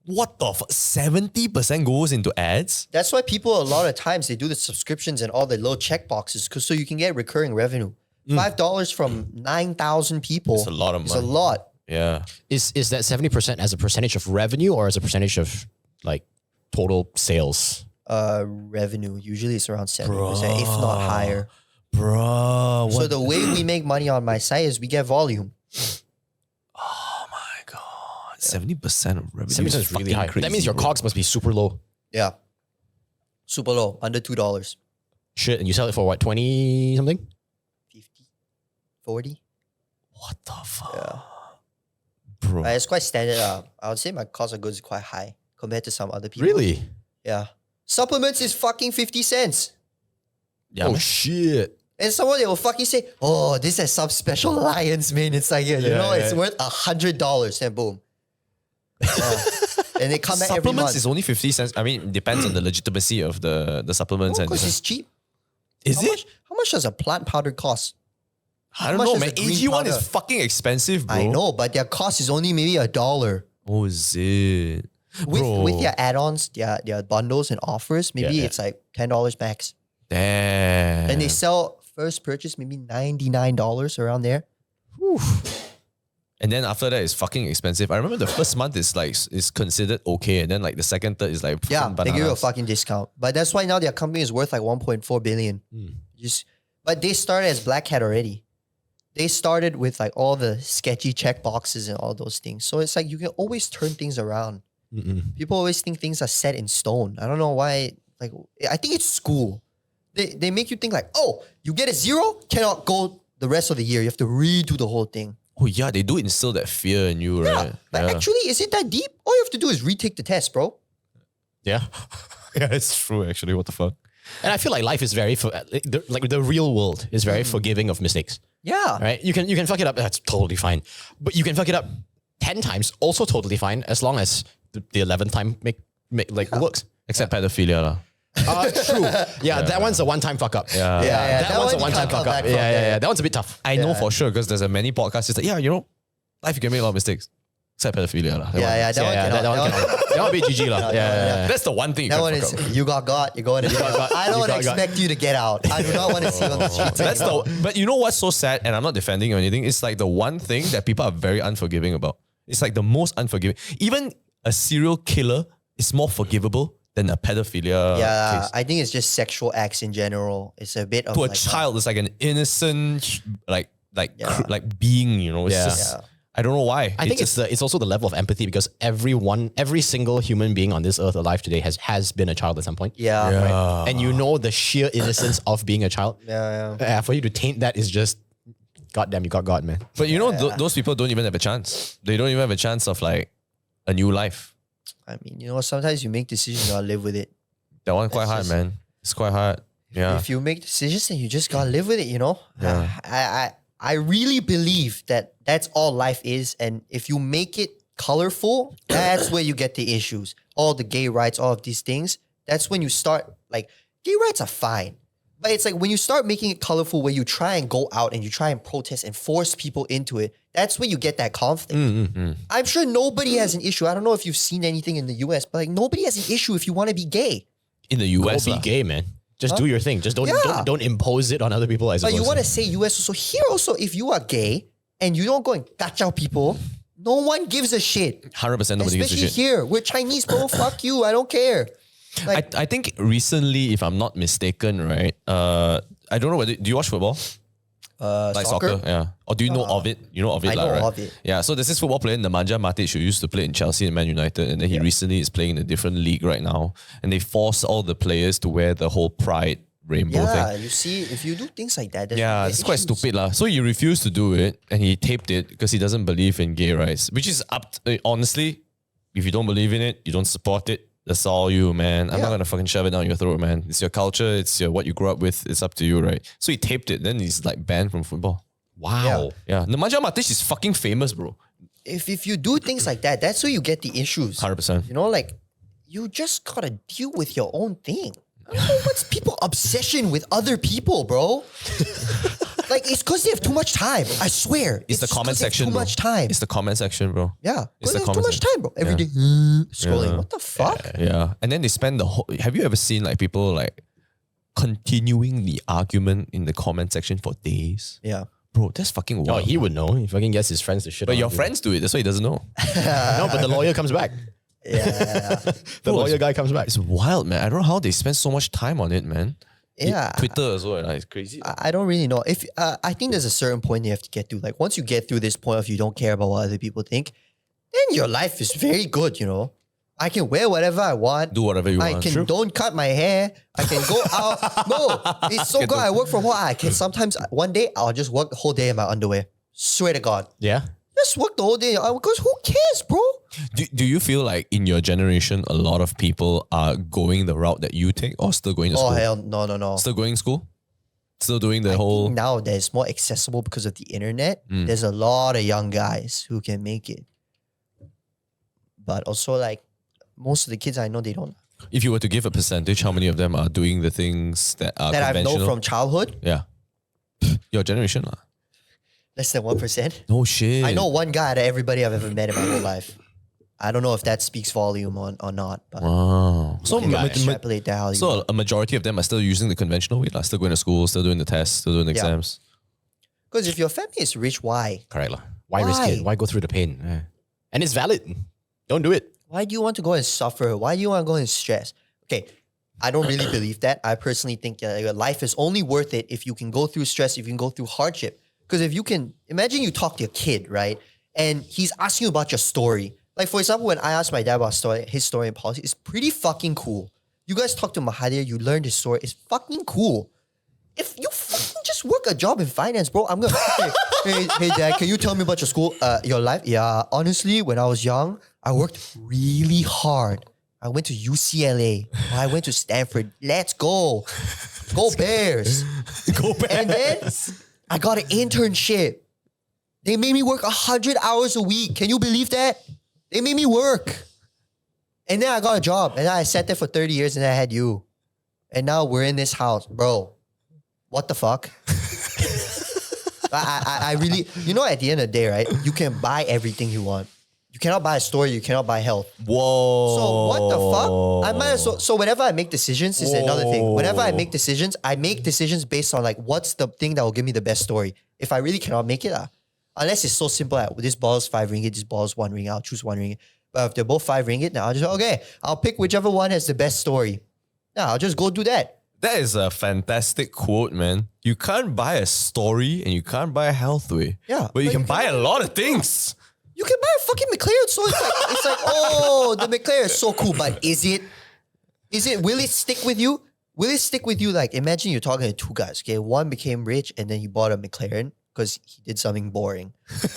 What the fuck? 70% goes into ads? That's why people a lot of times they do the subscriptions and all the little check boxes so you can get recurring revenue. $5 from 9,000 people. It's a lot of It's money. a lot. Yeah. Is that 70% as a percentage of revenue or as a percentage of like total sales? Revenue. Usually it's around 70%, if not higher. Bro. So the way we make money on my site is we get volume. Oh my God. 70% of revenue 70% is really fucking high. crazy, That means your bro. COGS must be super low. Yeah. Super low. Under $2. Shit, and you sell it for what, 20 something? 50, 40. What the fuck? Yeah. Bro. It's quite standard. I would say my cost of goods is quite high compared to some other people. Really? Yeah. Supplements is fucking 50 cents. Yeah, Oh man. shit. And someone they will fucking say, oh, this has some special lion's mane inside here. You know, it's worth $100. And boom. Yeah. And they come back every Supplements month. is only 50 cents. I mean, it depends on the legitimacy of the supplements. Because and it's cheap. Is How it? much, how much does a plant powder cost? I don't much know, is man. a green AG1 is powder? fucking expensive, bro. I know, but their cost is only maybe $1. Oh, is it? Bro. With their add-ons, their bundles and offers, maybe Yeah, yeah. it's like $10 max. Damn. And they sell first purchase maybe $99 around there. And then after that, it's fucking expensive. I remember the first month is considered okay, and then like the second, third is like Yeah, fucking they give you a bananas. fucking discount. But that's why now their company is worth like 1.4 billion. But they started as Black Hat already. They started with like all the sketchy check boxes and all those things. So it's like you can always turn things around. People always think things are set in stone. I don't know why. Like I think it's school. They make you think like, oh, you get a 0, cannot go the rest of the year. You have to redo the whole thing. Oh yeah, they do instill that fear in you, right? But actually, is it that deep? All you have to do is retake the test, bro. Yeah. Yeah, it's true actually. What the fuck? And I feel like life is very, like the real world is very forgiving of mistakes, Yeah. right? You can fuck it up, that's totally fine. But you can fuck it up 10 times, also totally fine, as long as the 11th time works. Except pedophilia, lah. True. Yeah, that one's a one-time fuck up. Yeah. That one's a one you one-time can't come fuck up. back Yeah, from. yeah. That one's a bit tough. I know for sure because there's a many podcasts. It's like, yeah, you know, life you can make a lot of mistakes. Except pedophilia, lah. Yeah, that one cannot. That one cannot. That one be GG lah. Yeah. That's the one thing. That you one can't is fuck up. you got, you're going to jail. got, I don't you want to got. expect you to get out. I do not want to see you on the streets. That's anymore. but you know what's so sad, and I'm not defending or anything. It's like the one thing that people are very unforgiving about. It's like the most unforgiving. Even a serial killer is more forgivable than a pedophilia Yeah, case. I think it's just sexual acts in general. It's a bit of To a like child, it's like an innocent, like Yeah. being. You know, it's Yeah. just. Yeah. I don't know why. I think it's also the level of empathy because every single human being on this earth alive today has been a child at some point. Yeah. Right? And you know the sheer innocence of being a child. Yeah. For you to taint that is just, goddamn, you got God, man. But you know, those people don't even have a chance. They don't even have a chance of like a new life. I mean, you know, sometimes you make decisions, you gotta live with it. That one quite hard, man. It's quite hard. Yeah. If you make decisions, then you just gotta live with it, you know? Yeah. I really believe that that's all life is. And if you make it colorful, that's where you get the issues. All the gay rights, all of these things. That's when you start, like, gay rights are fine. But it's like when you start making it colorful where you try and go out and you try and protest and force people into it, that's where you get that conflict. I'm sure nobody has an issue. I don't know if you've seen anything in the US, but like nobody has an issue if you want to be gay. In the US, Go be gay, man. Just do your thing. Just don't impose it on other people. I suppose. But you want to say US also. Here also, if you are gay and you don't go and catch out people, no one gives a shit. 100% nobody gives a Especially shit. here. We're Chinese, bro. Fuck you. I don't care. Like, I think recently, if I'm not mistaken, right? I don't know whether do you watch football? Like soccer, yeah. Or do you know of it? You know of it, I know right? of it. Yeah. So there's this football player, Nemanja Matic, who used to play in Chelsea and Man United, and then he recently is playing in a different league right now. And they force all the players to wear the whole pride rainbow thing. you see, if you do things like that, Yeah, it's quite stupid lah. So he refused to do it, and he taped it because he doesn't believe in gay rights. Which is honestly, if you don't believe in it, you don't support it. That's all you, man. I'm not gonna fucking shove it down your throat, man. It's your culture. It's what you grew up with. It's up to you, right? So he taped it. Then he's like banned from football. Wow. Yeah. Nemanja Matic is fucking famous, bro. If you do things like that, that's where you get the issues. 100%. You know, like, you just gotta deal with your own thing. I don't know what's people's obsession with other people, bro. Like, it's because they have too much time. I swear. It's the just comment 'cause they have section, too bro. much time. It's the comment section, bro. Yeah. It's Because the they have too comment much section. time, bro. Every day scrolling. Yeah. What the fuck? Yeah. And then they spend the whole... Have you ever seen like people like continuing the argument in the comment section for days? Yeah. Bro, that's fucking Oh, wild. he would know. He fucking gets his friends to shit But on your him. friends do it. That's why he doesn't know. No, but the lawyer comes back. Yeah. The lawyer guy comes back. It's wild, man. I don't know how they spend so much time on it, man. Yeah. Twitter as well. It's crazy. I don't really know. If I think there's a certain point you have to get to. Like, once you get through this point of you don't care about what other people think, then your life is very good, you know. I can wear whatever I want. Do whatever you I want. can True. don't cut my hair. I can go out. No, it's so good. I work from home. I can sometimes one day I'll just work the whole day in my underwear. Swear to God. Yeah. Just work the whole day because who cares, bro? Do you feel like in your generation, a lot of people are going the route that you take or still going to Oh school? hell no. Still going to school? Still doing the I whole... think now that it's more accessible because of the internet, there's a lot of young guys who can make it. But also, like, most of the kids I know, they don't. If you were to give a percentage, how many of them are doing the things that are That I've conventional? known from childhood, Yeah. Your generation lah. less than 1%. No shit. I know one guy out of everybody I've ever met in my whole life. I don't know if that speaks volume or not, but Wow. So, you can extrapolate that how you so a majority of them are still using the conventional way, like still going to school, still doing the tests, still doing the exams. Because if your family is rich, why? Correct. Why risk it? Why go through the pain? Yeah. And it's valid. Don't do it. Why do you want to go and suffer? Why do you want to go and stress? Okay, I don't really believe that. I personally think your life is only worth it if you can go through stress, if you can go through hardship. Because if you can, imagine you talk to your kid, right? And he's asking you about your story. Like, for example, when I asked my dad about his story in policy, it's pretty fucking cool. You guys talk to Mahathir, you learn his story. It's fucking cool. If you fucking just work a job in finance, bro, I'm gonna, hey dad, can you tell me about your school, your life? Yeah, honestly, when I was young, I worked really hard. I went to UCLA. I went to Stanford. Let's go. Go Bears. Go back. And then I got an internship. They made me work 100 hours a week. Can you believe that? They made me work. And then I got a job. And then I sat there for 30 years and then I had you. And now we're in this house. Bro, what the fuck? I really, you know, at the end of the day, right? You can buy everything you want. You cannot buy a story. You cannot buy health. Whoa. So what the fuck? I might as well. So whenever I make decisions, this is another thing. Whenever I make decisions based on like what's the thing that will give me the best story. If I really cannot make it, unless it's so simple, like this ball is 5 ringgit, this ball is 1 ringgit, I'll choose 1 ringgit. But if they're both 5 ringgit, now I'll just okay, I'll pick whichever one has the best story. Now I'll just go do that. That is a fantastic quote, man. You can't buy a story and you can't buy a health way. Yeah, But you but can you buy a lot of things. You can buy a fucking McLaren. So it's like, oh, the McLaren is so cool, but is it, will it stick with you? Will it stick with you? Like, imagine you're talking to two guys, okay? One became rich and then he bought a McLaren because he did something boring.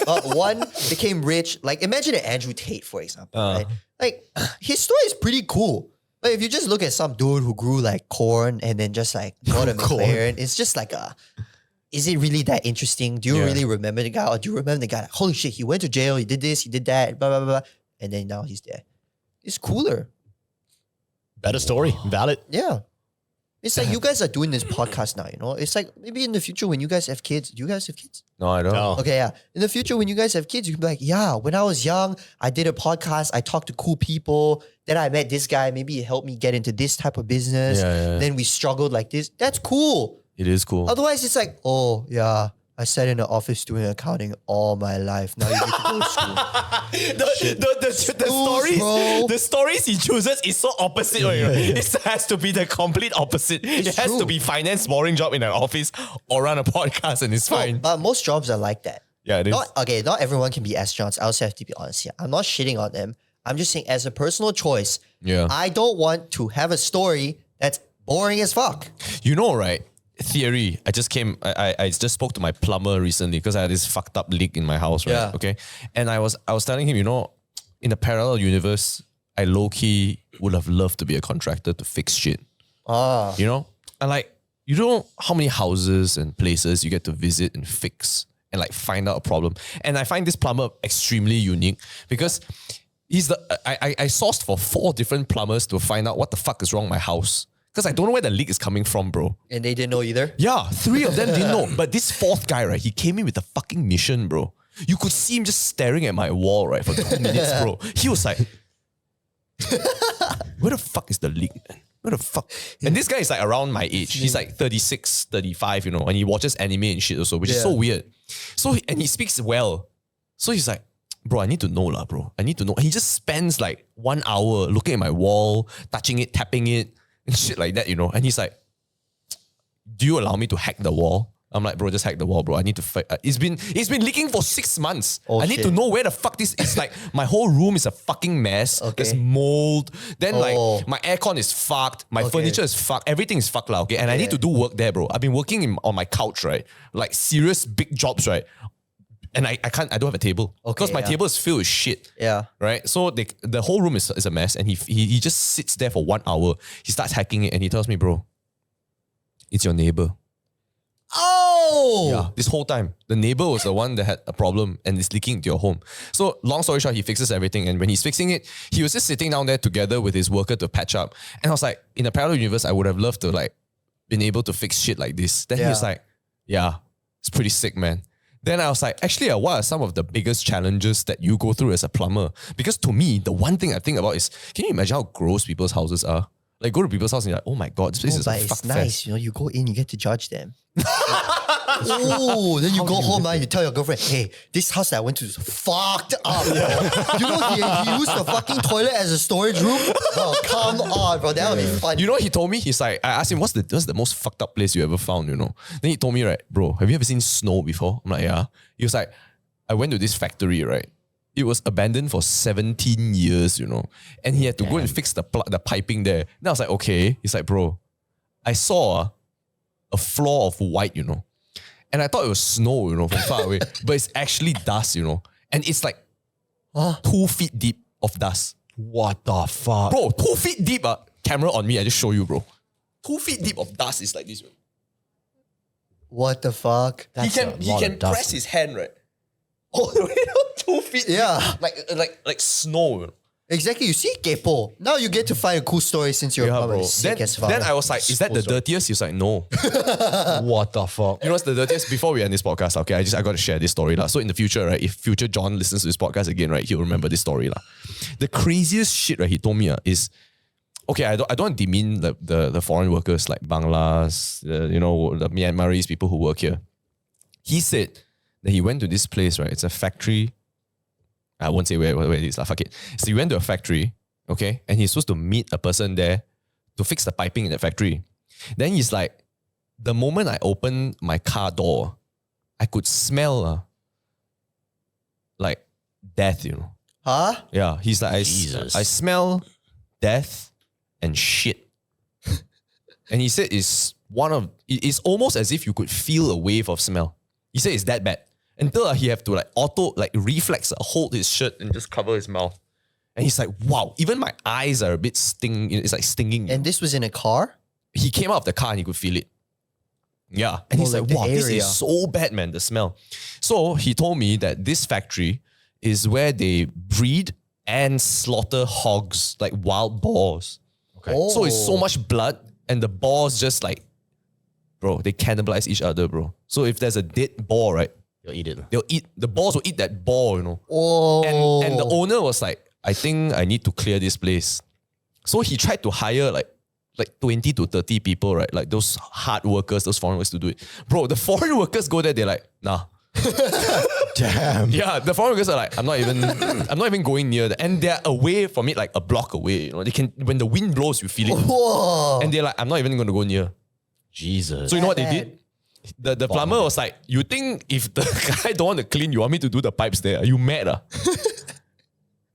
One became rich. Like, imagine an Andrew Tate, for example, right? Like, his story is pretty cool. But if you just look at some dude who grew like corn and then just like bought a McLaren, it's just like is it really that interesting? Do you really remember the guy? Or do you remember the guy like, holy shit, he went to jail, he did this, he did that, blah, blah, blah, blah. And then now he's there. It's cooler. Better story. Valid. Yeah. It's like you guys are doing this podcast now, you know? It's like maybe in the future when you guys have kids, do you guys have kids? No, I don't. No. Okay, yeah. In the future when you guys have kids, you can be like, yeah, when I was young, I did a podcast, I talked to cool people, then I met this guy, maybe he helped me get into this type of business. Then we struggled like this. That's cool. It is cool. Otherwise, it's like, oh, yeah, I sat in the office doing accounting all my life. Now you need to go to school. The stories he chooses is so opposite. It has to be the complete opposite. It has to be finance, boring job in an office or run a podcast and it's fine. But most jobs are like that. Yeah, it is. Not everyone can be astronauts. I also have to be honest here. I'm not shitting on them. I'm just saying as a personal choice, I don't want to have a story that's boring as fuck. You know, right? Theory. I just spoke to my plumber recently because I had this fucked up leak in my house, right? Yeah. Okay. And I was telling him, you know, in a parallel universe, I low-key would have loved to be a contractor to fix shit. You know? And like, you know how many houses and places you get to visit and fix and like find out a problem. And I find this plumber extremely unique because I sourced for 4 different plumbers to find out what the fuck is wrong with my house. Because I don't know where the leak is coming from, bro. And they didn't know either? Yeah, 3 of them didn't know. But this 4th guy, right, he came in with a fucking mission, bro. You could see him just staring at my wall, right, for 2 minutes, bro. He was like, where the fuck is the leak, man? Where the fuck? And this guy is like around my age. He's like 36, 35, you know, and he watches anime and shit also, which is so weird. And he speaks well. So he's like, bro, I need to know lah, bro. I need to know. And he just spends like 1 hour looking at my wall, touching it, tapping it, and shit like that, you know. And he's like, do you allow me to hack the wall? I'm like, bro, just hack the wall, bro. I need to it's been leaking for 6 months. I need to know where the fuck this is. Like, my whole room is a fucking mess. There's mold. Then like, my aircon is fucked. My furniture is fucked. Everything is fucked lah, okay? And I need to do work there, bro. I've been working on my couch, right? Like, serious big jobs, right? And I don't have a table. Because my table is filled with shit. Yeah. Right? So the whole room is a mess. And he just sits there for 1 hour. He starts hacking it and he tells me, bro, it's your neighbor. Oh! Yeah. This whole time, the neighbor was the one that had a problem and is leaking into your home. So long story short, he fixes everything. And when he's fixing it, he was just sitting down there together with his worker to patch up. And I was like, in a parallel universe, I would have loved to like been able to fix shit like this. Then he was like, yeah, it's pretty sick, man. Then I was like, actually, what are some of the biggest challenges that you go through as a plumber? Because to me, the one thing I think about is, can you imagine how gross people's houses are? Like, go to people's house and you're like, oh my God, this place is a fuck it's nice, fest. you know, you go in, you get to judge them. Oh, then you go home and you tell your girlfriend, hey, this house that I went to is fucked up. You know, he used the fucking toilet as a storage room? Bro, come on, bro, that would be fun. You know what he told me? He's like, I asked him, what's the most fucked up place you ever found, you know? Then he told me, right, bro, have you ever seen snow before? I'm like, yeah. He was like, I went to this factory, right? It was abandoned for 17 years, you know? And he had to go and fix the piping there. Then I was like, okay. He's like, bro, I saw a floor of white, you know? And I thought it was snow, you know, from far away. But it's actually dust, you know? And it's like 2 feet deep of dust. What the fuck? Bro, 2 feet deep, camera on me, I just show you, bro. 2 feet deep of dust is like this. What the fuck? He can press his hand, right? All the way down 2 feet. Yeah. Like snow. Exactly. You see, Kepo. Now you get to find a cool story since you're probably sick as fuck. Then I was like, is that the dirtiest? He's like, no. What the fuck? You know what's the dirtiest? Before we end this podcast, okay, I got to share this story. So in the future, right, if future John listens to this podcast again, right, he'll remember this story. The craziest shit, right, he told me is, okay, I don't want to demean the foreign workers like Banglas, you know, the Myanmaris, people who work here. He said that he went to this place, right? It's a factory. I won't say where it is, fuck it. So he went to a factory, okay? And he's supposed to meet a person there to fix the piping in the factory. Then he's like, the moment I opened my car door, I could smell like death, you know. Huh? Yeah, he's like, Jesus. I smell death and shit. And he said it's almost as if you could feel a wave of smell. He said it's that bad. Until he have to reflex, hold his shirt and just cover his mouth. And he's like, wow, even my eyes are a bit it's like stinging. And this was in a car? He came out of the car and he could feel it. Yeah. And he's like, the wow, this area. is so bad, man, the smell. So he told me that this factory is where they breed and slaughter hogs, like wild boars. Okay. Oh. So it's so much blood and the boars just like, bro, they cannibalize each other, bro. So if there's a dead boar, right? You'll eat it. The boars will eat that boar, you know. Oh. And the owner was like, I think I need to clear this place. So he tried to hire like 20 to 30 people, right? Like those hard workers, those foreign workers to do it. Bro, the foreign workers go there, they're like, nah. Damn. Yeah, the foreign workers are like, I'm not even going near that. And they're away from it, like a block away. You know, they can, when the wind blows, you feel it. Whoa. And they're like, I'm not even going to go near. Jesus. So you know what they Bad. did? The plumber was like, you think if the guy don't want to clean, you want me to do the pipes there? Are you mad?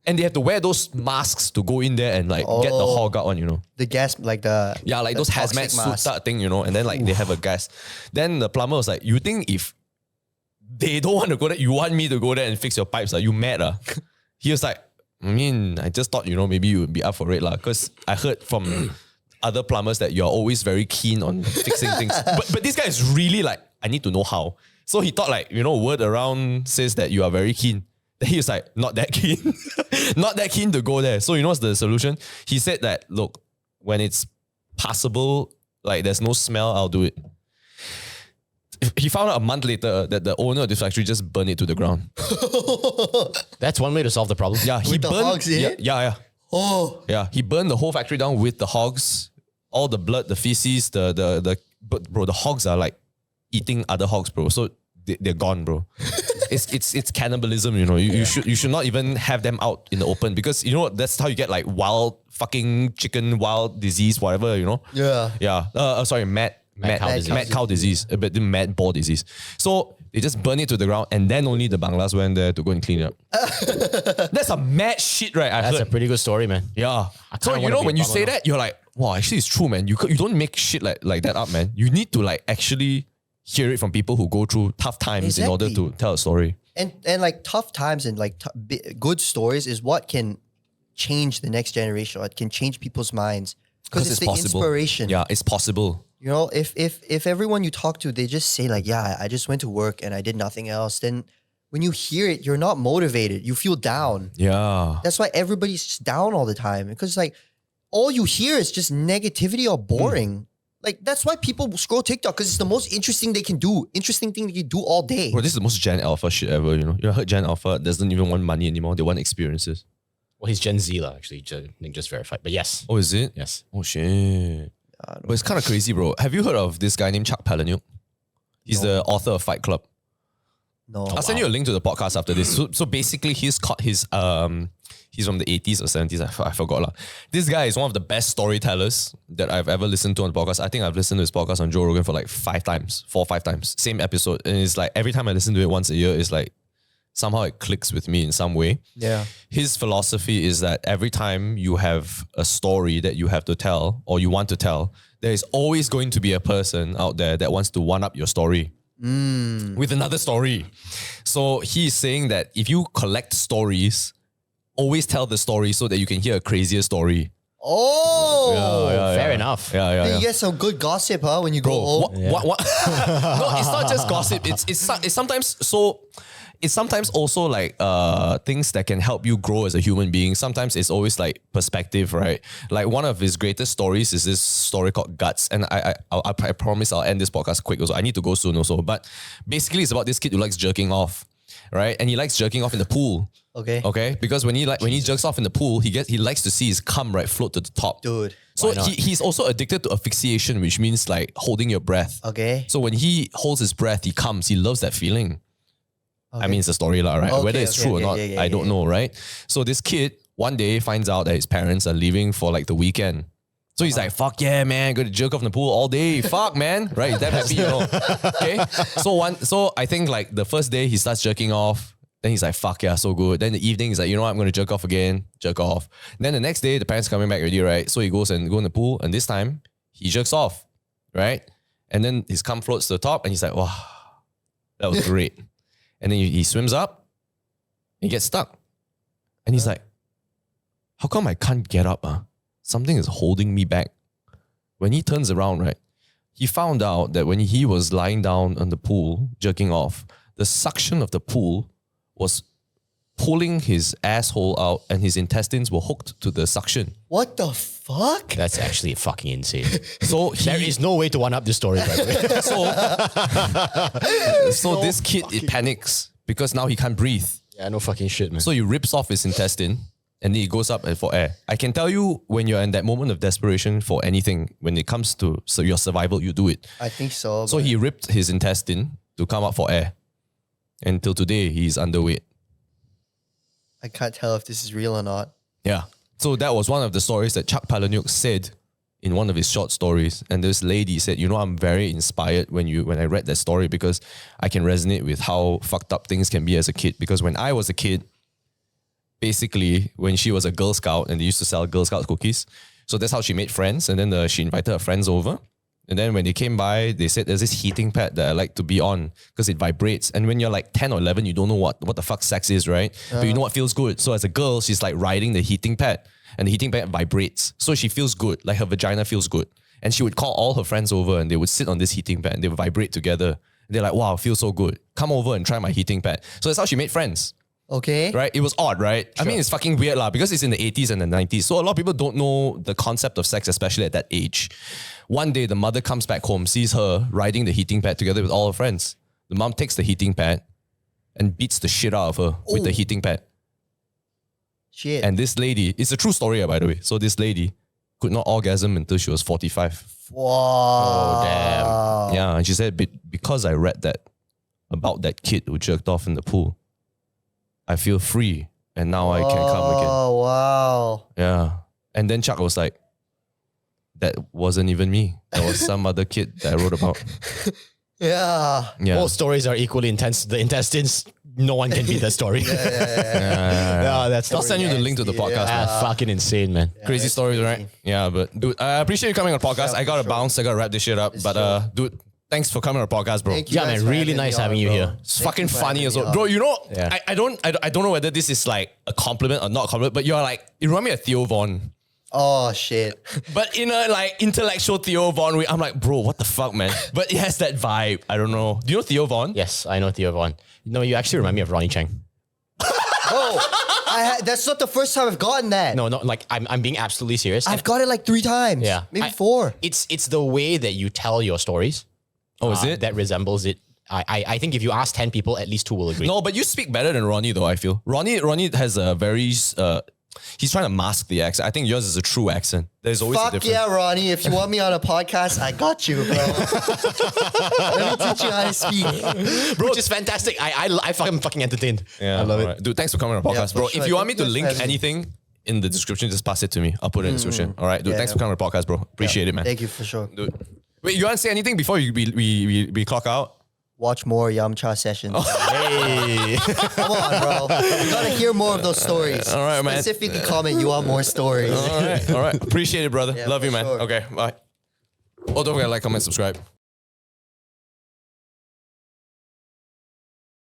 And they have to wear those masks to go in there and like get the hog out on, you know. The gas, like the... Yeah, like the those hazmat toxic suit mask. type thing, you know, and then like they have a gas. Then the plumber was like, you think if they don't want to go there, you want me to go there and fix your pipes? Are you mad? He was like, I mean, I just thought, you know, maybe you would be up for it. Because I heard from other plumbers that you're always very keen on fixing things. But this guy is really like, I need to know how. So he thought like, you know, word around says that you are very keen. Then he was like, not that keen. Not that keen to go there. So you know what's the solution? He said that, look, when it's passable, like there's no smell, I'll do it. He found out a month later that the owner of this factory just burned it to the ground. That's one way to solve the problem. Yeah, he With the burned. hogs in Yeah, it? yeah. Oh. Yeah, he burned the whole factory down with the hogs, all the blood, the feces, but bro, the hogs are like eating other hogs, bro. So they're gone, bro. It's cannibalism, you know. You should not even have them out in the open because you know what? That's how you get like wild fucking chicken, wild disease, whatever, you know. Yeah. Yeah. Sorry, mad cow disease, but the mad boar disease. So they just burn it to the ground, and then only the Banglas went there to go and clean it up. That's a mad shit, right? That's a pretty good story, man. Yeah. So kinda you know wanna be when a you plumber say now. that, you're like, wow, actually it's true, man. You don't make shit like that up, man. You need to like actually hear it from people who go through tough times in order Exactly. to tell a story. And like tough times and like good stories is what can change the next generation. Or it can change people's minds because it's the possible. inspiration. Yeah, it's possible. You know, if everyone you talk to, they just say like, yeah, I just went to work and I did nothing else, then when you hear it, you're not motivated. You feel down. Yeah. That's why everybody's just down all the time because like all you hear is just negativity or boring. Like that's why people scroll TikTok because it's the most interesting thing they can do all day. Bro, this is the most Gen Alpha shit ever, you know. You heard Gen Alpha doesn't even want money anymore. They want experiences. Well, he's Gen Z, actually. Nick just verified. But yes. Oh, is it? Yes. Oh, shit. But it's kind of crazy, bro. Have you heard of this guy named Chuck Palahniuk? He's the author of Fight Club. No. I'll send you a link to the podcast after this. So basically, he's from the 80s or 70s. I forgot lah. This guy is one of the best storytellers that I've ever listened to on the podcast. I think I've listened to his podcast on Joe Rogan for like 4 or 5 times. Same episode. And it's like every time I listen to it once a year, it's like somehow it clicks with me in some way. Yeah. His philosophy is that every time you have a story that you have to tell or you want to tell, there is always going to be a person out there that wants to one-up your story. With another story. So he's saying that if you collect stories, always tell the story so that you can hear a crazier story. Oh. Fair enough. Then you get some good gossip, huh? When you go home. What? No, it's not just gossip. It's sometimes so. It's sometimes also like things that can help you grow as a human being. Sometimes it's always like perspective, right? Like one of his greatest stories is this story called Guts. And I promise I'll end this podcast quick also. I need to go soon also. But basically it's about this kid who likes jerking off, right? And he likes jerking off in the pool. Okay? Because when he jerks off in the pool, he likes to see his cum, right, float to the top. Dude. So he's also addicted to asphyxiation, which means like holding your breath. Okay. So when he holds his breath, he comes. He loves that feeling. I mean, it's a story, right? Okay, Whether it's true or not, I don't know, right? So this kid one day finds out that his parents are leaving for like the weekend. So he's like, fuck yeah, man, go to jerk off in the pool all day. Fuck, man. Right? He's that happy, you know. Okay. So I think like the first day he starts jerking off. Then he's like, fuck yeah, so good. Then the evening, he's like, you know what, I'm going to jerk off again, jerk off. And then the next day, the parents coming back already, right? So he goes and go in the pool, and this time, he jerks off, right? And then his cum floats to the top, and he's like, wow, that was great. And then he swims up, and he gets stuck. And he's like, how come I can't get up? Something is holding me back. When he turns around, right, he found out that when he was lying down on the pool, jerking off, the suction of the pool was pulling his asshole out and his intestines were hooked to the suction. What the fuck? That's actually fucking insane. So There is no way to one up this story, by the way. so this kid, it panics because now he can't breathe. Yeah, no fucking shit, man. So he rips off his intestine and then he goes up for air. I can tell you when you're in that moment of desperation for anything, when it comes to your survival, you do it. I think so. So he ripped his intestine to come up for air. Until today, he's underweight. I can't tell if this is real or not. Yeah. So that was one of the stories that Chuck Palahniuk said in one of his short stories. And this lady said, you know, I'm very inspired when I read that story because I can resonate with how fucked up things can be as a kid. Because when I was a kid, basically when she was a Girl Scout and they used to sell Girl Scout cookies, so that's how she made friends. And then she invited her friends over. And then when they came by, they said there's this heating pad that I like to be on because it vibrates. And when you're like 10 or 11, you don't know what the fuck sex is, right? But you know what feels good. So as a girl, she's like riding the heating pad and the heating pad vibrates. So she feels good, like her vagina feels good. And she would call all her friends over and they would sit on this heating pad and they would vibrate together. And they're like, wow, it feels so good. Come over and try my heating pad. So that's how she made friends. Okay. Right? It was odd, right? Sure. I mean, it's fucking weird because it's in the 80s and the 90s. So a lot of people don't know the concept of sex, especially at that age. One day, the mother comes back home, sees her riding the heating pad together with all her friends. The mom takes the heating pad and beats the shit out of her with the heating pad. Shit. And this lady, it's a true story, by the way. So this lady could not orgasm until she was 45. Wow. Oh, damn. Yeah, and she said, because I read that about that kid who jerked off in the pool, I feel free and now I can come again. Oh, wow. Yeah. And then Chuck was like, that wasn't even me. That was some other kid that I wrote about. Yeah. Yeah. Both stories are equally intense. The intestines, no one can beat that story. Yeah, that's I'll send you the link to the podcast. man. That's fucking insane, man. Crazy stories, right? Yeah, but dude, I appreciate you coming on the podcast. Yeah, I gotta for sure. bounce. I gotta wrap this shit up. But dude, thanks for coming on the podcast, bro. Thank you Yeah, guys man, for really nice me having on, you bro. here. It's Thank fucking you for funny having as me well. on. Bro, you know, Yeah. I don't know whether this is like a compliment or not a compliment, but you're like, you remind me of Theo Von. Oh, shit. But in a like intellectual Theo Von way, I'm like, bro, what the fuck, man? But it has that vibe. I don't know. Do you know Theo Von? Yes, I know Theo Von. No, you actually remind me of Ronnie Chang. Bro, that's not the first time I've gotten that. No, like I'm being absolutely serious. I've got it like 3 times. Yeah. Maybe 4. It's the way that you tell your stories. Oh, is it? That resembles it. I think if you ask 10 people, at least 2 will agree. No, but you speak better than Ronnie, though, I feel. Ronnie has a very... he's trying to mask the accent. I think yours is a true accent. There's always a Fuck difference. yeah, Ronnie. If you want me on a podcast, I got you, bro. Let me teach you how to speak. Bro, which is fantastic. I'm fucking entertained. Yeah, I love it. alright. Dude, thanks for coming on the Yeah, podcast, for bro. sure. If you want me Thank to you link guys for having me. anything in the description, just pass it to me. I'll put it in the description. All right, dude. Yeah, Thanks yeah. for coming on the podcast, bro. Appreciate it, man. Thank you for sure. Dude. Wait, you want to say anything before we clock out? Watch more Yamcha sessions. Hey. Come on, bro. You gotta hear more of those stories. All right, man. Specifically comment you want more stories. All right. Appreciate it, brother. Yeah, Love you, for man. sure. Okay, bye. Oh, don't forget to like, comment, subscribe.